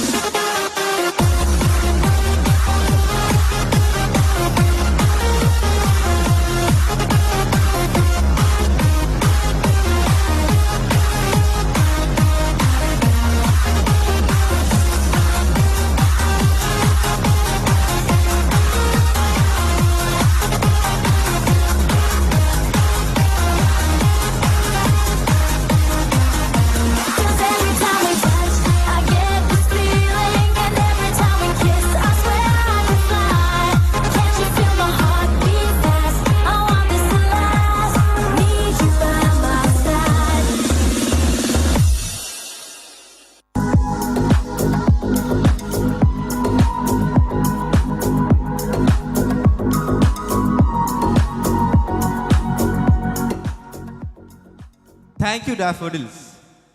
Thank you, daffodils,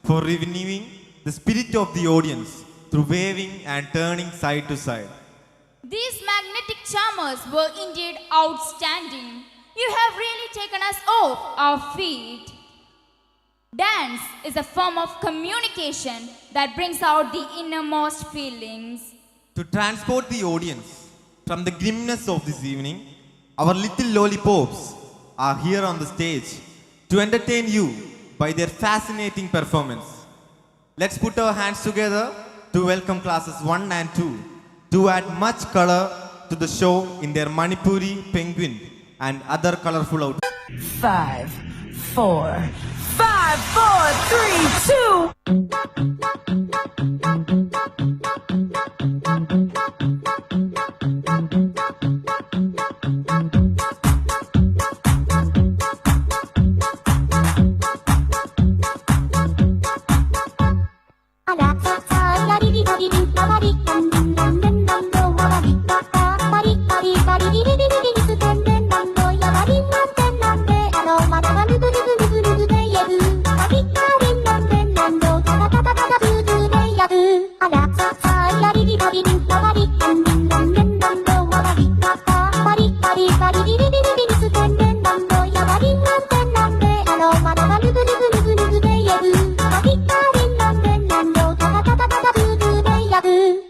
for renewing the spirit of the audience through waving and turning side to side. These magnetic charmers were indeed outstanding. You have really taken us off our feet. Dance is a form of communication that brings out the innermost feelings. To transport the audience from the grimness of this evening, our little lollipops are here on the stage to entertain you by their fascinating performance. Let's put our hands together to welcome classes 1 and 2 to add much color to the show in their Manipuri, penguin and other colorful outfits. 5, 4, 5, 4, 3, 2. Bye.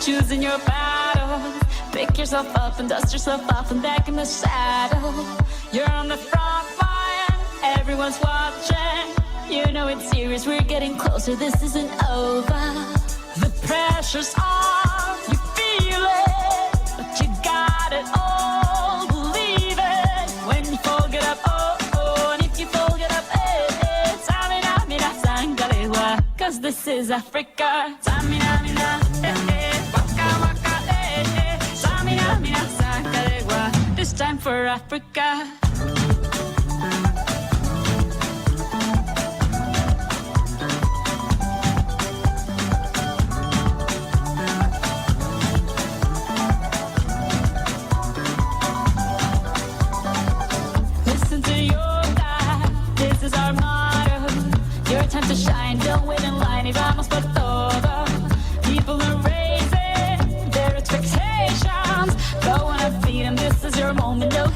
choosing your battles. Pick yourself up and dust yourself off and back in the saddle. You're on the front line, everyone's watching. You know it's serious, we're getting closer, this isn't over. The pressure's on, you feel it, but you got it all, believe it. When you fold it up, oh, oh, and if you fold it up, eh, Samina, mina, sangalewa, cause this is Africa. Samina, mina, waka, waka, Samina, mina, sangalewa, this time for Africa.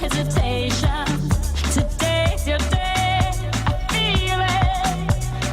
hesitation. Today's your day, I feel it.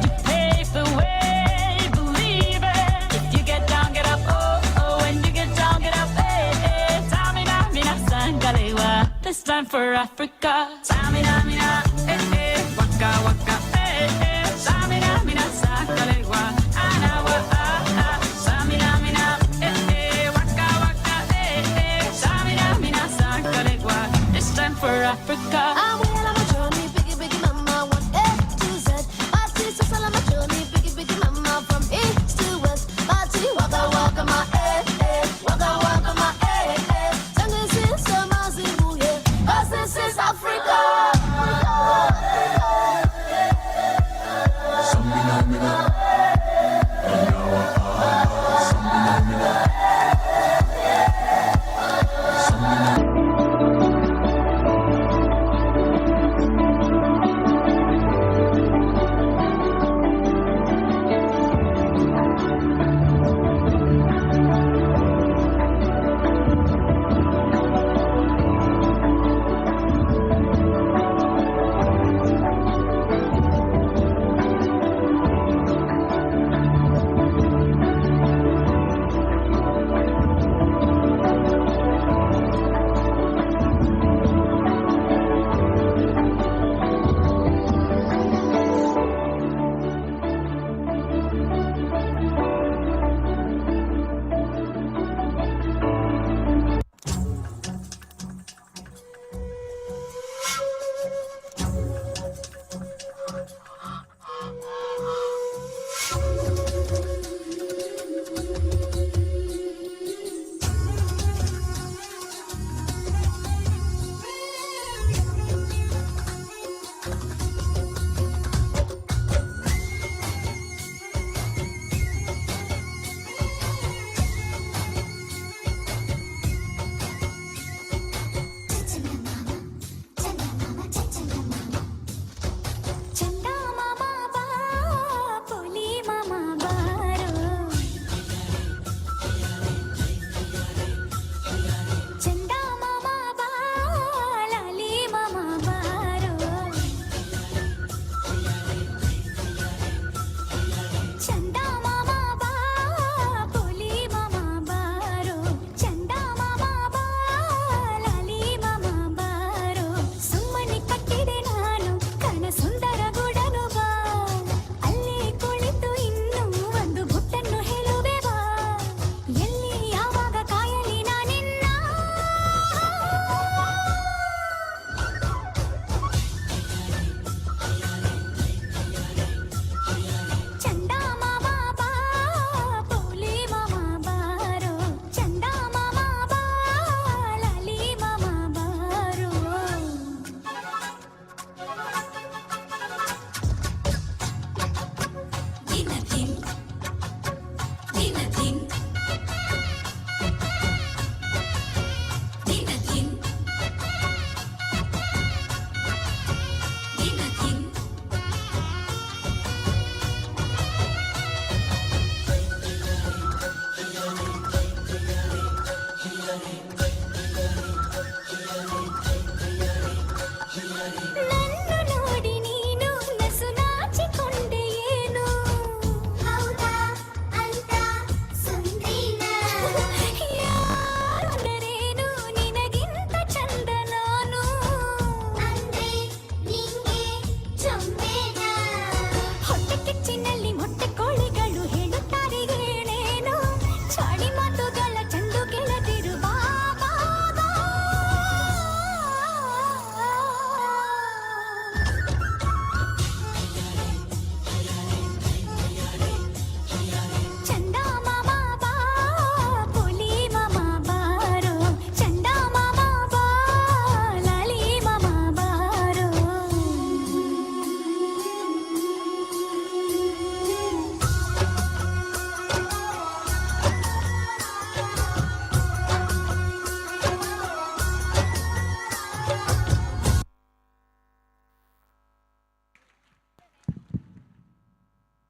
You pave the way, believe it. If you get down, get up, oh, oh. When you get down, get up, hey, hey. Tamina, mina, sangalewa. This time for Africa. Tamina, mina, eh, eh. Waka, waka, eh, eh. Tamina, mina, sangalewa. Anawa, ah, ah. Tamina, mina, eh, eh. Waka, waka, eh, eh. Tamina, mina, sangalewa. This time for Africa. I'm well on my journey, biggie, biggie, mama, one A to Z. My tea, so on my journey, biggie, biggie, mama, from east to west. My tea, waka, waka, my waka, waka, my Tongue is in some Zimbabwe, 'cause this is Africa.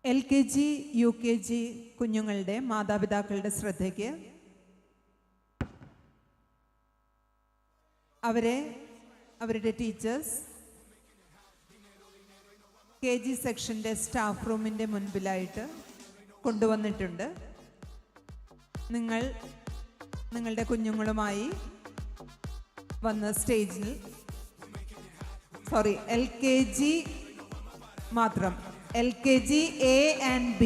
LKG, UKG കുഞ്ഞുങ്ങളുടെ മാതാപിതാക്കളുടെ ശ്രദ്ധയ്ക്ക് അവരെ അവരുടെ teachers KG സെക്ഷൻ്റെ staff റൂമിൻ്റെ മുൻപിലായിട്ട് കൊണ്ടുവന്നിട്ടുണ്ട്. നിങ്ങളുടെ കുഞ്ഞുങ്ങളുമായി വന്ന സ്റ്റേജിൽ LKG മാത്രം LKG A and B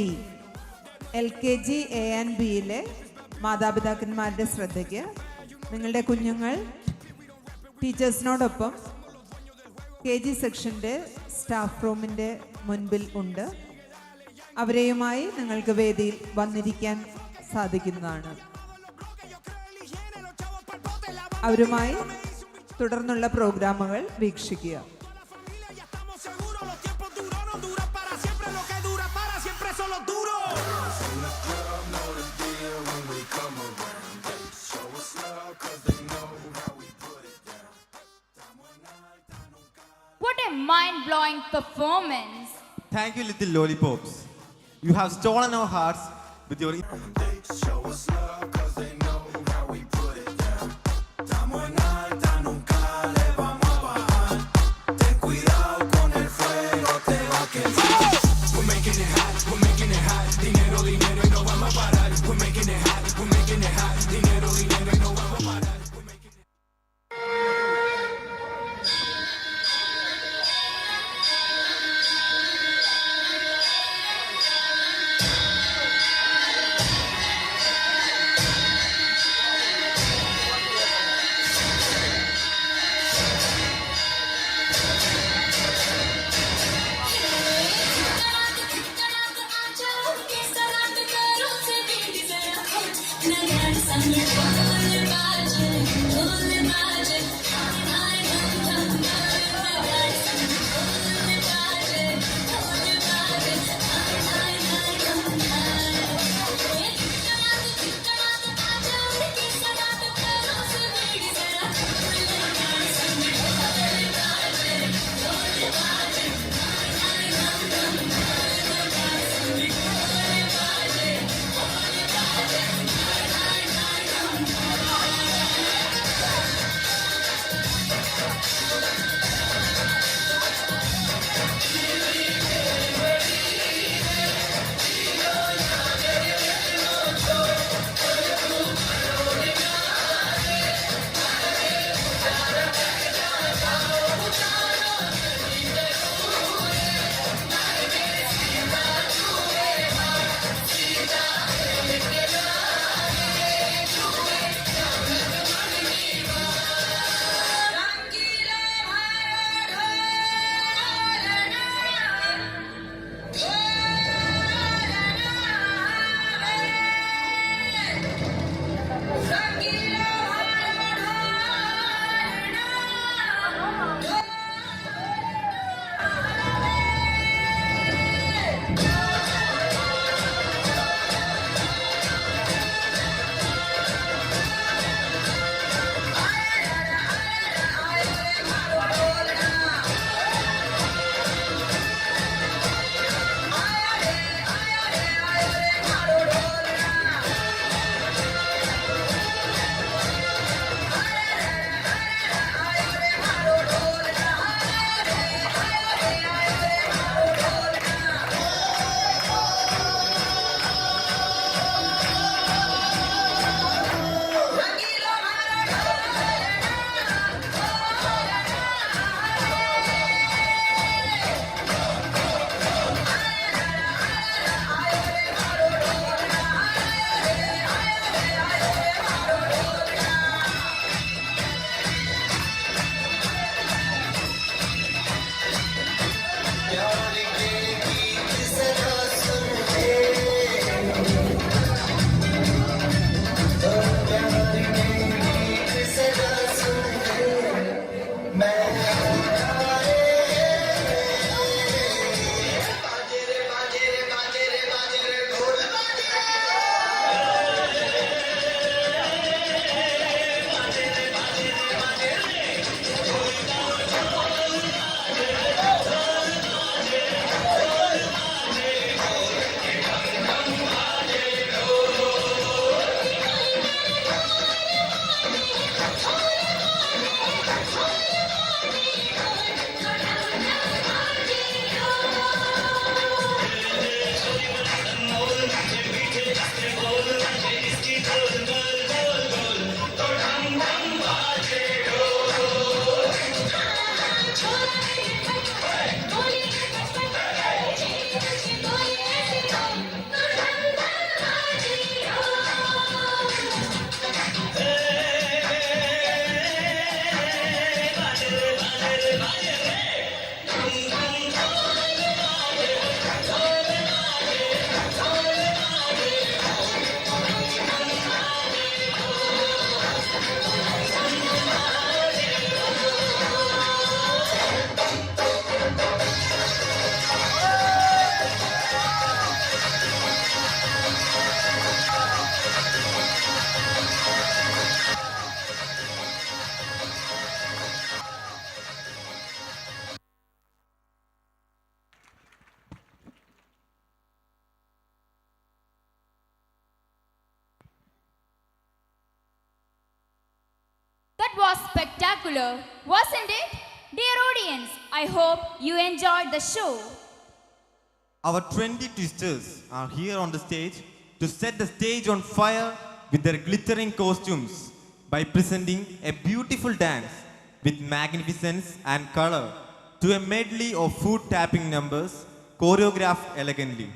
LKG A and Bയിലെ മാതാപിതാക്കന്മാരുടെ ശ്രദ്ധയ്ക്ക് നിങ്ങളുടെ കുഞ്ഞുങ്ങൾ ടീച്ചേഴ്സിനോടൊപ്പം KG സെക്ഷൻ്റെ സ്റ്റാഫ് റൂമിൻ്റെ മുൻപിൽ ഉണ്ട്. അവരെയുമായി നിങ്ങൾക്ക് വേദിയിൽ വന്നിരിക്കാൻ സാധിക്കുന്നതാണ്. അവരുമായി തുടർന്നുള്ള പ്രോഗ്രാമുകൾ വീക്ഷിക്കുക. What a mind-blowing performance! Thank you, little lollipops. You have stolen our hearts with your... was spectacular, wasn't it? Dear audience, I hope you enjoyed the show. Our 20 twisters are here on the stage to set the stage on fire with their glittering costumes by presenting a beautiful dance with magnificence and color to a medley of foot tapping numbers choreographed elegantly.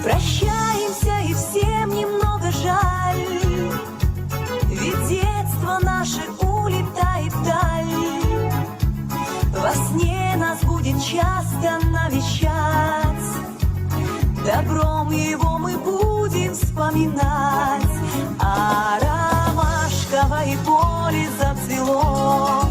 Прощаемся, и всем немного жаль, ведь детство наше улетает вдаль. Во сне нас будет часто навещать, добром его мы будем вспоминать. А ромашковое поле зацвело,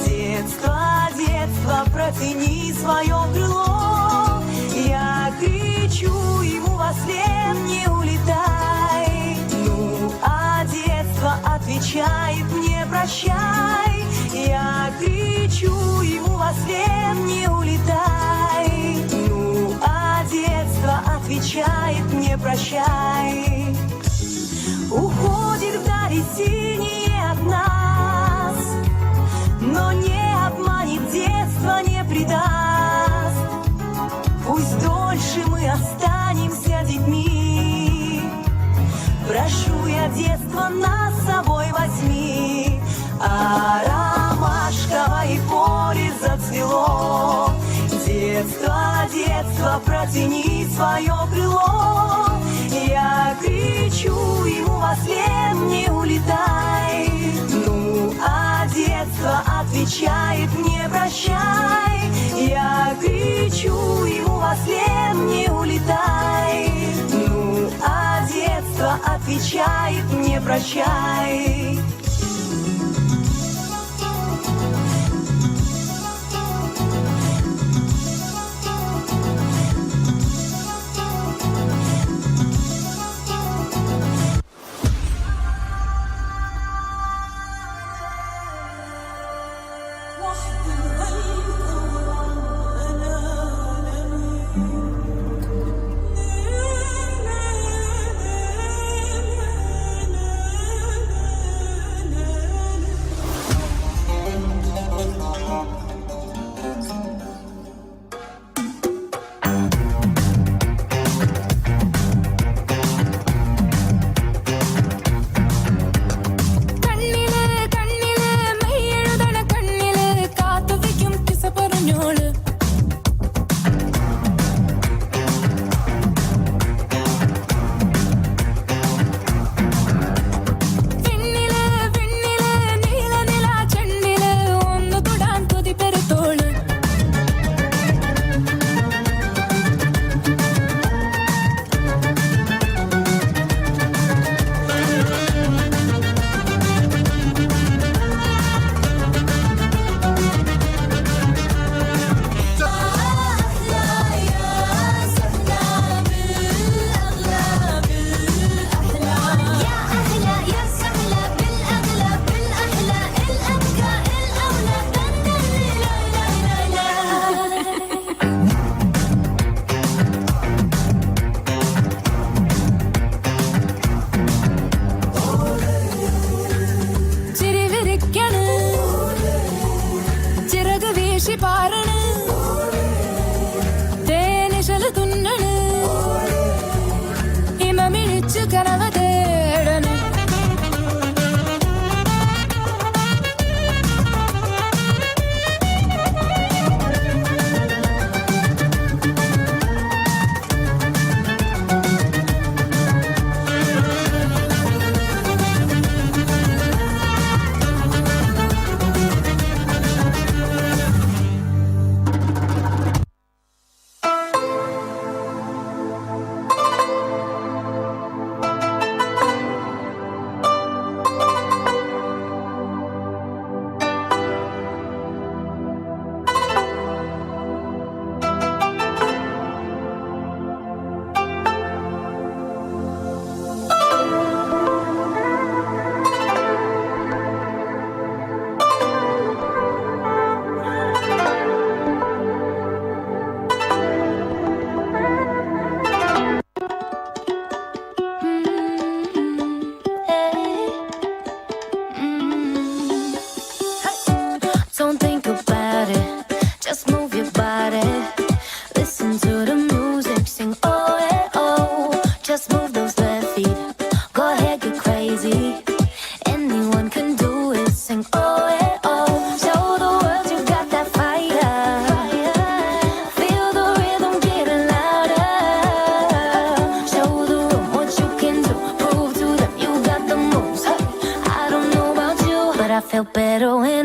детство, детство, протяни свое крыло. Я кричу ему во след, не улетай. Ну, а детство отвечает мне прощай. Я кричу ему во след, не улетай. Ну, а детство отвечает мне прощай. Уходит вдали синее от нас, но не обманет детство, не предаст. Пусть дольше мы останемся детьми. Прошу я, детство, нас с собой возьми. А ромашковое поле зацвело, детство, детство, протяни свое крыло. Я кричу ему во след, не улетай. Ну, а детство отвечает мне прощай. Я кричу ему во след, не улетай. Ну, а детство отвечает мне прощай.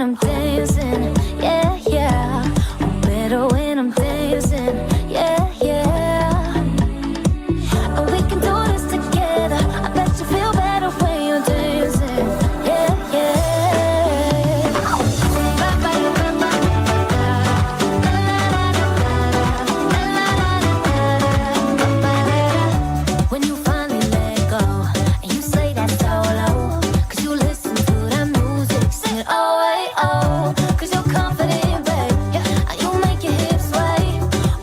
when I'm dancing, yeah, yeah. I'm better when I'm dancing, yeah, yeah. And we can do this together. I bet you feel better when you're dancing, yeah, yeah. When you finally let go and you say that solo, 'cause you listen to that music, sing it oh, hey, oh, 'cause you're confident, babe, and you make your hips sway.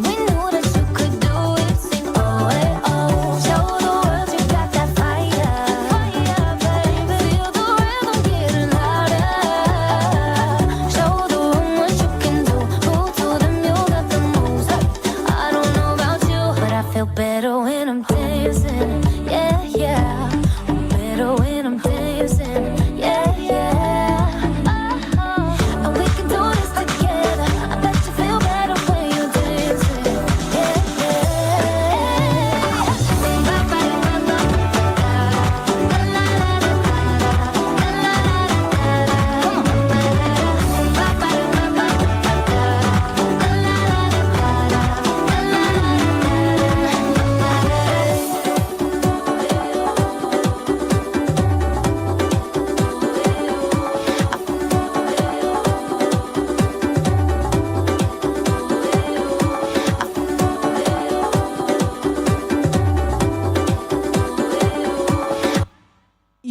We knew that you could do it, sing oh, hey, oh. Show the world you got that fire, fire, baby. Feel the rhythm getting louder. Show the room what you can do. Move to the music that moves. I don't know about you, but I feel better when I'm dancing, yeah, yeah. I'm better when I'm dancing, yeah, yeah. Oh, and we can do this together. I bet you feel better when you're dancing, yeah,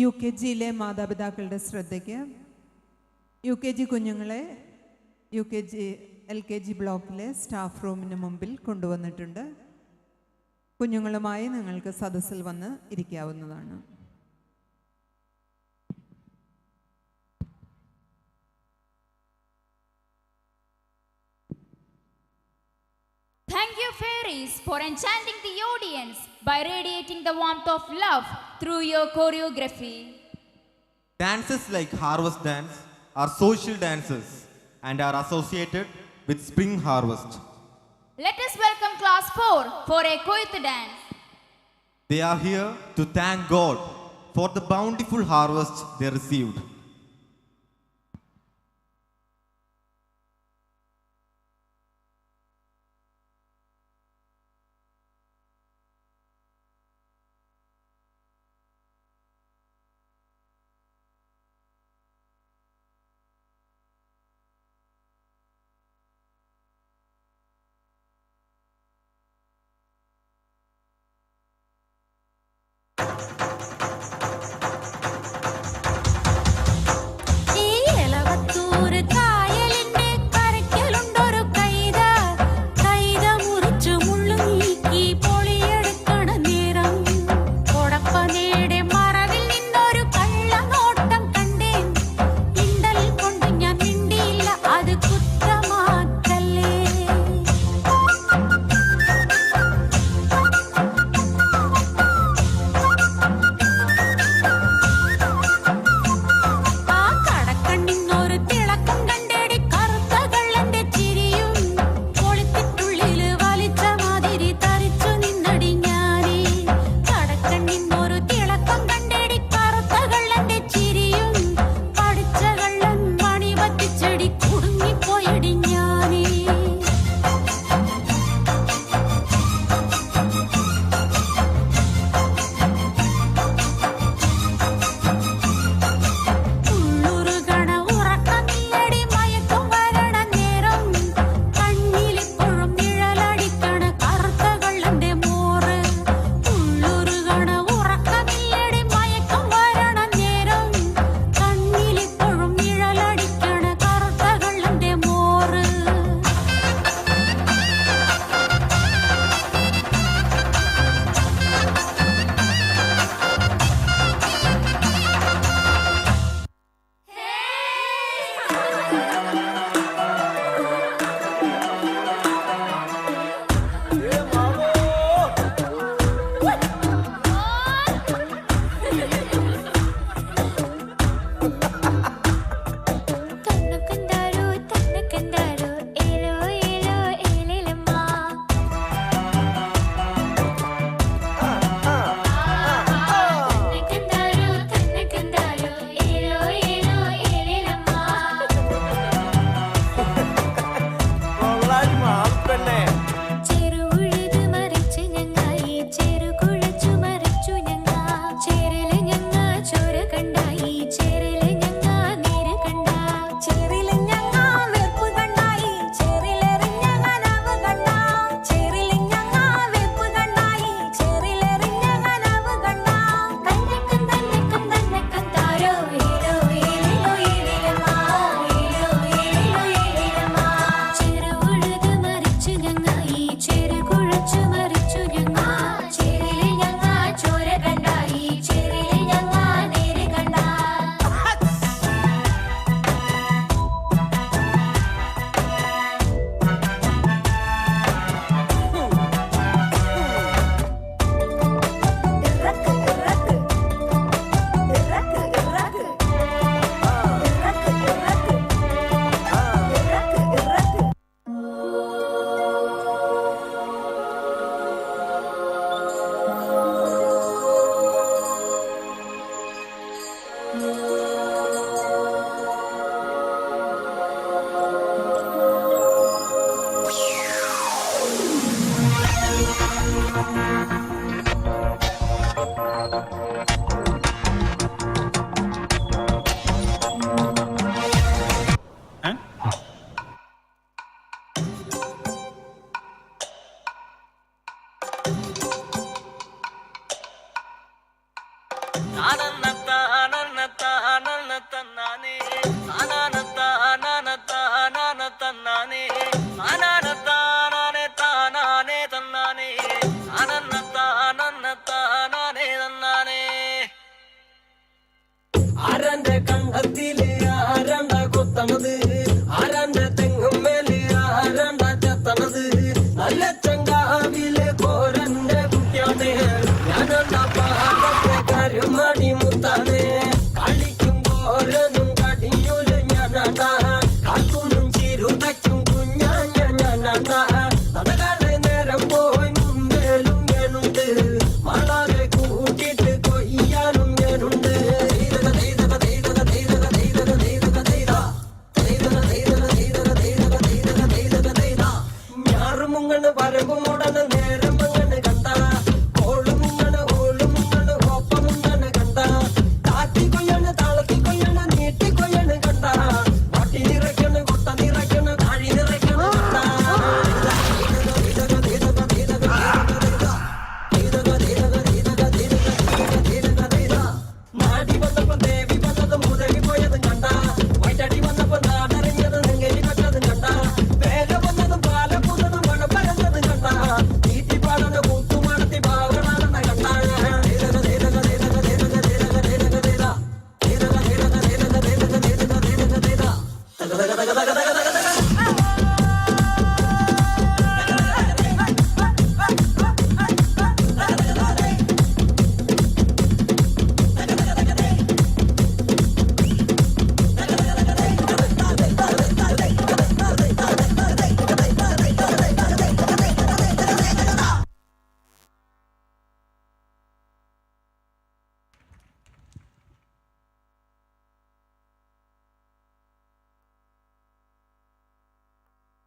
UKGയിലെ മാതാപിതാക്കളുടെ ശ്രദ്ധയ്ക്ക് UKG കുഞ്ഞുങ്ങളെ LKG ബ്ലോക്കിലെ staff റൂമിന് മുമ്പിൽ കൊണ്ടുവന്നിട്ടുണ്ട്. കുഞ്ഞുങ്ങളുമായി നിങ്ങൾക്ക് സദസ്സിൽ വന്ന് ഇരിക്കാവുന്നതാണ്. Thank you, fairies, for enchanting the audience by radiating the warmth of love through your choreography. Dances like harvest dance are social dances and are associated with spring harvest. Let us welcome class 4 for a Koyuth dance. They are here to thank God for the bountiful harvest they received.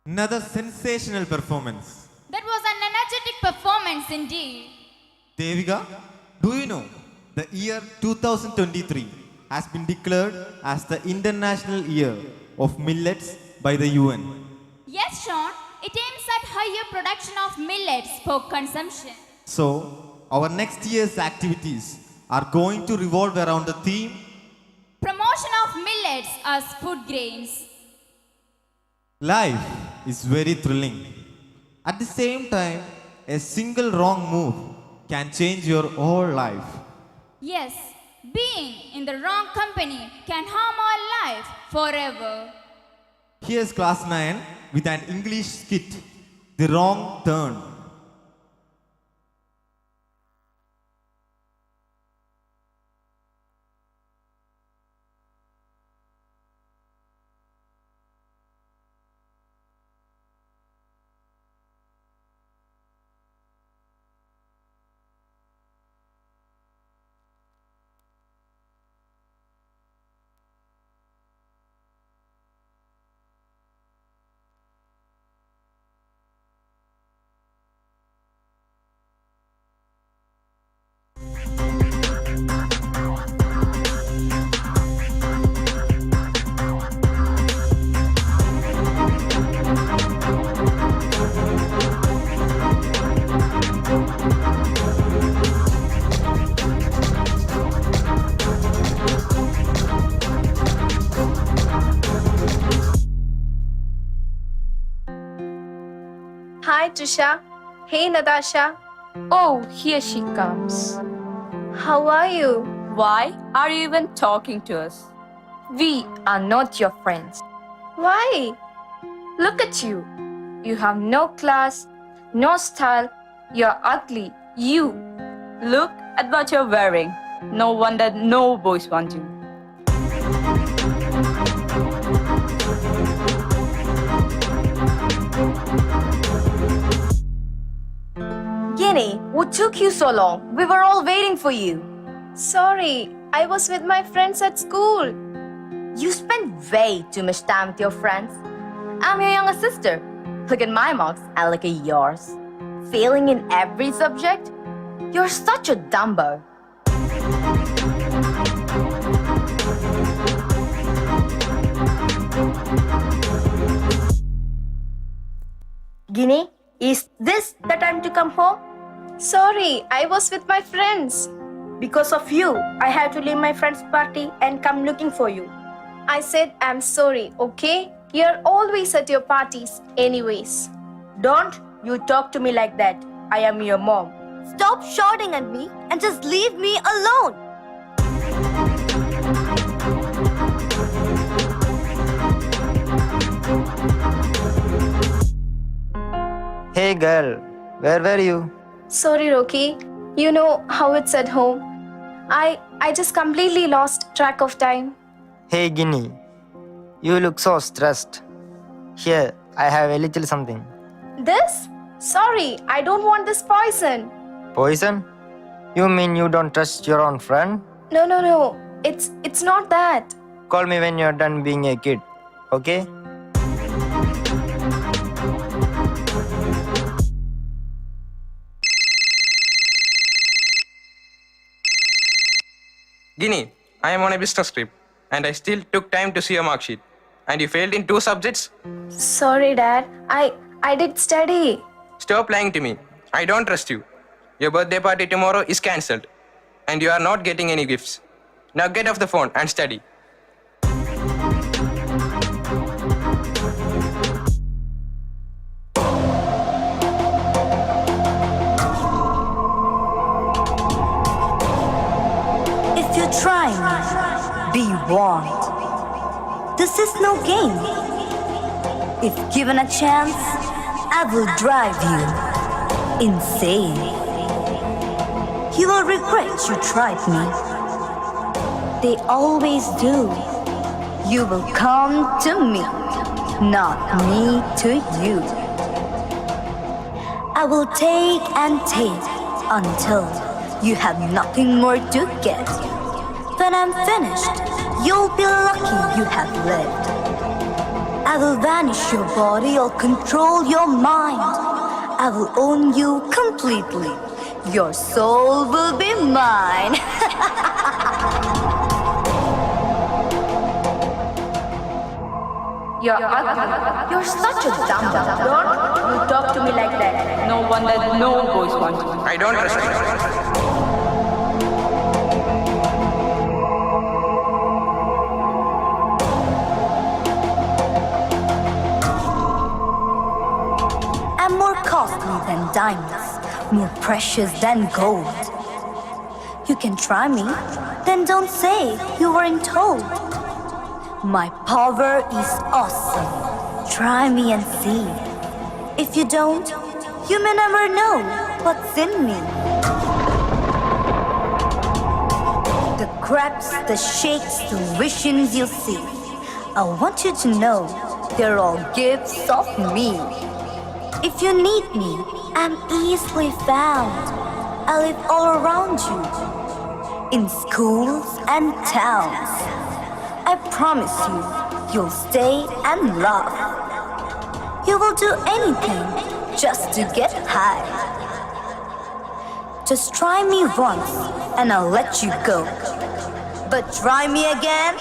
Another sensational performance. That was an energetic performance indeed. Devika, do you know the year 2023 has been declared as the International Year of Millets by the UN? Yes, Sean, it aims at higher production of millets for consumption. So, our next year's activities are going to revolve around the theme Promotion of millets as food grains. Life is very thrilling. At the same time, a single wrong move can change your whole life. Yes, being in the wrong company can harm our life forever. Here's class 9 with an English skit, The Wrong Turn. Hi, Trisha. Hey, Natasha. Oh, here she comes. How are you? Why are you even talking to us? We are not your friends. Why? Look at you. You have no class, no style. You're ugly. You. Look at what you're wearing. No wonder no boys want you. Guinea, what took you so long? We were all waiting for you. Sorry, I was with my friends at school. You spend way too much time with your friends. I'm your younger sister. Look at my marks and look at yours. Failing in every subject? You're such a dumbo. Guinea, is this the time to come home? Sorry, I was with my friends. Because of you, I had to leave my friend's party and come looking for you. I said I'm sorry, okay? You're always at your parties anyways. Don't you talk to me like that. I am your mom. Stop shouting at me and just leave me alone. Hey girl, where were you? Sorry, Rocky. You know how it's at home. I just completely lost track of time. Hey Guinea, you look so stressed. Here, I have a little something. This? Sorry, I don't want this poison. Poison? You mean you don't trust your own friend? No. It's not that. Call me when you're done being a kid, Ginny, I am on a business trip and I still took time to see your mark sheet. And you failed in 2 subjects? Sorry, Dad. I did study. Stop lying to me. I don't trust you. Your birthday party tomorrow is cancelled and you are not getting any gifts. Now get off the phone and study. If you try me, be warned. This is no game. If given a chance, I will drive you insane. You will regret you tried me. They always do. You will come to me, not me to you. I will take and take until you have nothing more to get. When I'm finished, you'll be lucky you have lived. I will vanish your body, I'll control your mind. I will own you completely. Your soul will be mine. You're ugly. You're such a dumb. Don't you talk to me like that. No wonder no boys want you. I don't trust you. I'm more costly than diamonds, more precious than gold. You can try me, then don't say you weren't told. My power is awesome. Try me and see. If you don't, you may never know what's in me. The cracks, the shakes, the visions you see, I want you to know they're all gifts of me. If you need me, I'm easily found. I live all around you, in schools and towns. I promise you, you'll stay and laugh. You will do anything just to get high. Just try me once and I'll let you go. But try me again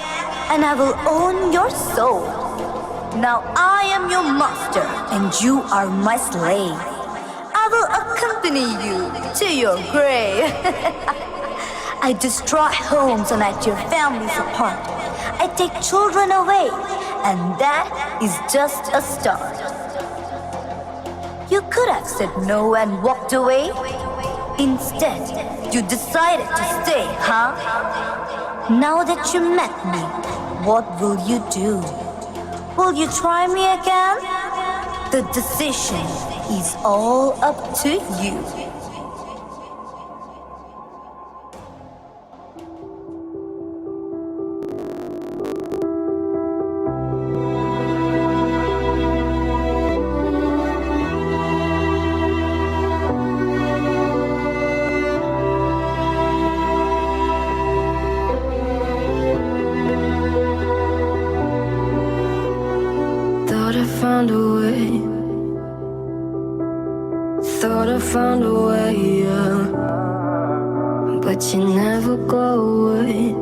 and I will own your soul. Now I am your master and you are my slave. I will accompany you to your grave. I destroy homes and I tear families apart. I take children away, and that is just a start. You could have said no and walked away. Instead, you decided to stay, huh? Now that you met me, what will you do? Will you try me again? The decision is all up to you. Thought I found a way. Thought I found a way, yeah. But you never go away.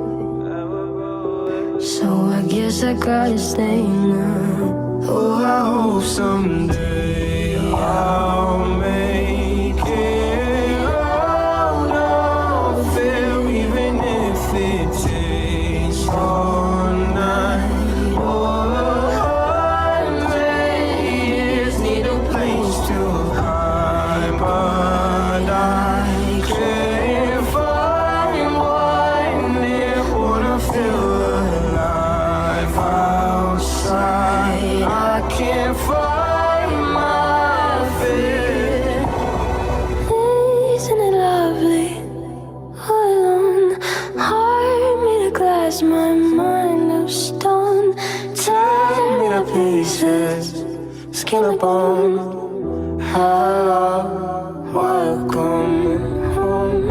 So I guess I gotta stay now. Oh, I hope someday I'll make it out of there, even if it takes all night. My mind of stone, tear me to pieces, skin and bone. Welcome home.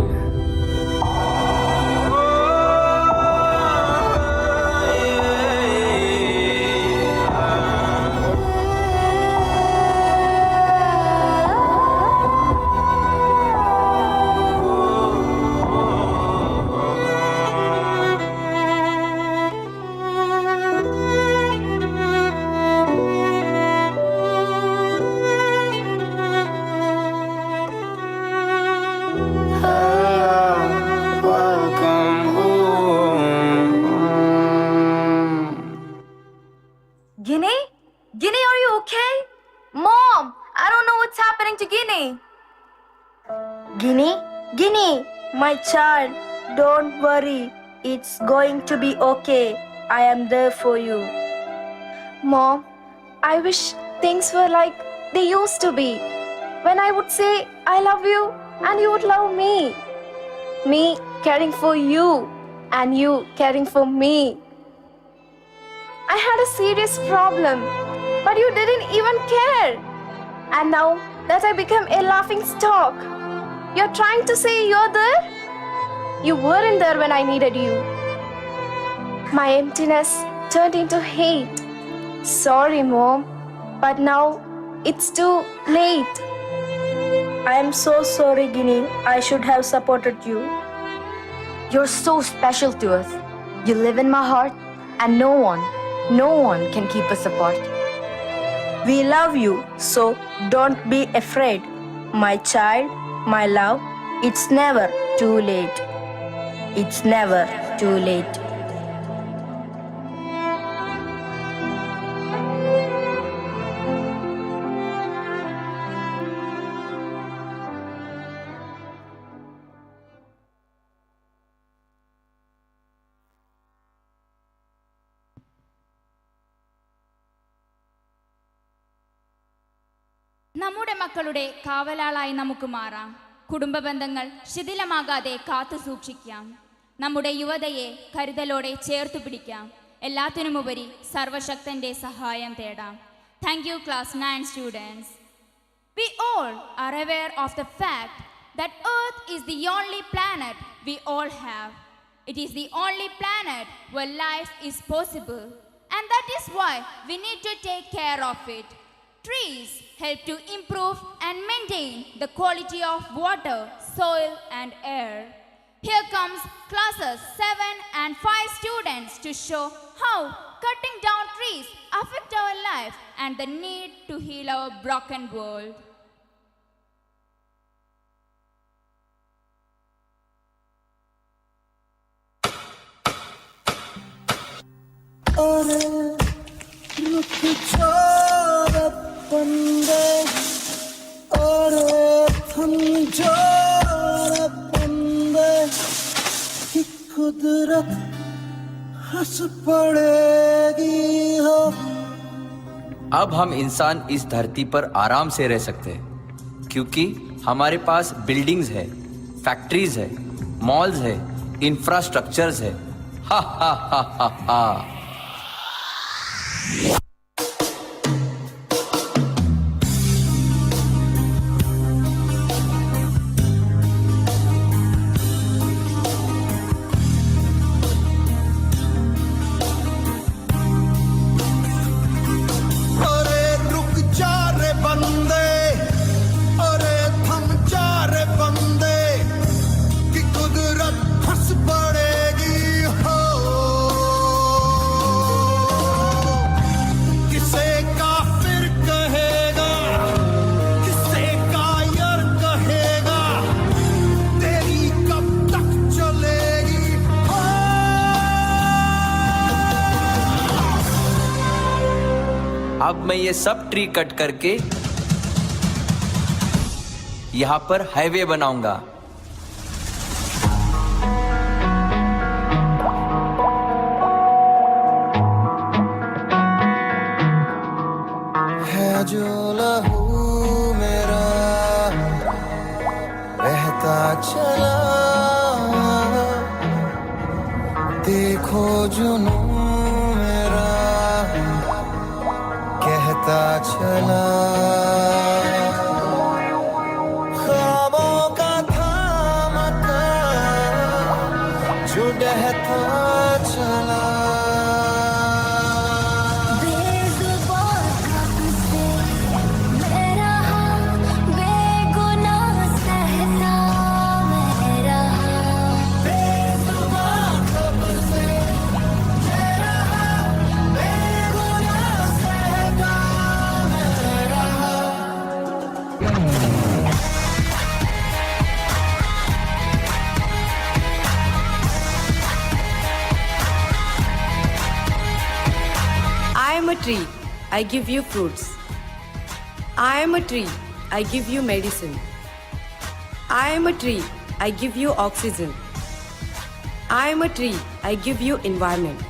Guinea, are you okay? Mom, I don't know what's happening to Guinea. Guinea, my child, don't worry. It's going to be okay. I am there for you. Mom, I wish things were like they used to be. When I would say, I love you, and you would love me. Me caring for you, and you caring for me. I had a serious problem, but you didn't even care. And now that I became a laughing stock, you're trying to say you're there? You weren't there when I needed you. My emptiness turned into hate. Sorry, Mom, but now it's too late. I am so sorry, Guinea. I should have supported you. You're so special to us. You live in my heart, and no one can keep us apart. We love you, so don't be afraid. My child, my love, it's never too late. It's never too late. നമ്മുടെ മക്കളുടെ കാവലാളായി നമുക്ക് മാറാം. കുടുംബ ബന്ധങ്ങൾ ശിഥിലമാകാതെ കാത്തു സൂക്ഷിക്കാം. നമ്മുടെ യുവതയെ കരുതലോടെ ചേർത്തു പിടിക്കാം. എല്ലാത്തിനുമുപരി സർവശക്തന്റെ സഹായം തേടാം. Thank you, class 9 students. We all are aware of the fact that Earth is the only planet we all have. It is the only planet where life is possible, and that is why we need to take care of it. Trees help to improve and maintain the quality of water, soil, and air. Here comes classes 7 and 5 students to show how cutting down trees affect our life and the need to heal our broken world. कुदरत हंस पड़ेगी हो। अब हम इंसान इस धरती पर आराम से रह सकते हैं क्योंकि हमारे पास बिल्डिंग्स है, फैक्ट्रीज है, मॉल्स है, इंफ्रास्ट्रक्चर्स है। हा हा हा हा हा। अब मैं ये सब ट्री कट करके यहाँ पर हाईवे बनाऊंगा। है जो लहू मेरा बहता चला, देखो जुनू मेरा कहता चला। ख्वाबों का थामता जो डहता चला। I give you fruits. I am a tree, I give you medicine. I am a tree, I give you oxygen. I am a tree, I give you environment.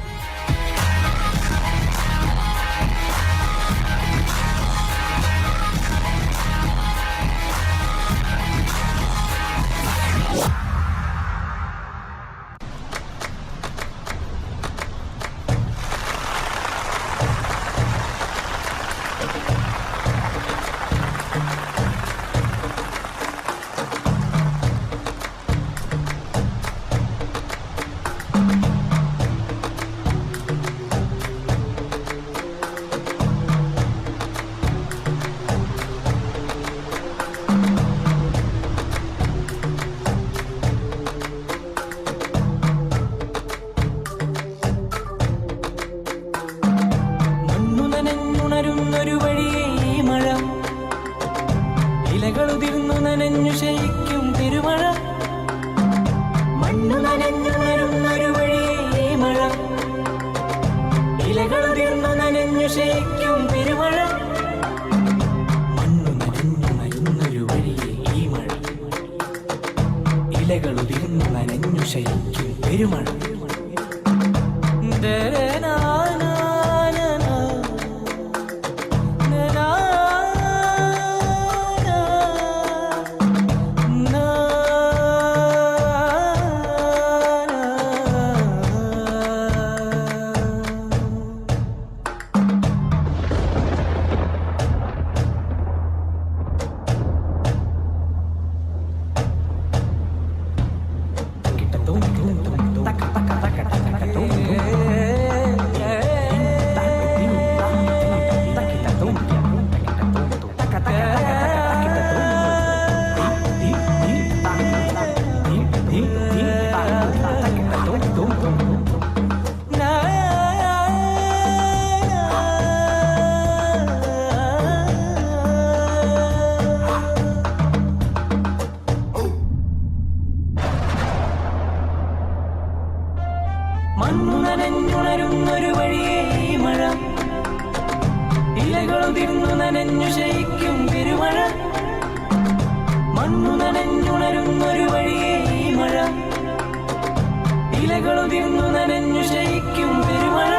ഒരു വഴിയേ ഈ മഴ, ഇലകളുതിർന്നു നനഞ്ഞു ശയിക്കും പെരുമഴ. മണ്ണു നനഞ്ഞുണരുന്നൊരു വഴിയേ ഈ മഴ, ഇലകളുതിർന്നു നനഞ്ഞു ശയിക്കും പെരുമഴ. മണ്ണു നനഞ്ഞുണരുന്നൊരു വഴിയേ ഈ മഴ, ഇലകളുതിർന്നു നനഞ്ഞു ശയിക്കും പെരുമഴ. മണ്ണു നനഞ്ഞുണരുന്നൊരു വഴിയേ ഈ മഴ, ഇലകളുതിർന്നു നനഞ്ഞു ശയിക്കും പെരുമഴ. മണ്ണു നനഞ്ഞുണരുന്നൊരു വഴിയേ ഈ മഴ, ഇലകളുതിർന്നു നനഞ്ഞു ശയിക്കും പെരുമഴ.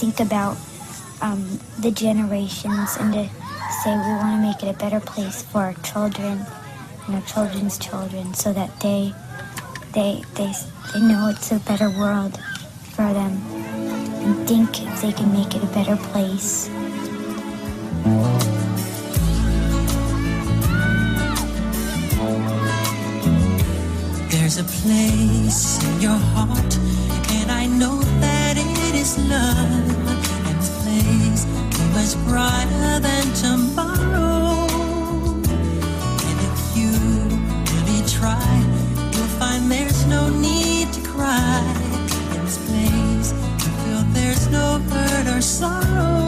Think about the generations and to say we want to make it a better place for our children and our children's children, so that they know it's a better world for them, and think if they can make it a better place. There's a place in your heart, and I know that it is love, and this place is much brighter than tomorrow. And if you really try, you'll find there's no need to cry. In this place, you feel there's no hurt or sorrow.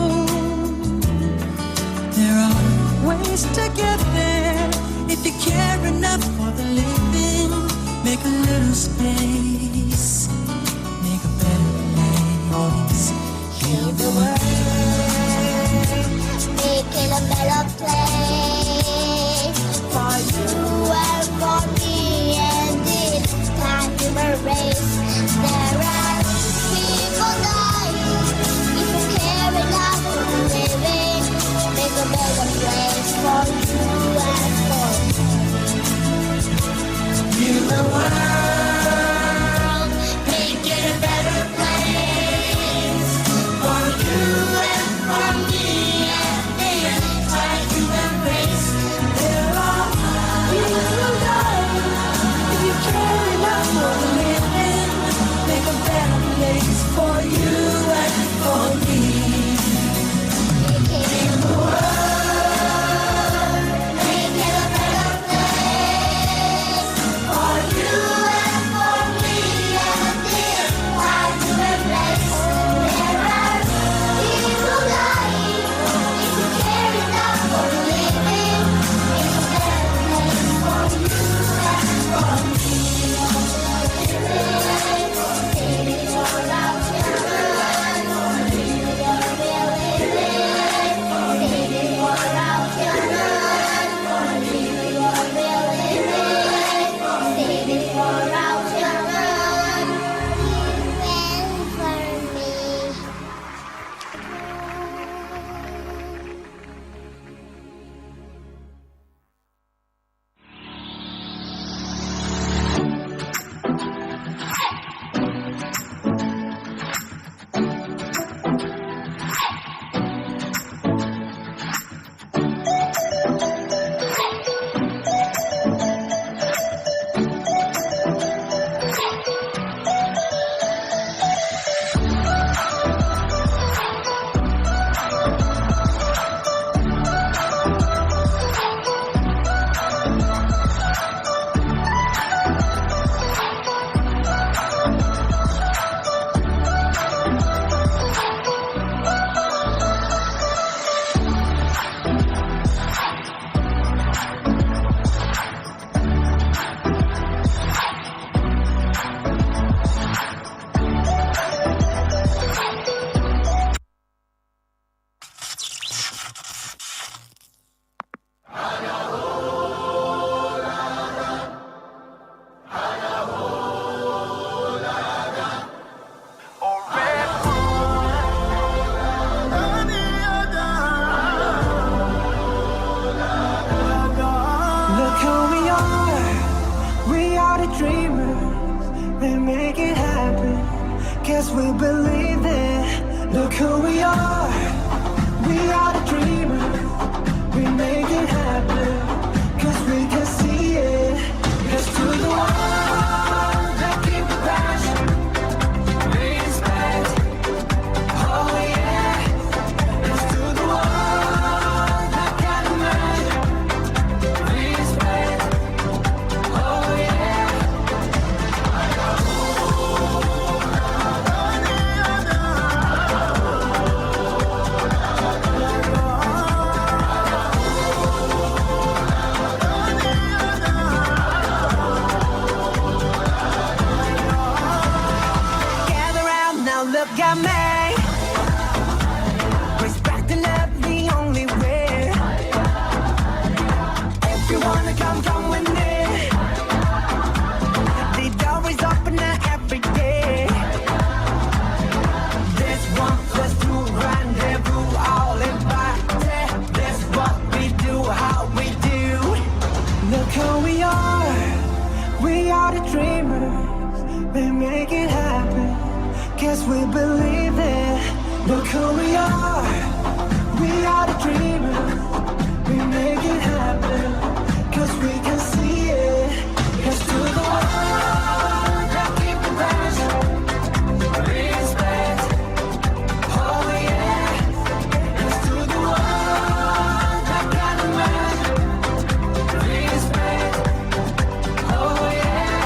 There are ways to get there if you care enough for the living. Make a little space, make a better place. Heal the world, make it a better place for you and for me, and it's time to erase. There are people dying. If you care enough for the living, make a better place for you and who we are the dreamers. We make it happen, 'cause we believe it. Look who we are the dreamers. We make it happen, 'cause we can see it. Let's do the one that keep the passion, respect. Oh yeah, let's do the one that can imagine, respect. Oh yeah. Gather round now, look at me. Respect and love the only way. If you wanna come with me, the door is open every day. This 1+2 rendezvous, all invited. This what we do, how we do. Look who we are the dreamers. We make it happen, 'cause we believe it. Look who we are the dreamers. We make it happen, 'cause we can see it. Let's do the one that keep the passion, respect. Oh yeah, let's do the one that can imagine, respect. Oh yeah.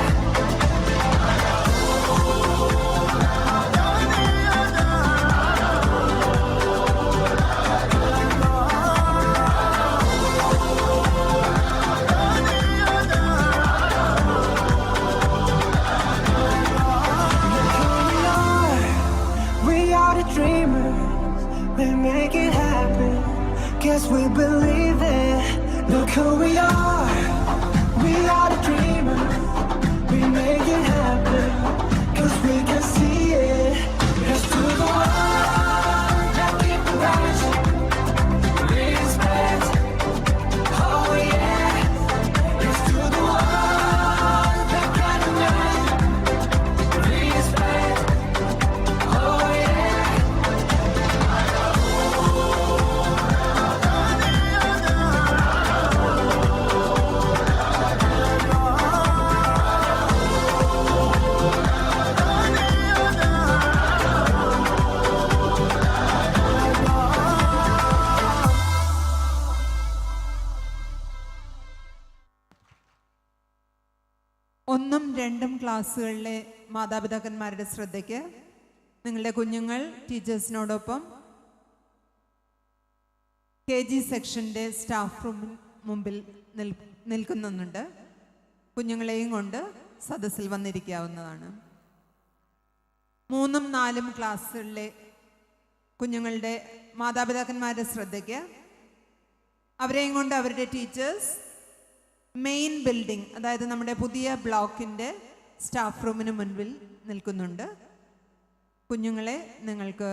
We are the dreamers. We make it happen, 'cause we believe it. Look who we are the dreamers. We make it happen, 'cause we can see it. Let's do the one that keep the passion, respect. Oh yeah, let's do the one that can imagine, respect. Oh yeah. ഒന്നും രണ്ടും ക്ലാസ്സുകളിലെ മാതാപിതാക്കന്മാരുടെ ശ്രദ്ധയ്ക്ക്, നിങ്ങളുടെ കുഞ്ഞുങ്ങൾ ടീച്ചേഴ്സിനോടൊപ്പം KG സെക്ഷൻ്റെ staff റൂമിന് മുമ്പിൽ നിൽക്കുന്നുണ്ട്. കുഞ്ഞുങ്ങളെയും കൊണ്ട് സദസ്സിൽ വന്നിരിക്കാവുന്നതാണ്. 3ഉം 4ഉം ക്ലാസ്സുകളിലെ കുഞ്ഞുങ്ങളുടെ മാതാപിതാക്കന്മാരുടെ ശ്രദ്ധയ്ക്ക്, അവരെയും കൊണ്ട് അവരുടെ ടീച്ചേഴ്സ് മെയിൻ ബിൽഡിംഗ്, അതായത് നമ്മുടെ പുതിയ ബ്ലോക്കിൻ്റെ സ്റ്റാഫ് റൂമിന് മുൻപിൽ നിൽക്കുന്നുണ്ട്. കുഞ്ഞുങ്ങളെ നിങ്ങൾക്ക്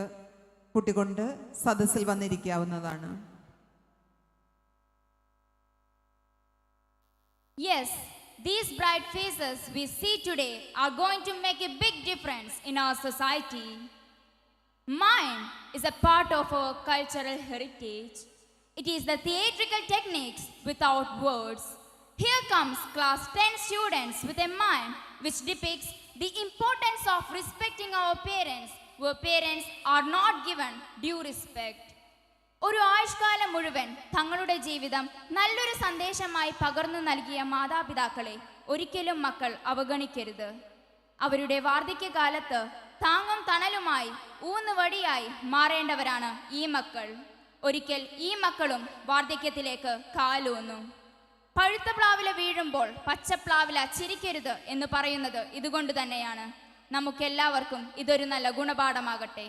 കൂട്ടിക്കൊണ്ട് സദസ്സിൽ വന്നിരിക്കാവുന്നതാണ്. Yes, these bright faces we see today are going to make a big difference in our society. Mime is a part of our cultural heritage. It is the theatrical techniques without words. Here comes class 10 students with a mime which depicts the importance of respecting our parents, where parents are not given due respect. ഒരു ആയുഷ്കാലം മുഴുവൻ തങ്ങളുടെ ജീവിതം നല്ലൊരു സന്ദേശമായി പകർന്നു നൽകിയ മാതാപിതാക്കളെ ഒരിക്കലും മക്കൾ അവഗണിക്കരുത്. അവരുടെ വാർദ്ധക്യകാലത്ത് താങ്ങും തണലുമായി ഊന്നുവടിയായി മാറേണ്ടവരാണ് ഈ മക്കൾ. ഒരിക്കൽ ഈ മക്കളും വാർദ്ധക്യത്തിലേക്ക് കാലൂന്നും. പഴുത്ത പ്ലാവില വീഴുമ്പോൾ പച്ചപ്ലാവില ചിരിക്കരുത് എന്ന് പറയുന്നത് ഇതുകൊണ്ട് തന്നെയാണ്. നമുക്കെല്ലാവർക്കും ഇതൊരു നല്ല ഗുണപാഠമാകട്ടെ.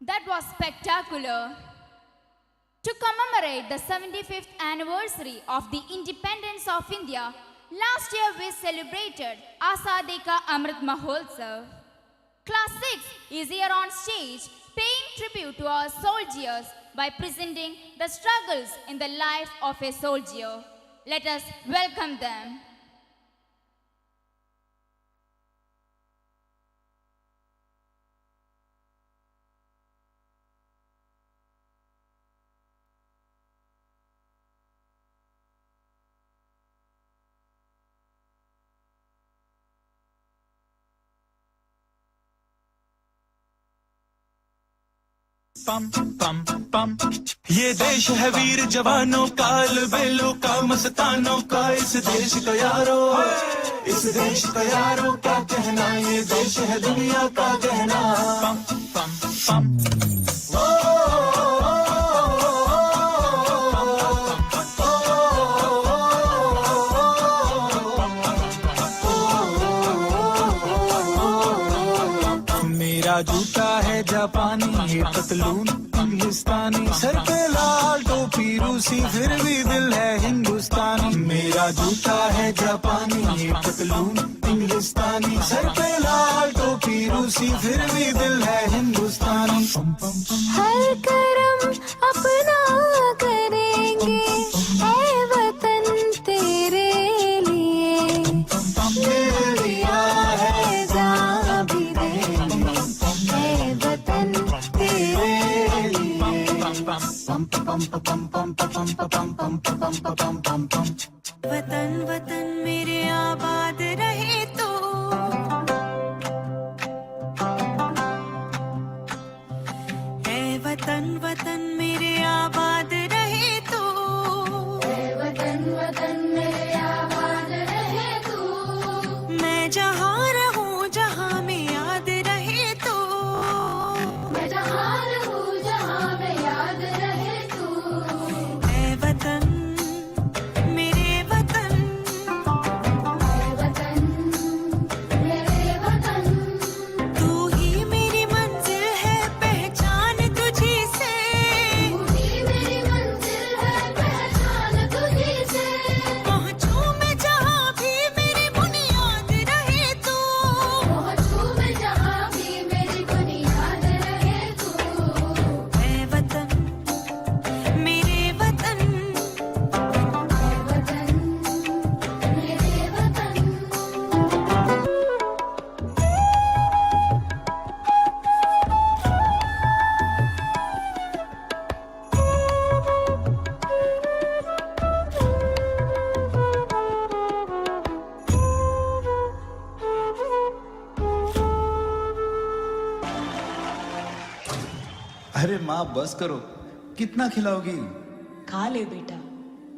That was spectacular. To commemorate the 75th anniversary of the independence of India, last year we celebrated Azadi Ka Amrit Mahotsav. Class 6 is here on stage paying tribute to our soldiers by presenting the struggles in the life of a soldier. Let us welcome them. पम पम पम ये देश है वीर जवानों का, अलबेलों का, मस्तानों का, इस देश का यारो, इस देश का यारो क्या कहना, ये देश है दुनिया का गहना। पम पम पम मेरा जूता है जापानी, ये पतलून इंग्लिस्तानी, सर पे लाल टोपी रूसी, फिर भी दिल है हिंदुस्तानी। मेरा जूता है जापानी, ये पतलून इंग्लिस्तानी, सर पे लाल टोपी रूसी, फिर भी दिल है हिंदुस्तानी। हर करम अपना करेंगे ऐ वतन तेरे लिए, दिया है जान भी देंगे ऐ वतन तेरे लिए। वतन वतन मेरे आबाद रहे तो, ऐ वतन वतन मेरे आबाद रहे तो, ऐ वतन वतन मेरे आबाद रहे तो, मैं जहाँ रहूँ जहाँ में याद रहे तो, मैं जहाँ रहूँ जहाँ में याद रहे तो, ऐ वतन मेरे वतन, ऐ वतन मेरे वतन, तू ही मेरी मंजिल है पहचान तुझी से, तू ही मेरी मंजिल है पहचान तुझी से, पहुँचूं मैं जहाँ भी मेरी बुनियाद रहे तो, पहुँचूं मैं जहाँ भी मेरी बुनियाद रहे तो, ऐ वतन मेरे वतन, ऐ वतन मेरे वतन। अरे माँ बस करो, कितना खिलाओगी? खा ले बेटा,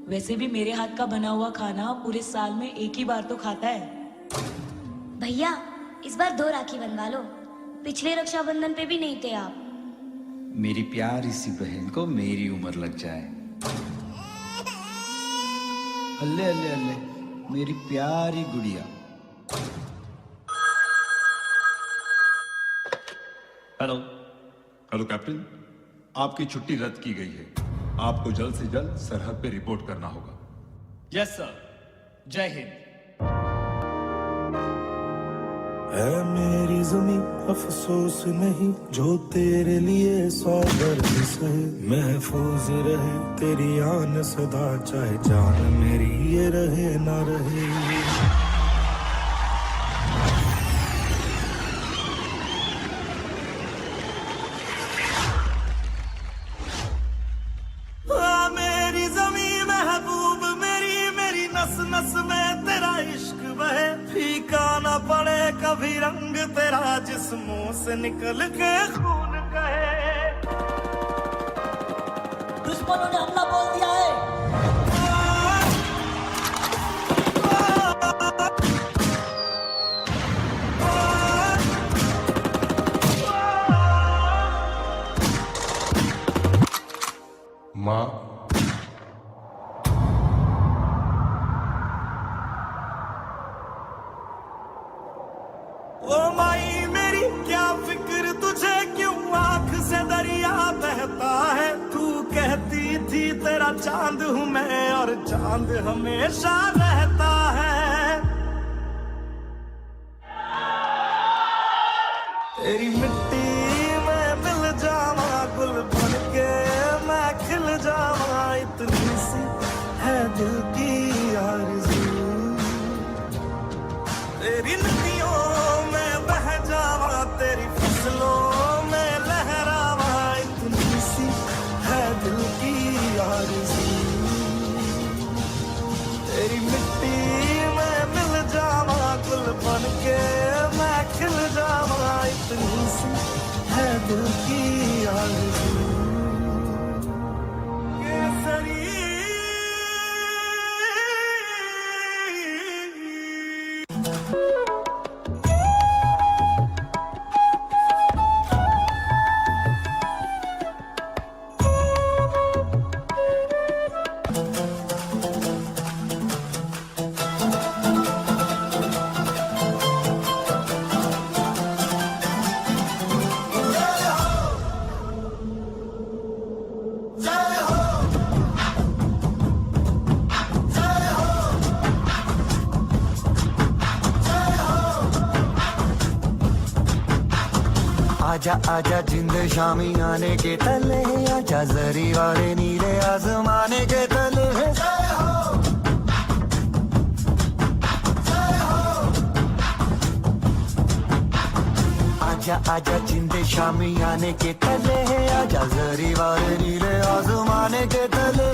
वैसे भी मेरे हाथ का बना हुआ खाना पूरे साल में एक ही बार तो खाता है। भैया इस बार 2 राखी बनवा लो, पिछले रक्षाबंधन पे भी नहीं थे आप। मेरी प्यारी सी बहन को मेरी उम्र लग जाए। अल्ले अल्ले अल्ले, मेरी प्यारी गुड़िया। हेलो हेलो कैप्टन, आपकी छुट्टी रद्द की गई है। आपको जल्द से जल्द सरहद पे रिपोर्ट करना होगा। यस सर, जय हिंद। है मेरी ज़मीं अफसोस नहीं, जो तेरे लिए 100 दर्द सहे, महफूज रहे तेरी आन सदा, चाहे जान मेरी ये रहे ना रहे। मेरी जमीन महबूब मेरी, मेरी नस नस में तेरा इश्क बहे, फीका न पड़े कभी रंग तेरा, जिस मुंह से निकल के खून कहे। दुश्मनों ने हमला बोल दिया है। माँ ओ माई मेरी क्या फिक्र तुझे, क्यों आंख से दरिया बहता है, तू कहती थी तेरा चांद हूं मैं और चांद हमेशा रहता है। तेरी मिट्टी में मिल जावा, गुल बन के मैं खिल जावा, इतनी सी है दिल की आरज़ू। तेरी नदियों में बह जावा, तेरी फसलों में लहरावा, इतनी सी है दिल की आरज़ू। तेरी मिट्टी में मिल जावा, गुल बन के मैं खिल जावा, इतनी सी है दिल की आरज़ू। केसरी आजा आजा जिंद शामी आने के तले, आजा जरी वाले नीले आसमाने के तले। आजा आजा जिंद शामी आने के तले, आजा जरी वाले नीले आसमाने के तले।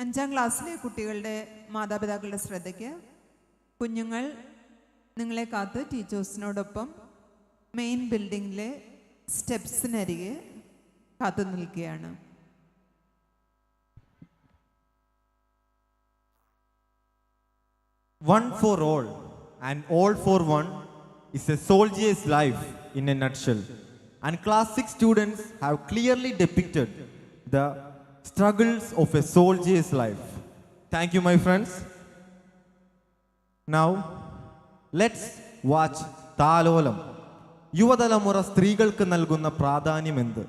അഞ്ചാം ക്ലാസ്സിലെ കുട്ടികളുടെ മാതാപിതാക്കളുടെ ശ്രദ്ധയ്ക്ക്, കുഞ്ഞുങ്ങൾ നിങ്ങളെ കാത്ത് ടീച്ചേഴ്സിനോടൊപ്പം മെയിൻ ബിൽഡിങ്ങിലെ സ്റ്റെപ്സിനരികെ കാത്തു നിൽക്കുകയാണ്. One for all and all for one is a soldier's life in a nutshell. And class 6 students have clearly depicted the struggles of a soldier's life. Thank you, my friends. Now, let's watch താലോലം. യുവതലമുറ സ്ത്രീകൾക്ക് നൽകുന്ന പ്രാധാന്യമെന്ത്?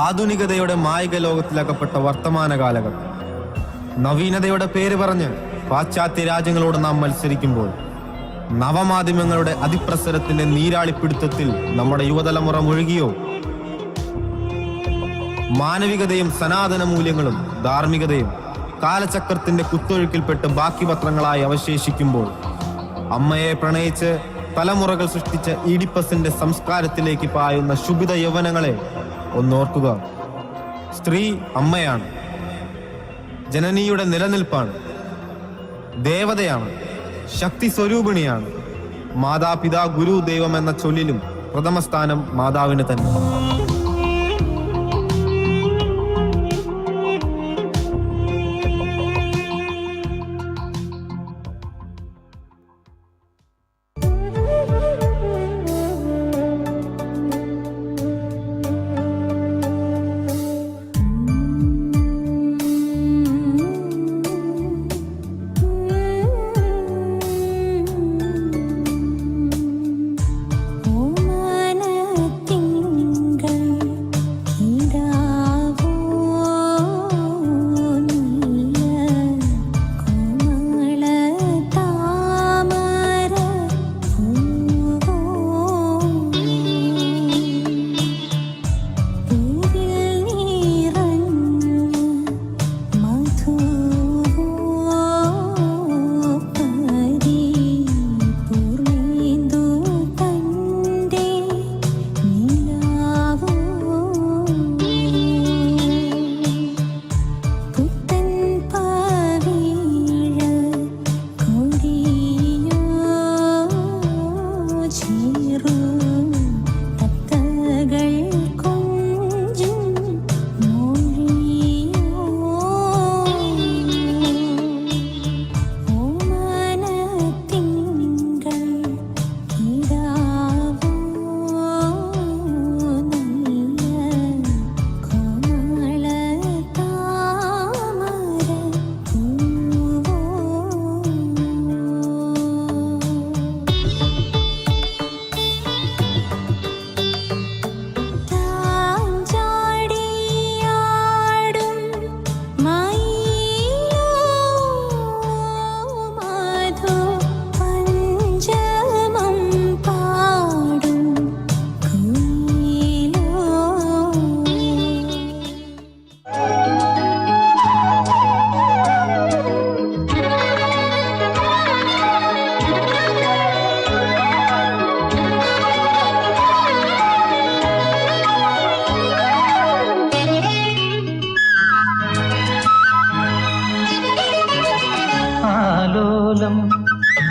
ആധുനികതയുടെ മായിക ലോകത്തിലകപ്പെട്ട വർത്തമാന കാലഘട്ടം. നവീനതയുടെ പേര് പറഞ്ഞ് പാശ്ചാത്യ രാജ്യങ്ങളോട് നാം മത്സരിക്കുമ്പോൾ നവമാധ്യമങ്ങളുടെ അതിപ്രസരത്തിന്റെ നീരാളിപ്പിടുത്തത്തിൽ നമ്മുടെ യുവതലമുറ മുഴുകിയോ? മാനവികതയും സനാതന മൂല്യങ്ങളും ധാർമ്മികതയും കാലചക്രത്തിന്റെ കുത്തൊഴുക്കിൽപ്പെട്ട് ബാക്കി പത്രങ്ങളായി അവശേഷിക്കുമ്പോൾ അമ്മയെ പ്രണയിച്ച് തലമുറകൾ സൃഷ്ടിച്ച ഈഡിപ്പസിന്റെ സംസ്കാരത്തിലേക്ക് പായുന്ന ശുഭിത യൗവനങ്ങളെ ഒന്നോർക്കുക. സ്ത്രീ അമ്മയാണ്, ജനനിയുടെ നിലനിൽപ്പാണ്, ദേവതയാണ്, ശക്തി സ്വരൂപിണിയാണ്. മാതാപിതാ ഗുരു ദൈവം എന്ന ചൊല്ലിലും പ്രഥമ സ്ഥാനം മാതാവിന് തന്നെ.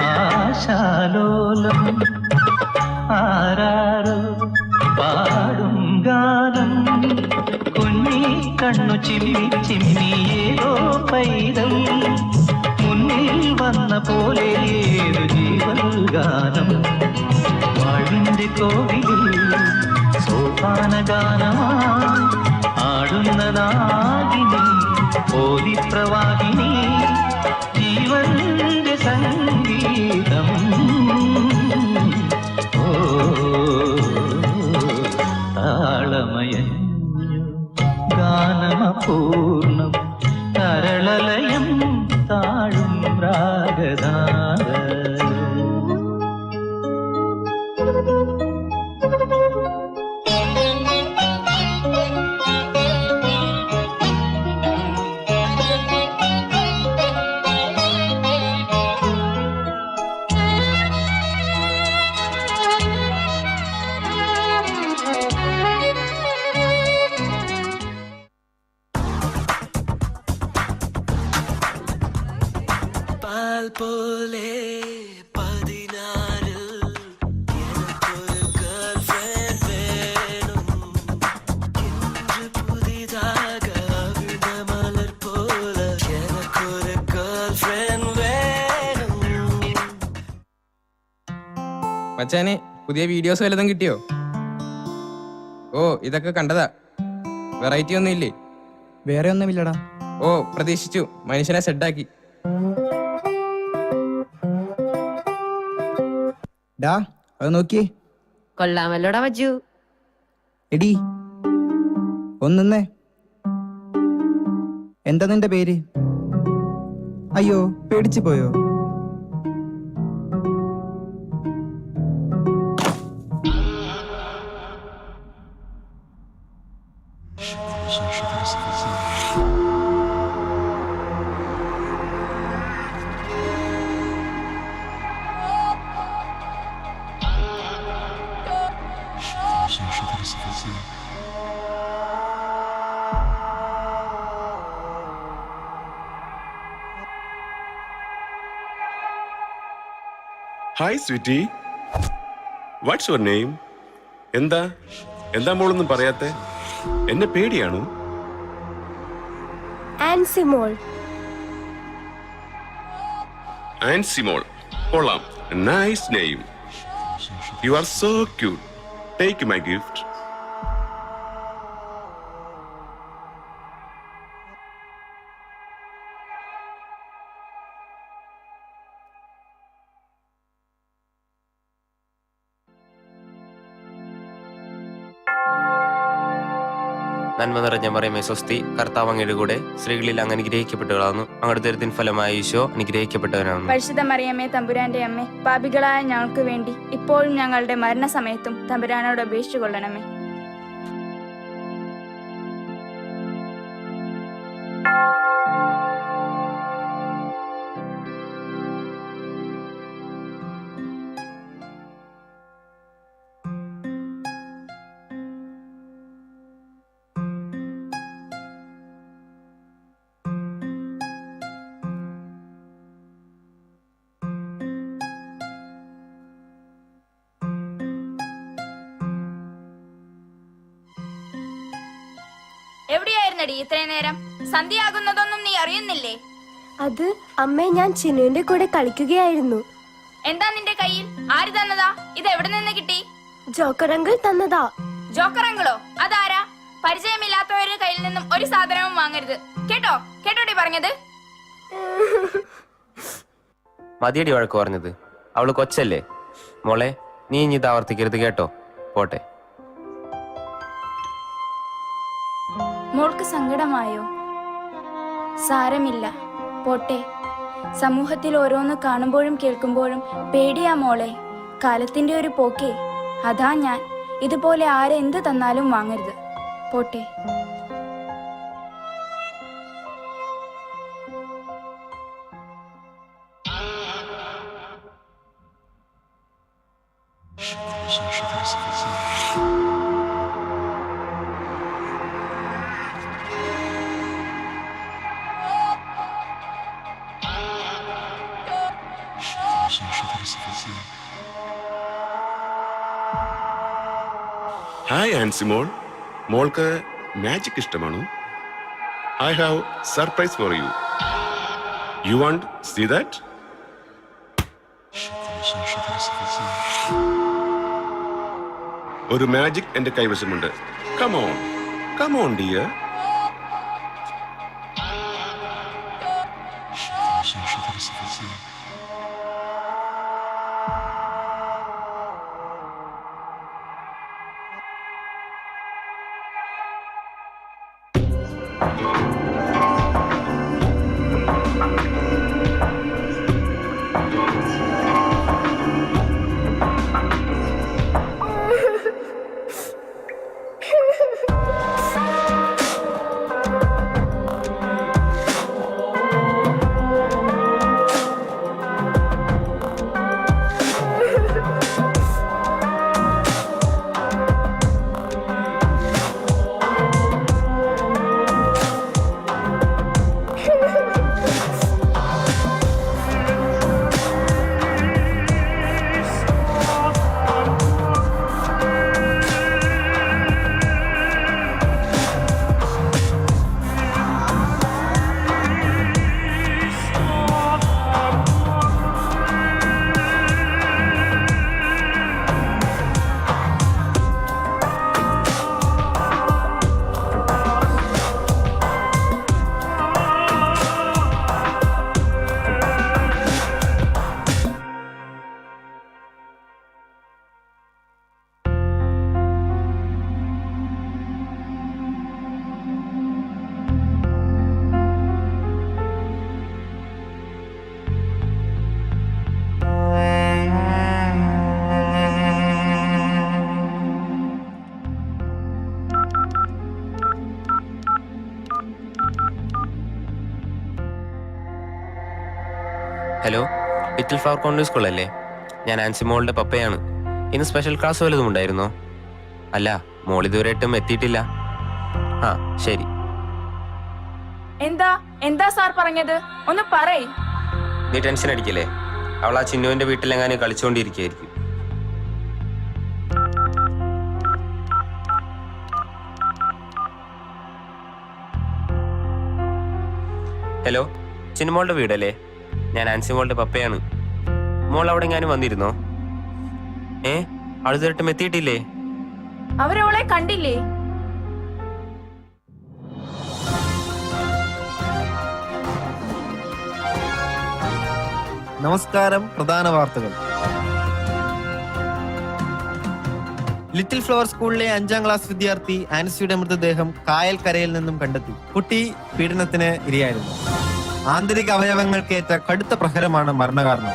ആശാലോലം ആരാരോ പാടും ഗാനം കുഞ്ഞി കണ്ണു ചിമ്മി ചിമ്മിയേതോ പൈതൽ മുന്നിൽ വന്ന പോലെ ഏതു ജീവൽ ഗാനം വാഴിന്റെ കോവിലിൽ സോപാന ഗാനമായി ആടുന്ന നാഗിനി ഓതി പ്രവാഹിനി ജീവന്റെ സംഗീതം ഓ താളമയഞ്ഞു ഗാനമപൂർണം തരളലയം താഴും രാഗധാര പോലെ 16 എനിക്കൊരു ഗേൾഫ്രണ്ട് വേണം ഇன்று പുതിதாக വിട മലർ പോലെ എനിക്കൊരു ഗേൾഫ്രണ്ട് വേണം. മച്ചാനെ പുതിയ വീഡിയോസ് വല്ലതും കിട്ടിയോ? ഓ ഇതൊക്കെ കണ്ടതാ. വെറൈറ്റി ഒന്നും ഇല്ലേ? വേറെ ഒന്നുമില്ലടാ. ഓ പ്രതീക്ഷിച്ചു, മനുഷ്യനെ സെഡാക്കി. ഡാ അത് നോക്കിയേ. കൊള്ളാമല്ലോടാ മജ്ജു. എടി ഒന്നേ. എന്താ നിന്റെ പേര്? അയ്യോ, പേടിച്ചു പോയോ? Hi sweetie, what's your name? എന്താ മോളൊന്നും പറയാത്തെ? എന്നെ പേടിയാണോ? ആൻസിമോൾ. ആൻസിമോൾ, കൊള്ളാം. Nice name. You are so cute. Take my gift. നന്മ നിറഞ്ഞ മറിയമേ സ്വസ്തി, കർത്താവ് അങ്ങയുടെ കൂടെ സ്ത്രീകളിൽ അങ്ങ് അനുഗ്രഹിക്കപ്പെട്ടവളാകുന്നു. അങ്ങയുടെ ദുരിതത്തിൻ ഫലമായ ഈശോ അനുഗ്രഹിക്കപ്പെട്ടവനാണ്. പരിശുദ്ധ മറിയമേ തമ്പുരാന്റെ അമ്മേ, പാപികളായ ഞങ്ങൾക്ക് വേണ്ടി ഇപ്പോഴും ഞങ്ങളുടെ മരണസമയത്തും തമ്പുരാനോട് അപേക്ഷിച്ചു കൊള്ളണമേ. എവിടെയായിരുന്നടി ഇത്രയും നേരം? സന്ധ്യയാകുന്നതൊന്നും നീ അറിയുന്നില്ലേ? അത് അമ്മേ, ഞാൻ ചിന്നുവിന്റെ കൂടെ കളിക്കുകയായിരുന്നു. എന്താ നിന്റെ കയ്യിൽ? ആര് തന്നതാ? ഇത് എവിടെ നിന്ന് കിട്ടി? ജോക്കർ അങ്കിൾ തന്നതാ. ജോക്കർ അങ്കിളോ? അതാരാ? പരിചയമില്ലാത്തവരുടെ കയ്യിൽ നിന്നും ഒരു സാധനവും വാങ്ങരുത്. കേട്ടോടി പറഞ്ഞത്? മതിയടി വഴക്ക് പറഞ്ഞത്. അവള് കൊച്ചല്ലേ മോളെ, നീ ഇനി ഇത് ആവർത്തിക്കരുത് കേട്ടോ. പോട്ടെ. മോൾക്ക് സങ്കടമായോ? സാരമില്ല, പോട്ടെ. സമൂഹത്തിൽ ഓരോന്ന് കാണുമ്പോഴും കേൾക്കുമ്പോഴും പേടിയാ മോളെ. കാലത്തിന്റെ ഒരു പോക്കേ. അതാ ഞാൻ ഇതുപോലെ ആരെന്ത് തന്നാലും വാങ്ങരുത്. പോട്ടെ. ഹായ് ആൻസിമോൾ, മോൾക്ക് മാജിക് ഇഷ്ടമാണോ? I have surprise for you. You want see that? ഒരു മാജിക് എന്റെ കൈവശമുണ്ട്. Come on dear. Hello, little flower convent സ്കൂളല്ലേ? ഞാൻ ആൻസി മോളുടെ പപ്പയാണ്. ഇന്ന് സ്പെഷ്യൽ ക്ലാസ് വല്ലതും ഉണ്ടായിരുന്നോ? അല്ല, മോൾ ഇതുവരെയായിട്ടും എത്തിയിട്ടില്ല. ആ ശരി. എന്താ സാർ പറഞ്ഞത്? ഒന്ന് പറയ്. നീ ടെൻഷൻ അടിക്കല്ലേ, അവൾ ആ ചിന്നുവിന്റെ വീട്ടിലെങ്ങാനും കളിച്ചുകൊണ്ടിരിക്കുകയായിരിക്കും. ഹലോ, ചിന്നുമോളുടെ വീടല്ലേ? ഞാൻ ആൻസി മോളുടെ പപ്പയാണ്. മോൾ അവിടെ എങ്ങാനും വന്നിരുന്നോ? അടുത്തിട്ടും എത്തിയിട്ടില്ലേ? അവരവളെ കണ്ടില്ലേ? നമസ്കാരം. പ്രധാന വാർത്തകൾ. ലിറ്റിൽ ഫ്ലവർ സ്കൂളിലെ 5ാം ക്ലാസ് വിദ്യാർത്ഥി ആൻസിയുടെ മൃതദേഹം കായൽ കരയിൽ നിന്നും കണ്ടെത്തി. കുട്ടി പീഡനത്തിന് ഇരയായിരുന്നു. ആന്തരിക അവയവങ്ങൾക്കേറ്റ കടുത്ത പ്രഹരമാണ് മരണകാരണം.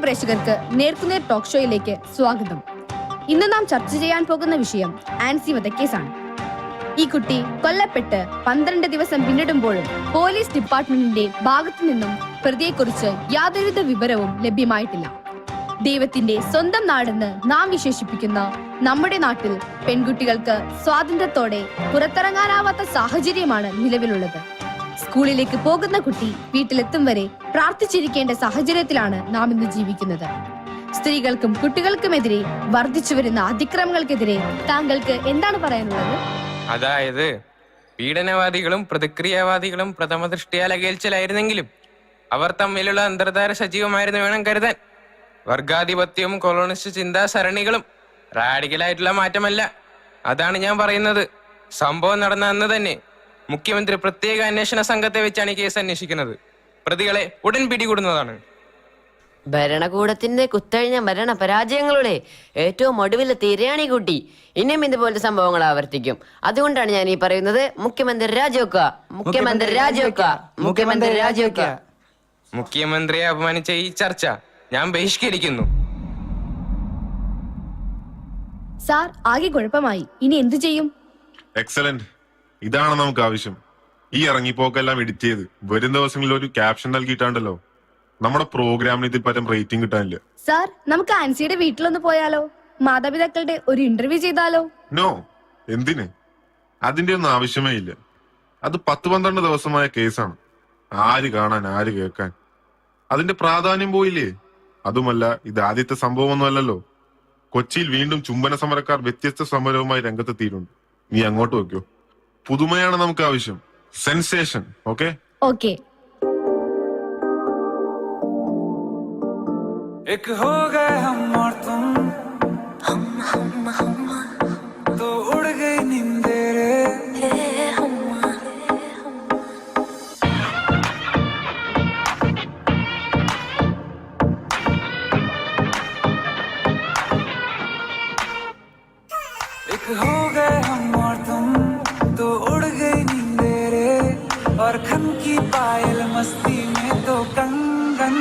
പ്രേക്ഷകർക്ക് നേർക്കുനേർ ടോക്ക് ഷോയിലേക്ക് സ്വാഗതം. ഇന്ന് നാം ചർച്ച ചെയ്യാൻ പോകുന്ന വിഷയം ആൻസി വധക്കേസാണ്. ഈ കുട്ടി കൊല്ലപ്പെട്ട് 12 ദിവസം പിന്നിടുമ്പോഴും പോലീസ് ഡിപ്പാർട്ട്മെന്റിന്റെ ഭാഗത്തു നിന്നും പ്രതിയെക്കുറിച്ച് യാതൊരുവിധ വിവരവും ലഭ്യമായിട്ടില്ല. ദൈവത്തിന്റെ സ്വന്തം നാടെന്ന് നാം വിശേഷിപ്പിക്കുന്ന നമ്മുടെ നാട്ടിൽ പെൺകുട്ടികൾക്ക് സ്വാതന്ത്ര്യത്തോടെ പുറത്തിറങ്ങാനാവാത്ത സാഹചര്യമാണ് നിലവിലുള്ളത്. സ്കൂളിലേക്ക് പോകുന്ന കുട്ടി വീട്ടിലെത്തും വരെ പ്രാർത്ഥിച്ചിരിക്കേണ്ട സാഹചര്യത്തിലാണ് നാം ഇന്ന് ജീവിക്കുന്നത്. സ്ത്രീകൾക്കും കുട്ടികൾക്കുമെതിരെ വർദ്ധിച്ചു വരുന്ന അതിക്രമങ്ങൾക്കെതിരെ താങ്കൾക്ക് എന്താണ് പറയാനുള്ളത്? അതായത് പീഡനവാദികളും പ്രതിക്രിയാവാദികളും പ്രഥമ ദൃഷ്ടിയാ ലകേൽച്ചലായിരുന്നെങ്കിലും അവർ തമ്മിലുള്ള അന്തർധാര സജീവമായിരുന്നു വേണം കരുതാൻ. വർഗാധിപത്യവും കൊളോണിസ്റ്റ് ചിന്താസരണികളും റാഡിക്കലായിട്ടുള്ള മാറ്റമല്ല. അതാണ് ഞാൻ പറയുന്നത്. സംഭവം നടന്ന അന്ന് തന്നെ മുഖ്യമന്ത്രി പ്രത്യേക അന്വേഷണ സംഘത്തെ വെച്ചാണ് ഈ കേസ് അന്വേഷിക്കുന്നത്. പ്രതികളെ ഉടൻ പിടികൂടുന്നതാണ്. ഭരണകൂടത്തിന്റെ കുത്തഴിഞ്ഞ ഭരണ പരാജയങ്ങളുടെ ഏറ്റവും ഒടുവിലെ തിരയാണി കൂട്ടി ഇനിയും ഇതുപോലത്തെ സംഭവങ്ങൾ ആവർത്തിക്കും. അതുകൊണ്ടാണ് ഞാൻ ഈ പറയുന്നത്, മുഖ്യമന്ത്രി രാജിവെക്കുക, മുഖ്യമന്ത്രി രാജിവെക്കുക, മുഖ്യമന്ത്രി രാജിവെക്കുക. മുഖ്യമന്ത്രിയെ അപമാനിച്ച ഈ ചർച്ച ഞാൻ ബഹിഷ്കരിക്കുന്നു. സാർ, ആകെ കുഴപ്പമായി. ഇനി എന്തു ചെയ്യും? എക്സലന്റ്. ഇതാണ് നമുക്ക് ആവശ്യം. ഈ ഇറങ്ങിപ്പോക്കെല്ലാം എഡിറ്റ് ചെയ്ത് വരും ദിവസങ്ങളിൽ ഒരു ക്യാപ്ഷൻ നൽകിയിട്ടാണ്ടല്ലോ നമ്മുടെ പ്രോഗ്രാമിന് ഇതിൽ പറ്റും റേറ്റിംഗ് കിട്ടാനില്ല. സാർ, നമുക്ക് ആൻസിയുടെ വീട്ടിലൊന്ന് പോയാലോ? മാതാപിതാക്കളുടെ ഒരു ഇന്റർവ്യൂ ചെയ്താലോ? നോ, എന്തിന്? അതിന്റെ ഒന്നും ആവശ്യമേ ഇല്ല. അത് 10-12 ദിവസമായ കേസാണ്. ആര് കാണാൻ, ആര് കേൾക്കാൻ? അതിന്റെ പ്രാധാന്യം പോയില്ലേ? അതുമല്ല, ഇത് ആദ്യത്തെ സംഭവമൊന്നുമല്ലല്ലോ. കൊച്ചിയിൽ വീണ്ടും ചുംബന സമരക്കാർ വ്യത്യസ്ത സമരവുമായി രംഗത്തെത്തിയിട്ടുണ്ട്. നീ അങ്ങോട്ട് വെക്കോ. പുതുമയാണ് നമുക്ക് ആവശ്യം. സെൻസേഷൻ. Okay okay. एक हो गए हम और तुम, तो उड़ गई नींदे रे. एक हो गए हम और तुम, तो उड़ गई नींदे रे. और खन की पायल मस्ती में तो कंगन.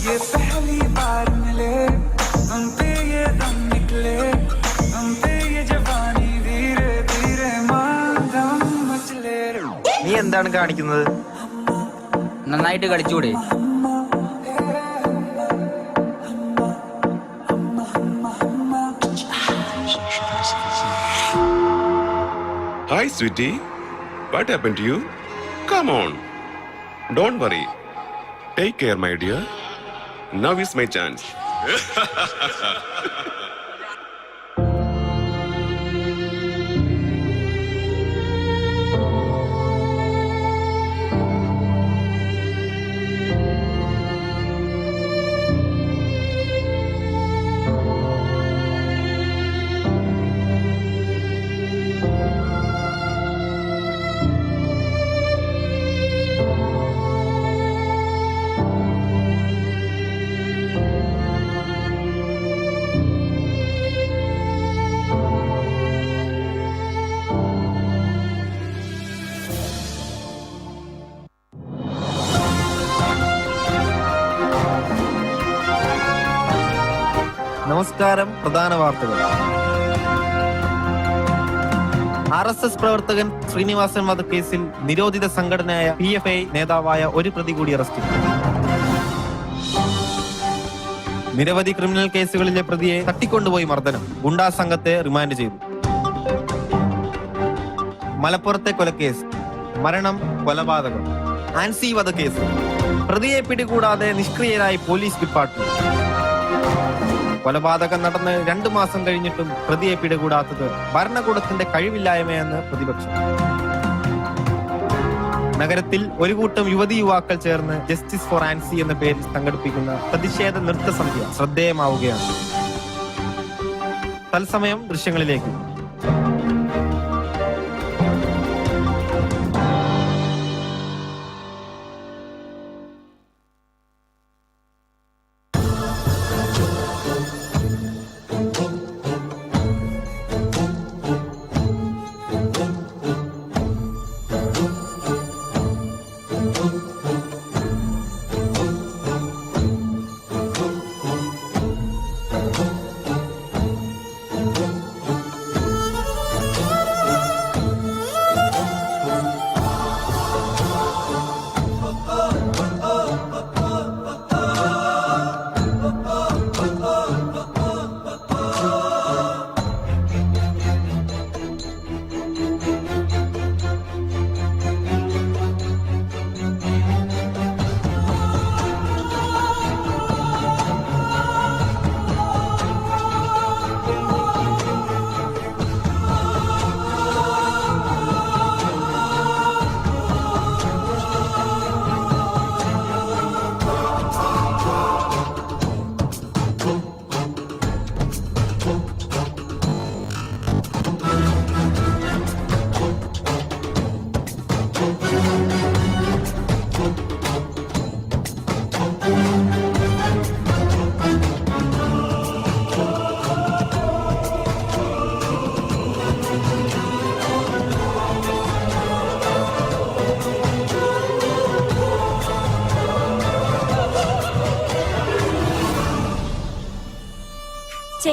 ये पहली बार मिले, हम पे ये दम निकले, हम पे ये जवानी धीरे धीरे मांगम मचले. നീ എന്താണ് കാണിക്കുന്നത്? നന്നായിട്ട് കളിച്ചൂടെ? Hi, sweetie. What happened to you? Come on. Don't worry. Take care, my dear. Now is my chance. നമസ്കാരം. പ്രധാന വാർത്തകൾ. RSS പ്രവർത്തകൻ ശ്രീനിവാസൻ വധക്കേസിൽ നിരോധിത സംഘടനയായ PFI നേതാവായ ഒരു പ്രതി കൂടി അറസ്റ്റിൽ. നിരവധി ക്രിമിനൽ കേസുകളിലെ പ്രതിയെ തട്ടിക്കൊണ്ടുപോയി മർദ്ദനം. ഗുണ്ടാ സംഘത്തെ റിമാൻഡ് ചെയ്തു. മലപ്പുറത്തെ കൊലക്കേസ്, മരണം, കൊലപാതകം. ആൻസി വധക്കേസ്, പ്രതിയെ പിടികൂടാതെ നിഷ്ക്രിയരായി പോലീസ് ഡിപ്പാർട്ട്മെന്റ്. കൊലപാതകം നടന്ന് 2 മാസം കഴിഞ്ഞിട്ടും പ്രതിയെ പിടികൂടാത്തത് ഭരണകൂടത്തിന്റെ കഴിവില്ലായ്മയെന്ന് പ്രതിപക്ഷം. നഗരത്തിൽ ഒരു കൂട്ടം യുവതി യുവാക്കൾ ചേർന്ന് ജസ്റ്റിസ് ഫോർ ആൻസി എന്ന പേരിൽ സംഘടിപ്പിക്കുന്ന പ്രതിഷേധ നൃത്തസന്ധ്യ ശ്രദ്ധേയമാവുകയാണ്. തത്സമയം ദൃശ്യങ്ങളിലേക്ക്.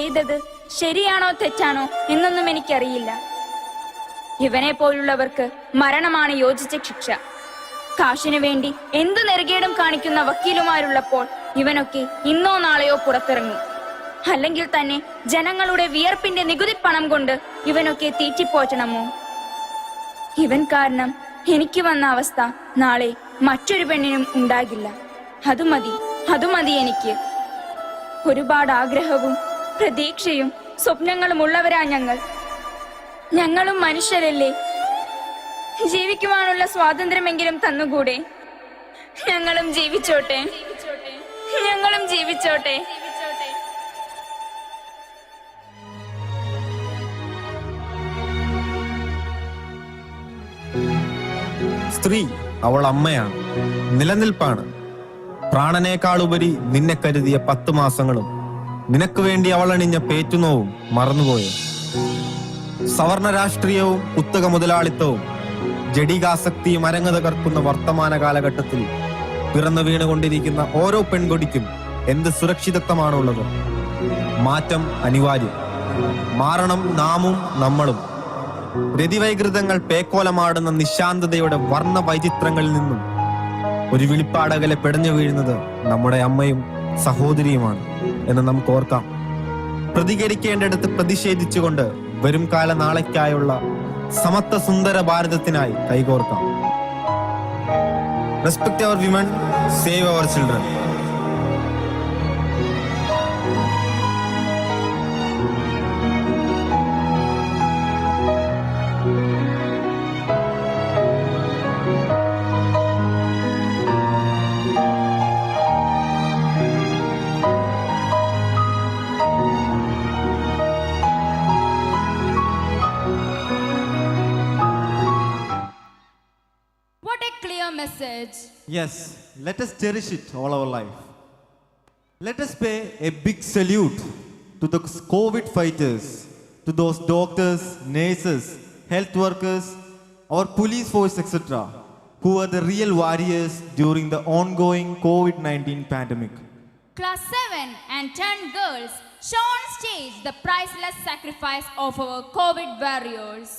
ചെയ്തത് ശരിയാണോ തെറ്റാണോ എന്നൊന്നും എനിക്കറിയില്ല. ഇവനെ പോലുള്ളവർക്ക് മരണമാണ് യോജിച്ച ശിക്ഷ. കാശിനു വേണ്ടി എന്തു നെറുകേടും കാണിക്കുന്ന വക്കീലുമാരുള്ളപ്പോൾ ഇവനൊക്കെ ഇന്നോ നാളെയോ പുറത്തിറങ്ങും. അല്ലെങ്കിൽ തന്നെ ജനങ്ങളുടെ വിയർപ്പിന്റെ നികുതി പണം കൊണ്ട് ഇവനൊക്കെ തീറ്റിപ്പോറ്റണമോ? ഇവൻ കാരണം എനിക്ക് വന്ന അവസ്ഥ നാളെ മറ്റൊരു പെണ്ണിനും ഉണ്ടാകില്ല. അതുമതി എനിക്ക്. ഒരുപാട് ആഗ്രഹവും പ്രതീക്ഷയും സ്വപ്നങ്ങളും ഉള്ളവരാ ഞങ്ങളും മനുഷ്യരല്ലേ. ജീവിക്കുവാനുള്ള സ്വാതന്ത്ര്യമെങ്കിലും തന്നുകൂടെ? ഞങ്ങളും ജീവിച്ചോട്ടെ. സ്ത്രീ അവൾ അമ്മയാണ്, നിലനിൽപ്പാണ്. പ്രാണനേക്കാളുപരി നിന്നെ കരുതിയ 10 മാസങ്ങളും നിനക്ക് വേണ്ടി അവൾ അണിഞ്ഞ പേറ്റുനോവും മറന്നുപോയോ? സവർണ രാഷ്ട്രീയവും കുത്തക മുതലാളിത്തവും ജഡികാസക്തിയും അരങ്ങ് തകർക്കുന്ന വർത്തമാന കാലഘട്ടത്തിൽ പിറന്നു വീണുകൊണ്ടിരിക്കുന്ന ഓരോ പെൺകൊടിക്കും എന്ത് സുരക്ഷിതത്വമാണുള്ളത്? മാറ്റം അനിവാര്യം. മാറണം നാമും നമ്മളും. രതിവൈകൃതങ്ങൾ പേക്കോലമാടുന്ന നിശാന്തതയുടെ വർണ്ണ വൈചിത്രങ്ങളിൽ നിന്നും ഒരു വിളിപ്പാടകലെ പെടഞ്ഞു വീഴുന്നത് നമ്മുടെ അമ്മയും സഹോദരിയുമാണ് എന്ന് നമുക്ക് ഓർക്കാം. പ്രതികരിക്കേണ്ടടുത്ത് പ്രതിഷേധിച്ചുകൊണ്ട് വരും കാല നാളേക്കായുള്ള സമത്വ സുന്ദര ഭാരതത്തിനായി കൈകോർക്കാം. Respect our women, save our children. Message. Yes, let us cherish it all our life. Let us pay a big salute to the COVID fighters, to those doctors, nurses, health workers, our police force, etc., who are the real warriors during the ongoing COVID-19 pandemic. Class 7 and 10 girls show on stage the priceless sacrifice of our COVID warriors.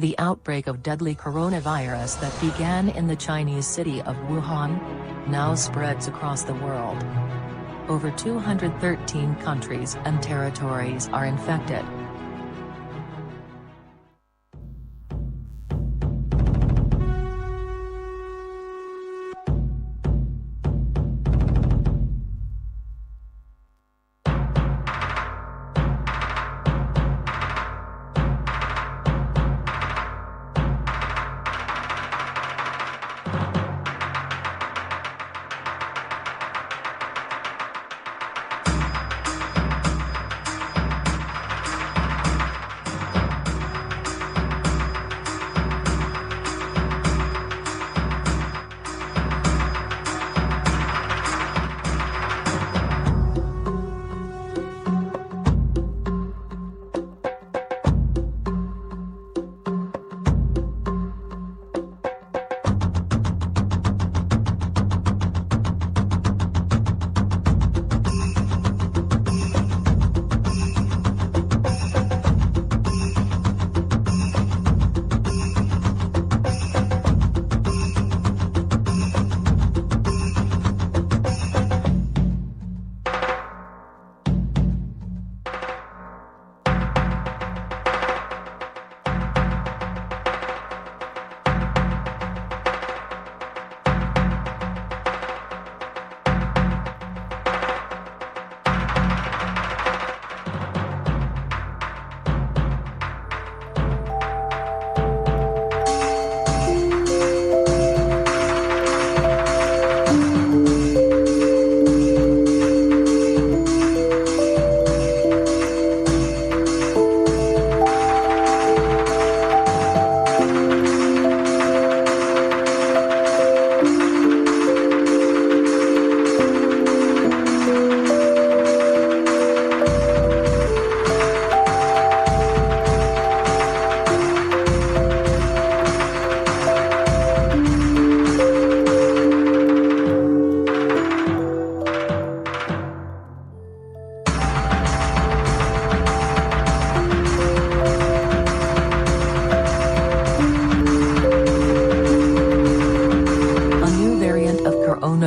The outbreak of deadly coronavirus that began in the Chinese city of Wuhan now spreads across the world. Over 213 countries and territories are infected.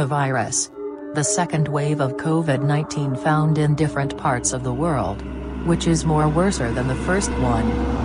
coronavirus. The second wave of COVID-19 found in different parts of the world, which is more worser than the first one.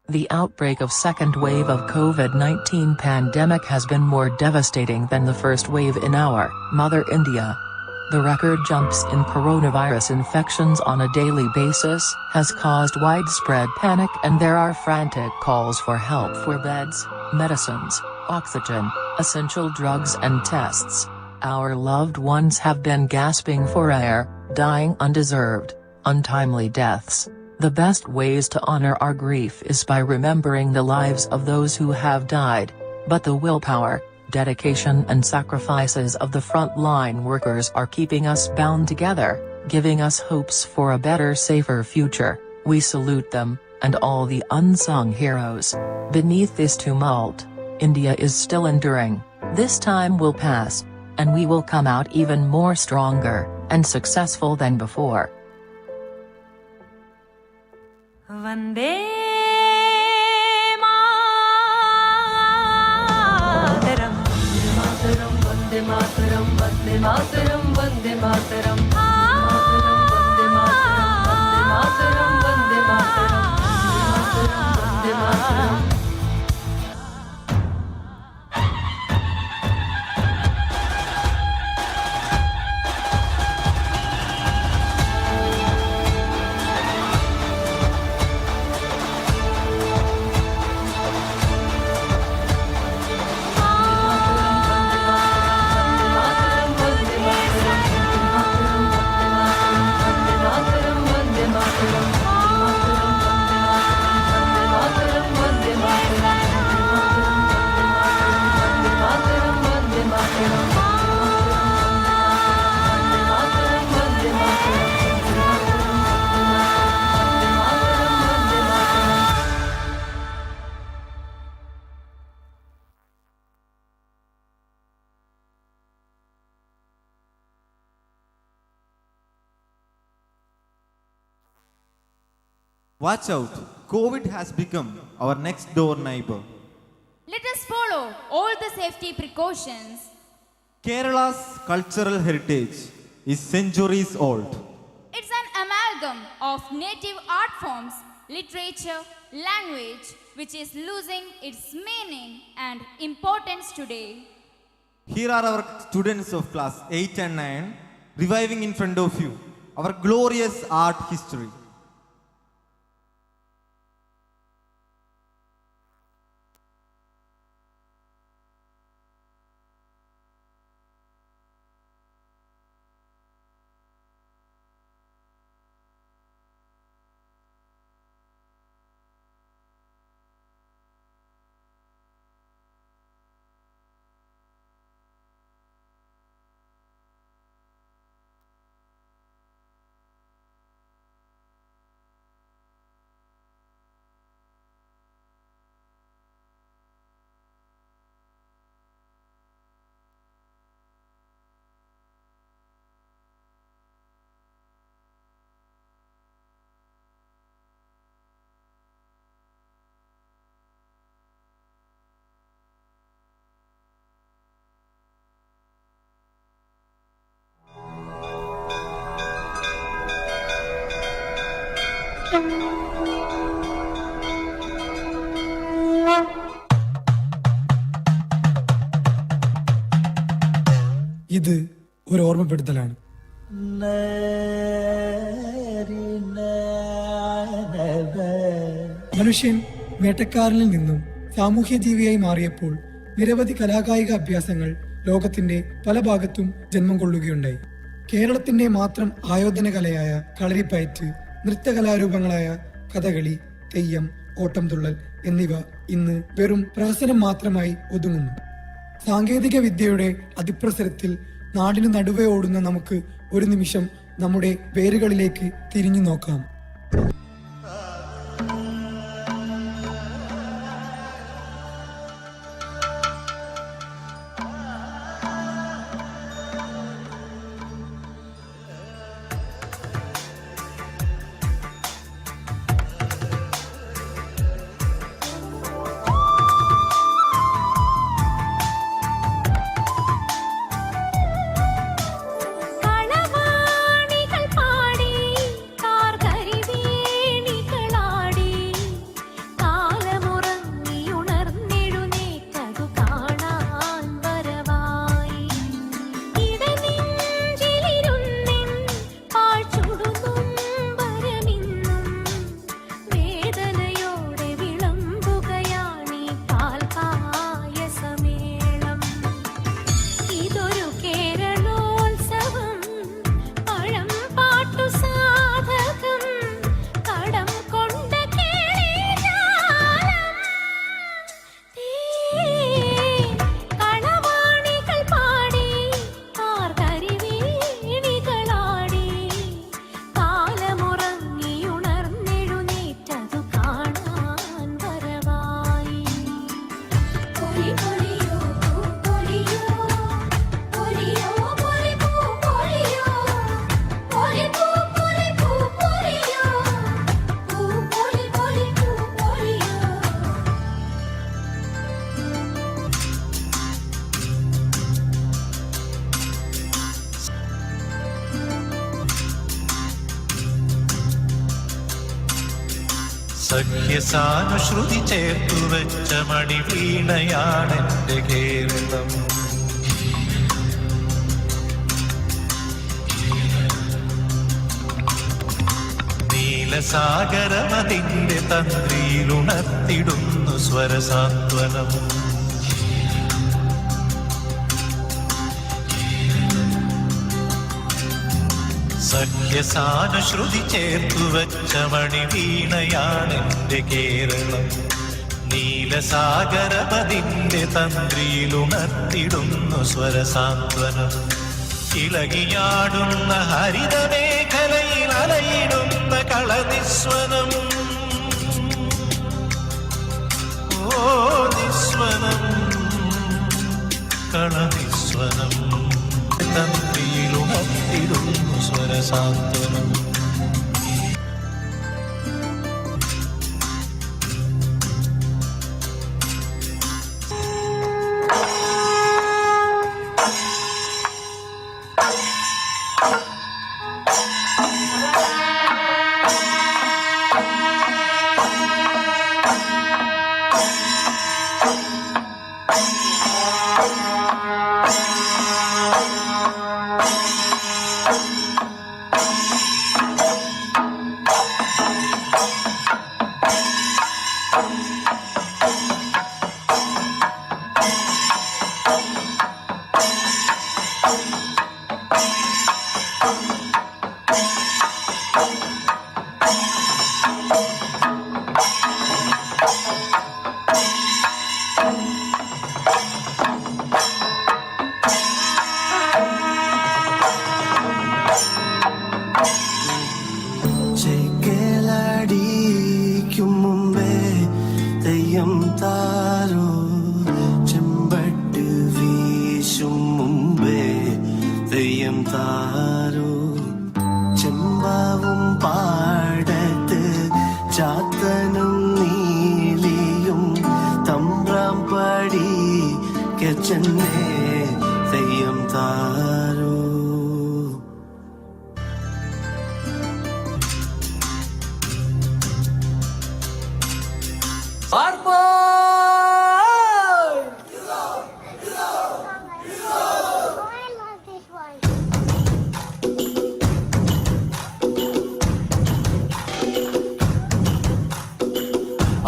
The outbreak of second wave of COVID-19 pandemic has been more devastating than the first wave in our mother India. The record jumps in coronavirus infections on a daily basis has caused widespread panic, and there are frantic calls for help for beds, medicines, oxygen, essential drugs and tests. Our loved ones have been gasping for air, dying undeserved, untimely deaths. The best ways to honor our grief is by remembering the lives of those who have died, but the willpower, dedication and sacrifices of the frontline workers are keeping us bound together, giving us hopes for a better, safer future. We salute them, and all the unsung heroes. Beneath this tumult, India is still enduring. This time will pass, and we will come out even more stronger and successful than before. Vande Mataram, Vande Mataram, Vande Mataram, Vande Mataram, Vande Mataram, Vande Mataram, Vande Mataram, Vande Mataram. Watch out, COVID has become our next door neighbor. Let us follow all the safety precautions. Kerala's cultural heritage is centuries old. It's an amalgam of native art forms, literature, language, which is losing its meaning and importance today. Here are our students of class 8 and 9 reviving in front of you our glorious art history. ഇത് ഒരു ഓർമ്മപ്പെടുത്തലാണ്. മനുഷ്യൻ വേട്ടക്കാരനിൽ നിന്നും സാമൂഹ്യ ജീവിയായി മാറിയപ്പോൾ നിരവധി കലാകായിക അഭ്യാസങ്ങൾ ലോകത്തിന്റെ പല ഭാഗത്തും ജന്മം കൊള്ളുകയുണ്ടായി. കേരളത്തിന്റെ മാത്രം ആയോധന കലയായ കളരിപ്പയറ്റ്, നൃത്തകലാരൂപങ്ങളായ കഥകളി, തെയ്യം, ഓട്ടംതുള്ളൽ എന്നിവ ഇന്ന് വെറും പ്രഹസനം മാത്രമായി ഒതുങ്ങുന്നു. സാങ്കേതിക വിദ്യയുടെ അതിപ്രസരത്തിൽ നാടിനു നടുവേ ഓടുന്ന നമുക്ക് ഒരു നിമിഷം നമ്മുടെ വേരുകളിലേക്ക് തിരിഞ്ഞു നോക്കാം. സഖ്യസാനുശ്രുതി ചേർത്തു വെച്ച മണിവീണയാണെന്റെ കേരളം. നീലസാഗരമതിന്റെ തന്ത്രിയിലുണർത്തിടുന്നു സ്വരസാന്ത്വനം. സഖ്യസാനുശ്രുതി ചേർത്തു വച്ച മണിവീണയാണെന്റെ കേരളം. നീലസാഗരപതിന്റെ തന്ത്രിയിലുണർത്തിടുന്നു സ്വരസാന്ത്വനം. ഇളകിയാടുന്ന ഹരിതമേഖലയിൽ അലയിടുന്ന കളനിസ്വനം. ഓ നിസ്വനം, കളനിസ്വനം. തന്ത്രിയിലുണർത്തിടുന്നു സ്വരസാന്ത്വനം.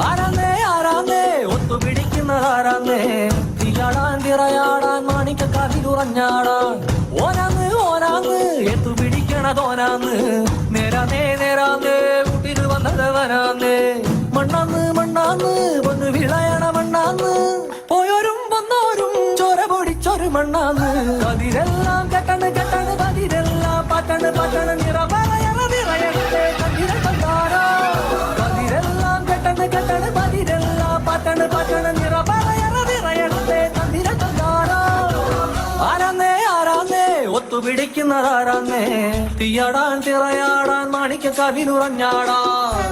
ആരാന്നേ ആരാന്നേ ഒത്തുപിടിക്കുന്നതാരാന്നേ തീയാടാൻ തിറയാടാൻ മാണിക്ക കാതിലുറഞ്ഞാടാൻ ഓനാന്ന് ഓനാന്ന് എത്തുപിടിക്കണതോനാന്ന് നേരാന്നേ നേരാന്നേ കൂട്ടിന് വന്നതവനാന്നേ മണ്ണാന്ന് മണ്ണാന്ന് വന്ന് വിളയണ മണ്ണാന്ന് പോയോരും വന്നോരും ചോര പൊടിച്ചൊരു മണ്ണാന്ന് കതിരെല്ലാം കെട്ടണ് കെട്ടണ് കതിരെല്ലാം പാട്ടണ് പാട്ടണ് നിറവറയണ നിറയണേ കതിര കണ്ടാരോ കതിരെല്ലാം കെട്ടണ് കെട്ടണ് കതിരെല്ലാം പാട്ടണ് പാട്ടണ് നിറവറയണ നിറയണേ കതിര കണ്ടാരോ ആരാന്നേ ആരാന്നേ ഒത്തുപിടിക്കുന്നതാരാന്നേ തീയാടാൻ തിറയാടാൻ മാണിക്ക കവിനുറഞ്ഞാടാൻ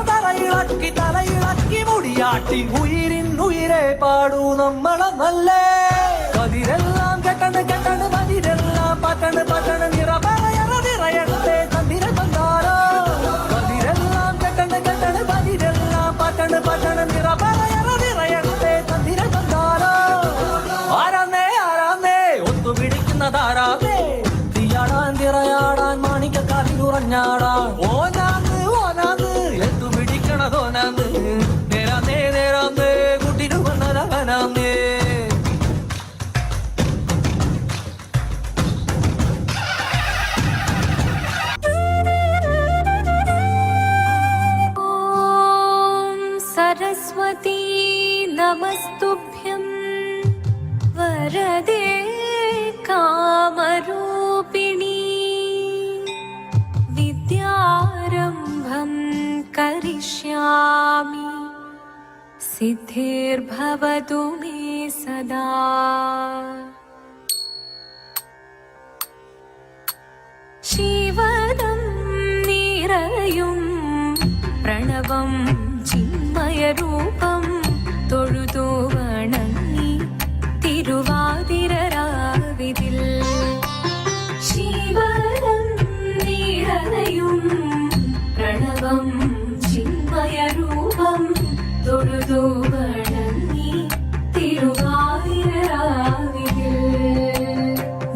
തറയിളക്കി തലയിളക്കി മുടിയാട്ടി ഉയിരിൻ ഉയിരെ പാടൂ നമ്മളെ നല്ലേ കതിരെല്ലാം കെട്ടണ് കെട്ടണ് കതിരെല്ലാം പാട്ടണ് പാട്ടണ് നിറവറയണ നിറയണേ തന്തിര കണ്ടാരോ കതിരെല്ലാം കെട്ടണ് കെട്ടണ് കതിരെല്ലാം പാട്ടണ് പാട്ടണ് നിറവറയണ നിറയണേ തന്തിര കണ്ടാരോ ആരാന്നേ ആരാന്നേ ഒത്തുപിടിക്കുന്നതാരാന്നേ തീയാടാൻ തിറയാടാൻ മാണിക്ക കാതിലുറഞ്ഞാടാൻ ഓനാന്ന് ഓനാന്ന് എത്തുപിടിക്കണതോനാന്ന് നേരാന്നേ നേരാന്നേ കൂട്ടിനു വന്നതവനാന്നേ सरस्वती नमस्तुभ्यं वरदे कामरूपिणी विद्यारम्भं करिष्यामि सिद्धिर्भवतु मे सदा शिवदं निरयुं प्रणवं ചിന്മയരൂപം തൊഴുതു വണങ്ങി തിരുവാതിരരാവിതിൽ ശിവനം നീരനയും പ്രണവം ചിന്മയരൂപം തൊഴുതു വണങ്ങി തിരുവാതിരരാവിതിൽ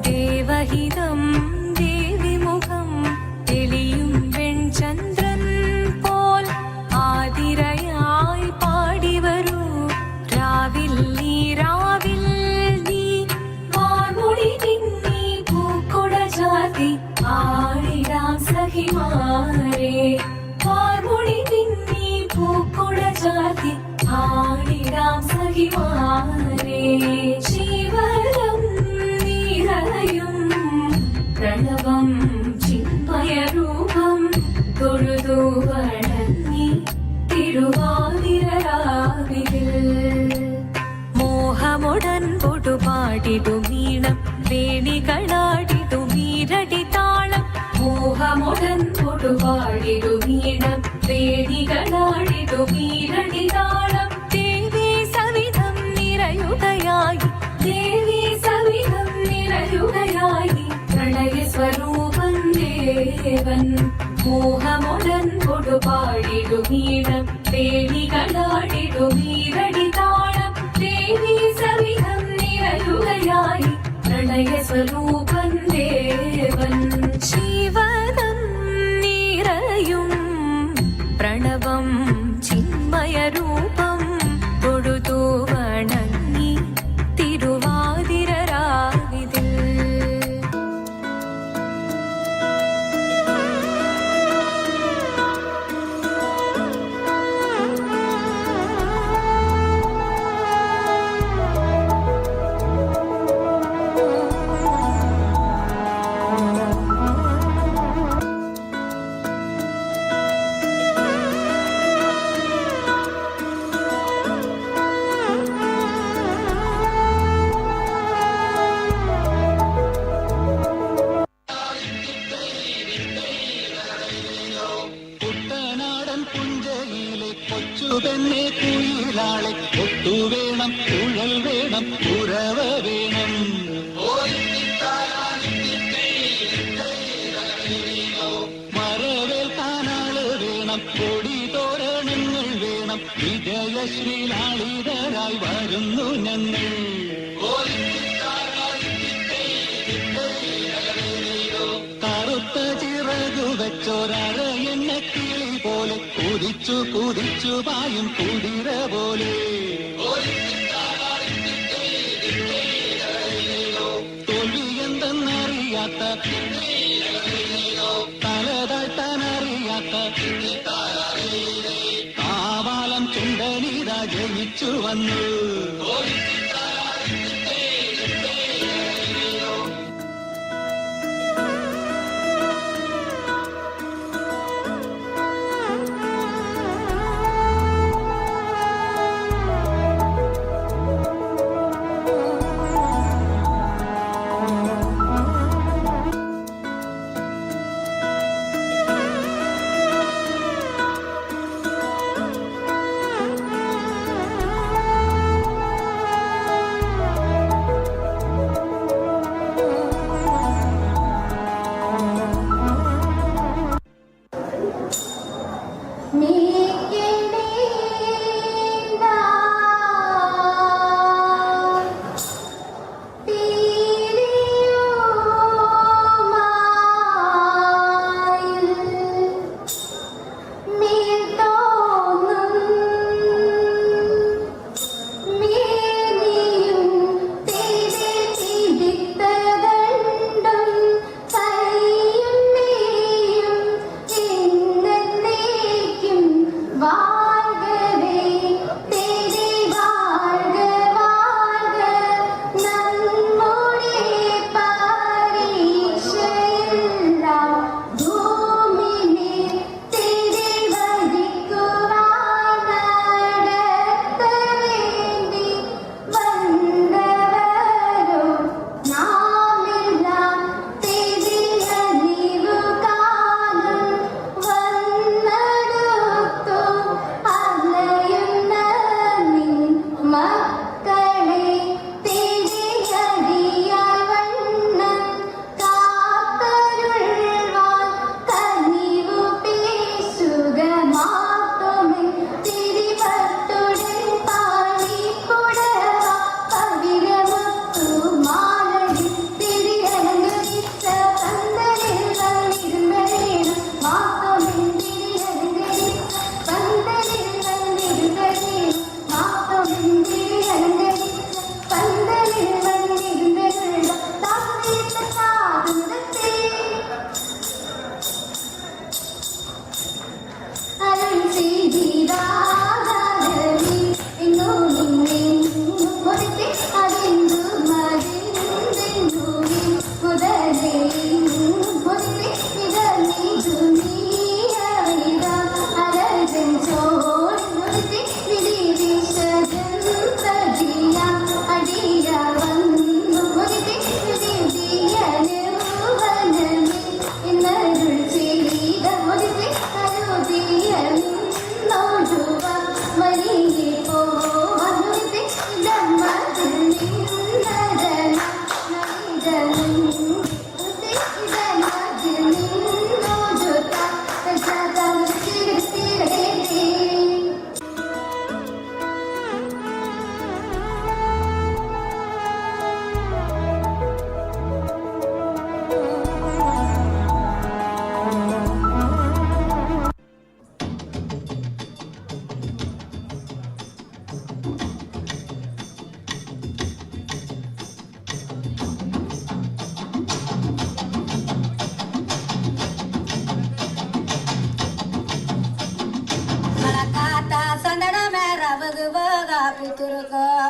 ദേവഹിതം ദേവിമുഖം തെളിയും വെൺചന്ദ്രൻ പോൽ ആതിരയായി പാടിവരൂ രാവിൽ നീ വാർമുടി തിങ്ങി പൂക്കൊട ചാത്തി ആടിടാം സഖിമാരെ വാർമുടി തിങ്ങി പൂക്കൊട ചാത്തി ആടിടാം സഖിമാരെ ശിവരം നീരയും പ്രണവം ചിന്മയരൂപം തൊഴുതു വണങ്ങി തിരുവാതിരരാവിതിൽ മോഹമുടൻ പൊടുപാടിടുമീണം വേണികളാടിടുമീരടി താളം മോഹമുടൻ പൊടുപാടിടുമീണം വേണികളാടിടുമീരടി താളം ദേവി സവിധം നിറയുകയായി ദേവി സവിധം നിറയുകയായി പ്രണയ സ്വരൂപൻ ദേവൻ മോഹമുടൻ കൊടുപാടിടുമീണം വേണികളാടിടുമീരടി താളം ദേവി സവിധം നിറയുകയായി പ്രണയ സ്വരൂപൻ ദേവൻ ശിവനം നിറയും പ്രണവം ചിന്മയരൂപം തൊഴുതു വണങ്ങി തിരുവാതിരരാവിതിൽ പുഞ്ചയിലെ കൊച്ചു പെണ്ണെ കുയിലാളെ ഒട്ടു വേണം കുഴൽ വേണം ഉറവ വേണം. മരവേൽക്കാനാള് വേണം, കൊടി തോരണങ്ങൾ വേണം. വിജയശ്രീലാളിതരായി വരുന്നു ഞങ്ങൾ. കറുത്ത ചിറകു വെച്ചൊരര എണ്ണ കിളി പോലെ കുതിച്ചു കുതിച്ചു പായും കുതിര പോലെ. തോൽവി എന്തെന്നറിയാത്ത, തലതാഴ്ത്താനറിയാത്ത കാവാലം ചുണ്ടനീത ജയിച്ചു വന്നു.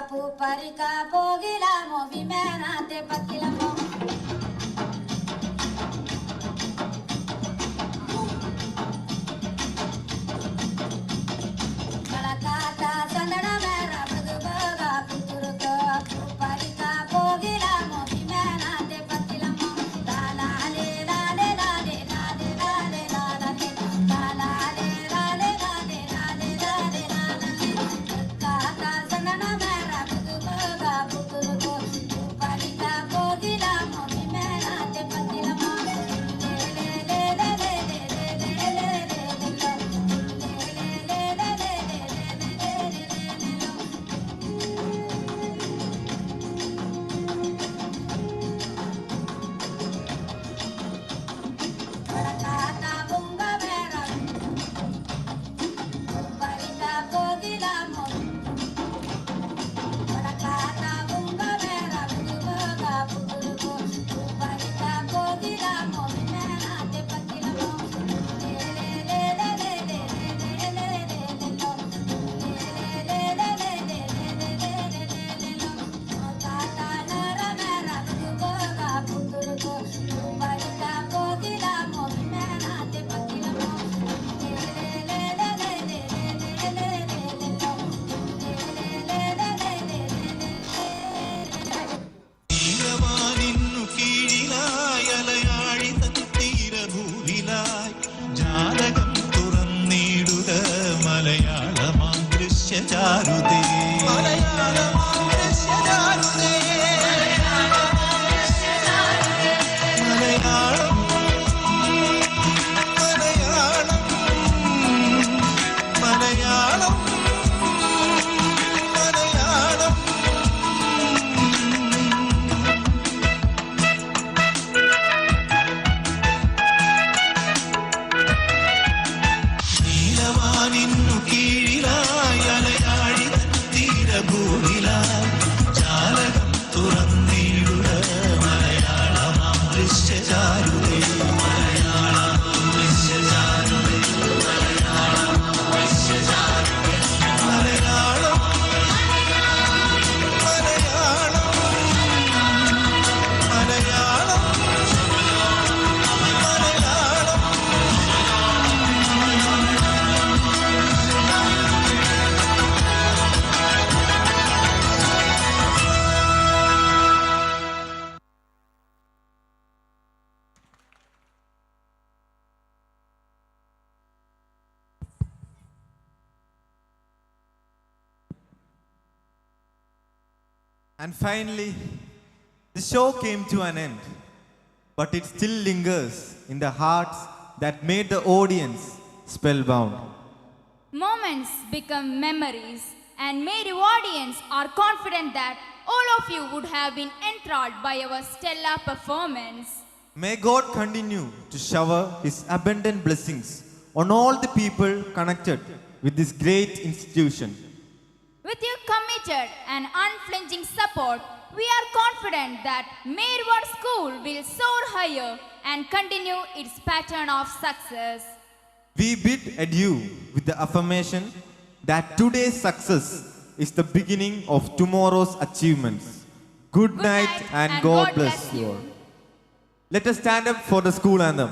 Puparica pogila movimena te patila mo. Malakata sandana mera bhagavaga puturka puparica pogila movimena te patila mo. La la le la le la le la le la le la la le la la le la le la ദൃശ്യചാരുതേ മലയാളമാം ദൃശ്യചാരുതേ Malayalam Malayalam Malayalam Malayalam നീലവാനിന്നു കീഴിലായി അലയാഴി തീരഭൂമിലായി ജാലകം തുറന്നിടുക മലയാളമാം ദൃശ്യചാരുതേ മലയാളമാം ദൃശ്യചാരുതേ മലയാളമാം ദൃശ്യചാരുതേ Malayalam Malayalam Malayalam And finally, the show came to an end, but it still lingers in the hearts that made the audience spellbound. Moments become memories, and made your audience are confident that all of you would have been enthralled by our stellar performance. May God continue to shower His abundant blessings on all the people connected with this great institution. With your committed and unflinching support, we are confident that Merward School will soar higher and continue its pattern of success. We bid adieu with the affirmation that today's success is the beginning of tomorrow's achievements. Good night and God bless you all. Let us stand up for the school anthem.